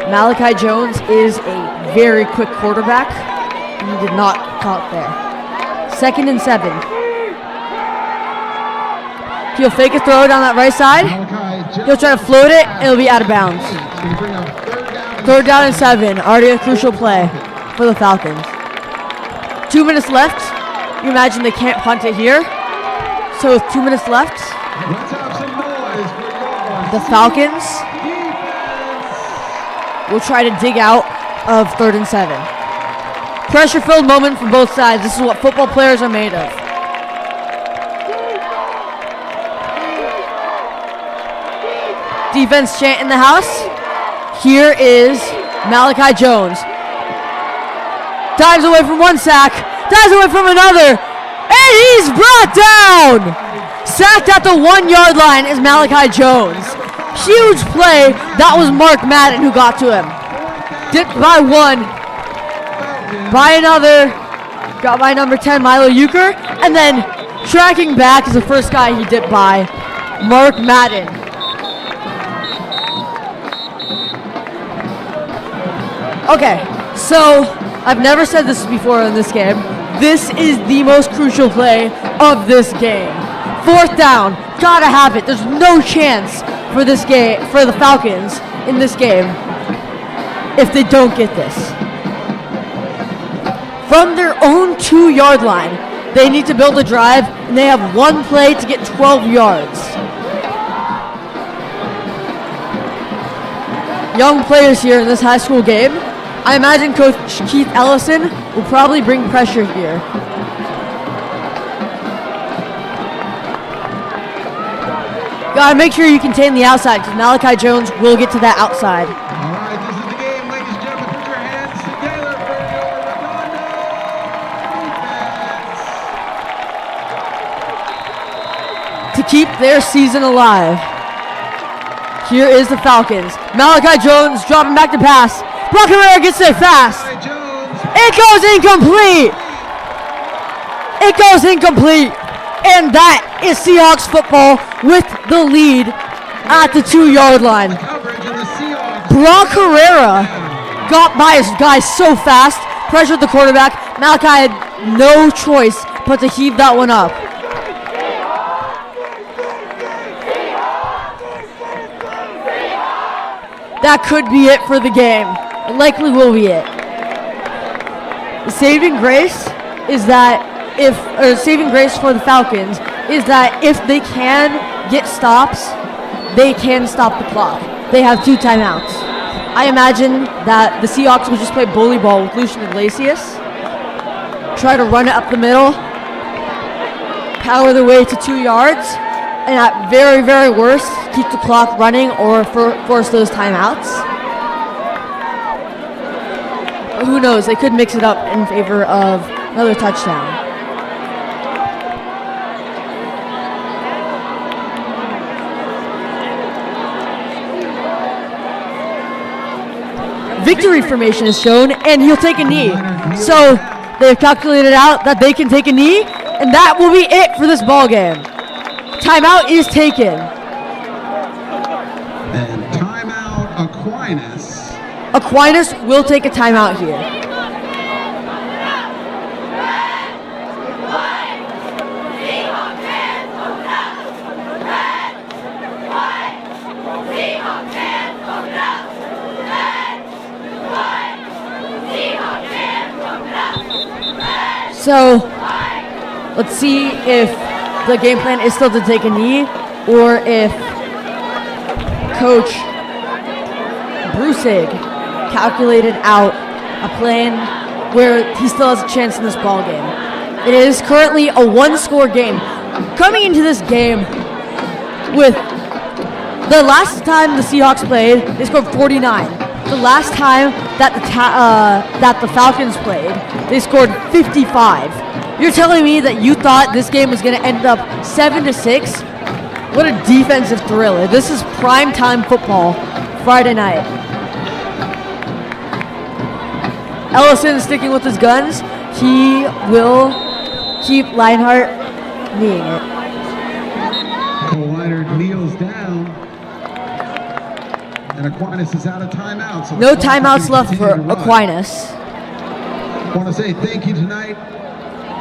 Malachi Jones is a very quick quarterback, and he did not caught there. 2nd and 7. He'll fake a throw down that right side. He'll try to float it, and it'll be out of bounds. 3rd down and 7. Already a crucial play for the Falcons. 2 minutes left. You imagine they can't punt it here. So with 2 minutes left, the Falcons will try to dig out of 3rd and 7. Pressure-filled moment from both sides. This is what football players are made of. Defense chant in the house. Here is Malachi Jones. Dives away from one sack. Dives away from another. And he's brought down. Sacked at the 1 yard line is Malachi Jones. Huge play. That was Mark Madden who got to him. Dipped by one. By another. Got by number 10, Milo Euchre. And then tracking back is the first guy he dipped by, Mark Madden. Okay, so I've never said this before in this game. This is the most crucial play of this game. 4th down, gotta have it. There's no chance for this game, for the Falcons in this game, if they don't get this. From their own 2 yard line, they need to build a drive, and they have one play to get 12 yards. Young players here in this high school game. I imagine Coach Keith Ellison will probably bring pressure here. Gotta make sure you contain the outside, because Malachi Jones will get to that outside. All right, this is the game, ladies and gentlemen. Put your hands together for your Redondo defense. To keep their season alive. Here is the Falcons. Malachi Jones dropping back to pass. Brock Herrera gets there fast. It goes incomplete. It goes incomplete. And that is Seahawks football with the lead at the 2 yard line. Brock Herrera got by his guy so fast, pressured the quarterback. Malachi had no choice but to heave that one up. That could be it for the game. It likely will be it. The saving grace is that saving grace for the Falcons is that if they can get stops, they can stop the clock. They have 2 timeouts. I imagine that the Seahawks will just play bully ball with Lucian Iglesias, try to run it up the middle, power their way to 2 yards, and at very, very worst, keep the clock running or force those timeouts. But who knows? They could mix it up in favor of another touchdown. Victory formation is shown, and he'll take a knee. So they've calculated out that they can take a knee, and that will be it for this ball game. Timeout is taken. And timeout Aquinas. Aquinas will take a timeout here. So let's see if the game plan is still to take a knee, or if Coach Brusig calculated out a plan where he still has a chance in this ball game. It is currently a 1-score game. Coming into this game, with the last time the Seahawks played, they scored 49. The last time that the Falcons played, they scored 55. You're telling me that you thought this game was going to end up 7-6? What a defensive thriller. This is prime time football, Friday night. Ellison sticking with his guns. he will keep Lionheart kneeing it. Cole Leinert kneels down. And Aquinas is out of timeout. So No the clock is timeouts gonna left for continue to run. Aquinas. I want to say thank you tonight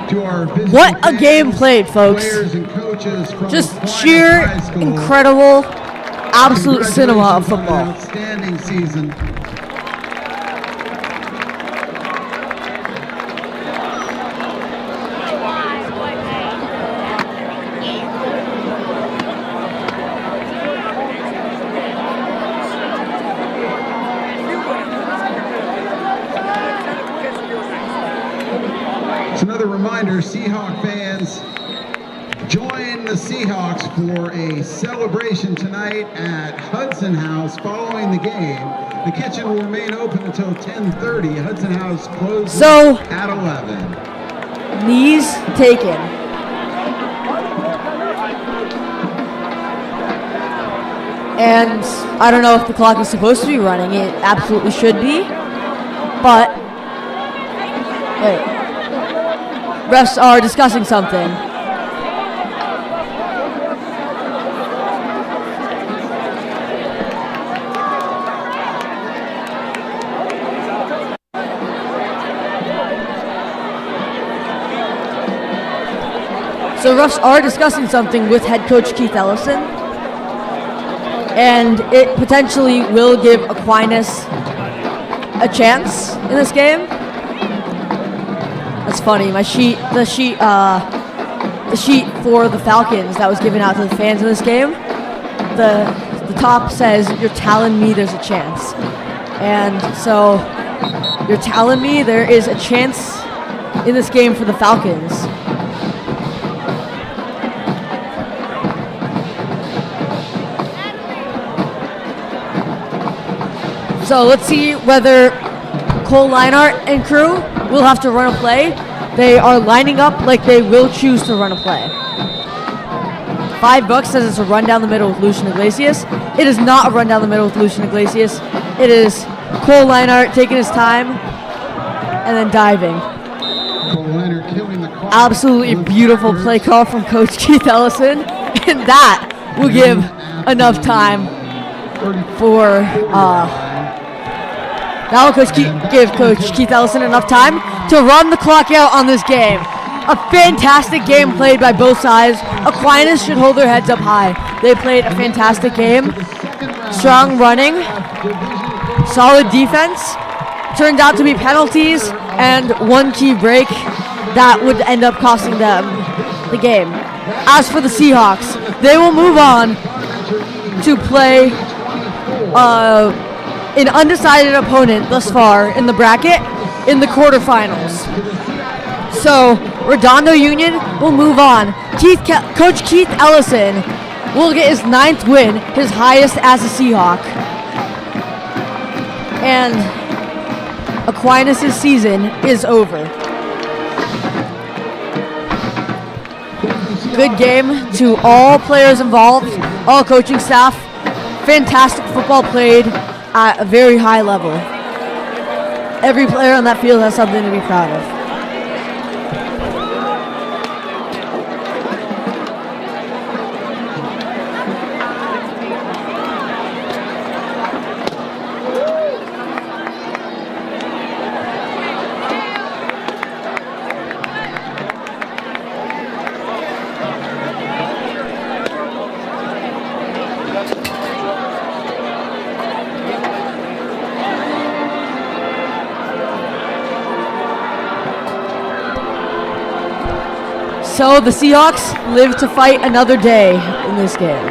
to our visiting What a fans, game played, folks. Players and coaches from Just Aquinas sheer, High School. incredible, absolute cinema of Congratulations on an football. outstanding season. It's another reminder, Seahawk fans, join the Seahawks for a celebration tonight at Hudson House following the game. The kitchen will remain open until 10:30. Hudson House closes So- at 11. Knees taken. And I don't know if the clock is supposed to be running. It absolutely should be. But, wait. Refs are discussing something. So refs are discussing something with head coach Keith Ellison, and it potentially will give Aquinas a chance in this game. That's funny. The sheet for the Falcons that was given out to the fans in this game, the top says, "You're telling me there's a chance," and so you're telling me there is a chance in this game for the Falcons. So let's see whether Cole Leinart and crew will have to run a play. They are lining up like they will choose to run a play. $5 says it's a run down the middle with Lucian Iglesias. It is not a run down the middle with Lucian Iglesias. It is Cole Leinart taking his time and then diving. Cole Leinart killing the clock. Absolutely beautiful play call from Coach Keith Ellison, and that will give enough time for that will give Coach Keith Ellison enough time to run the clock out on this game. A fantastic game played by both sides. Aquinas should hold their heads up high. They played a fantastic game. Strong running, solid defense. Turned out to be penalties and one key break that would end up costing them the game. As for the Seahawks, they will move on to play an undecided opponent thus far in the bracket in the quarterfinals. So Redondo Union will move on. Coach Keith Ellison will get his 9th win, his highest as a Seahawk. And Aquinas' season is over. Good game to all players involved, all coaching staff. Fantastic football played at a very high level. Every player on that field has something to be proud of. So the Seahawks live to fight another day in this game.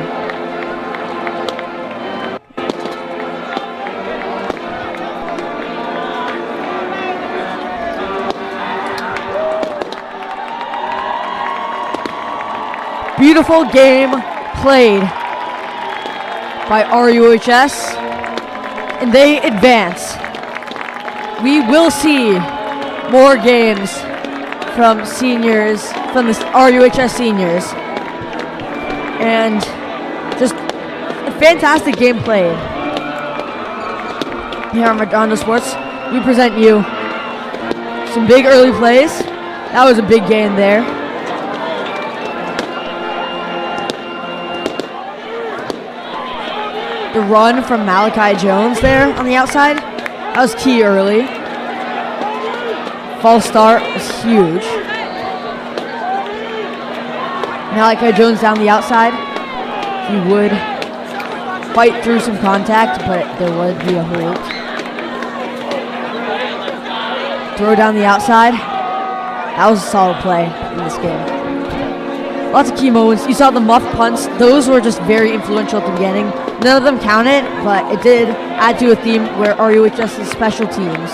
Beautiful game played by RUHS, and they advance. We will see more games from seniors, from the RUHS seniors, and just a fantastic game played. Here on Redondo Sports, we present you Some big early plays. That was a big gain there. The run from Malachi Jones there on the outside. That was key early. False start was huge. Malachi Jones down the outside. He would fight through some contact, but there would be a hold. Throw down the outside. That was a solid play in this game. Lots of key moments. You saw the muff punts. Those were just very influential at the beginning. None of them counted, but it did add to a theme where RUHS's special teams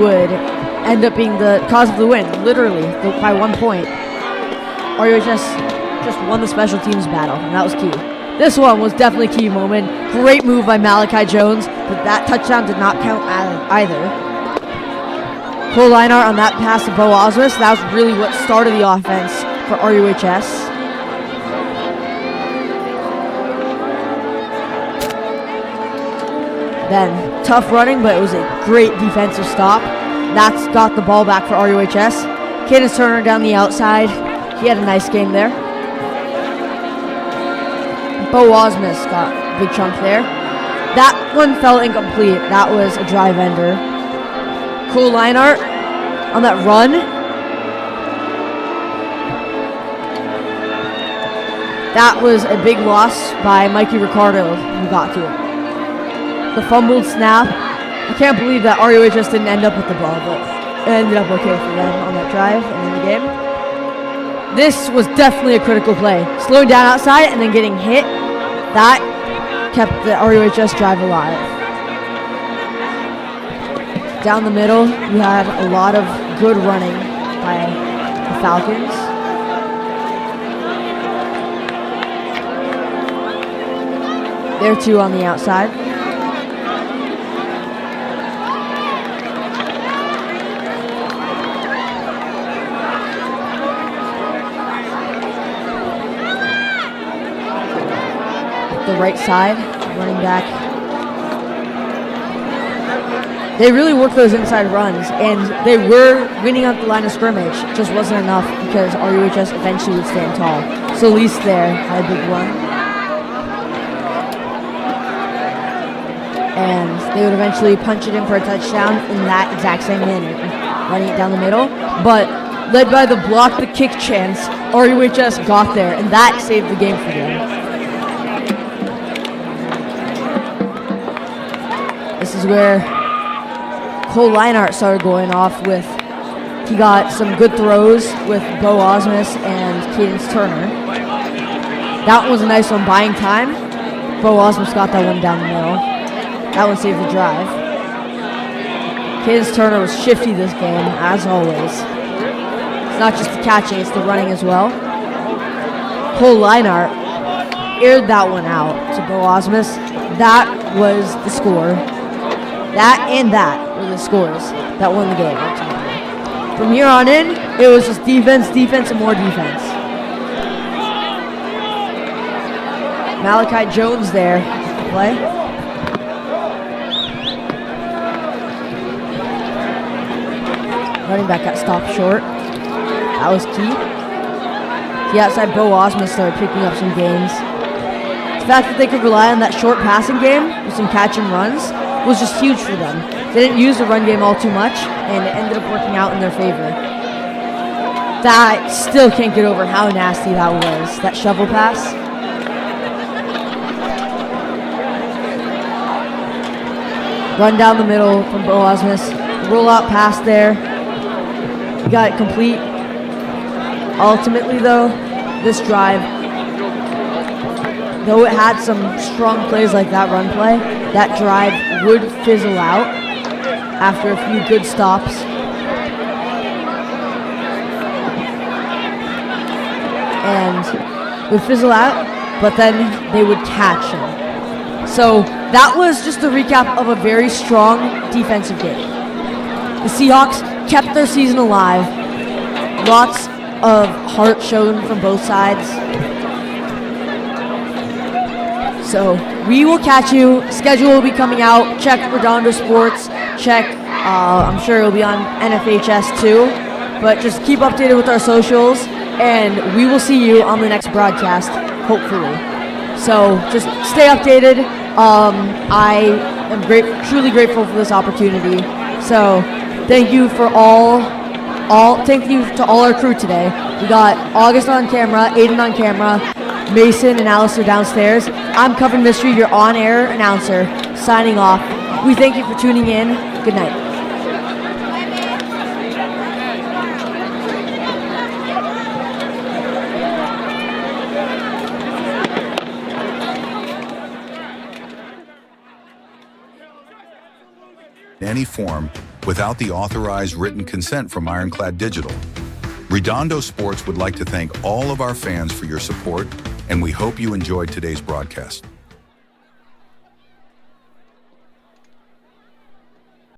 would end up being the cause of the win, literally, by 1 point. RUHS just won the special teams battle, and that was key. This one was definitely a key moment. Great move by Malachi Jones, but that touchdown did not count either. Cole Leinart on that pass to Bo Osmus. That was really what started the offense for RUHS. Then, tough running, but it was a great defensive stop. That's got the ball back for RUHS. Cadence Turner down the outside. He had a nice game there. Bo Osmus got a big chunk there. That one fell incomplete. That was a drive ender. Cole Leinart on that run. That was a big loss by Mikey Ricardo, who got to it. The fumbled snap. I can't believe that RUHS didn't end up with the ball, but it ended up okay for them on that drive and in the game. This was definitely a critical play. Slowing down outside and then getting hit, that kept the RUHS drive alive. Down the middle, we had a lot of good running by the Falcons. There too on the outside. The right side, running back. They really worked those inside runs, and they were winning at the line of scrimmage. It just wasn't enough because RUHS eventually would stand tall. So Lease there had a big run. And they would eventually punch it in for a touchdown in that exact same manner, running it down the middle. But led by the block the kick chance, RUHS got there, and that saved the game for them. This is where Cole Leinart started going off with, he got some good throws with Bo Osmus and Cadence Turner. That one was a nice one, buying time. Bo Osmus got that one down the middle. That one saved the drive. Cadence Turner was shifty this game, as always. It's not just the catching, it's the running as well. Cole Leinart aired that one out to Bo Osmus. That was the score. That and that were the scores that won the game, ultimately. From here on in, it was just defense, defense, and more defense. Malachi Jones there to play. Running back got stopped short. That was key. The outside Bo Osmus started picking up some gains. The fact that they could rely on that short passing game with some catch and runs was just huge for them. They didn't use the run game all too much, and it ended up working out in their favor. That still can't get over how nasty that was, that shovel pass. Run down the middle from Bo Osmus. Rollout pass there. He got it complete. Ultimately, though, this drive, though it had some strong plays like that run play, that drive would fizzle out after a few good stops. And would fizzle out, but then they would catch him. So that was just a recap of a very strong defensive game. The Seahawks kept their season alive. Lots of heart shown from both sides. So we will catch you. Schedule will be coming out. Check Redondo Sports. Check I'm sure it'll be on NFHS too. But just keep updated with our socials, and we will see you on the next broadcast, hopefully. So just stay updated. I am truly grateful for this opportunity. So thank you for thank you to all our crew today. We got August on camera, Aiden on camera, Mason and Alistair downstairs. I'm Covered Mystery, your on-air announcer, signing off. We thank you for tuning in. Good night. Any form without the authorized written consent from Ironclad Digital. Redondo Sports would like to thank all of our fans for your support, and we hope you enjoyed today's broadcast.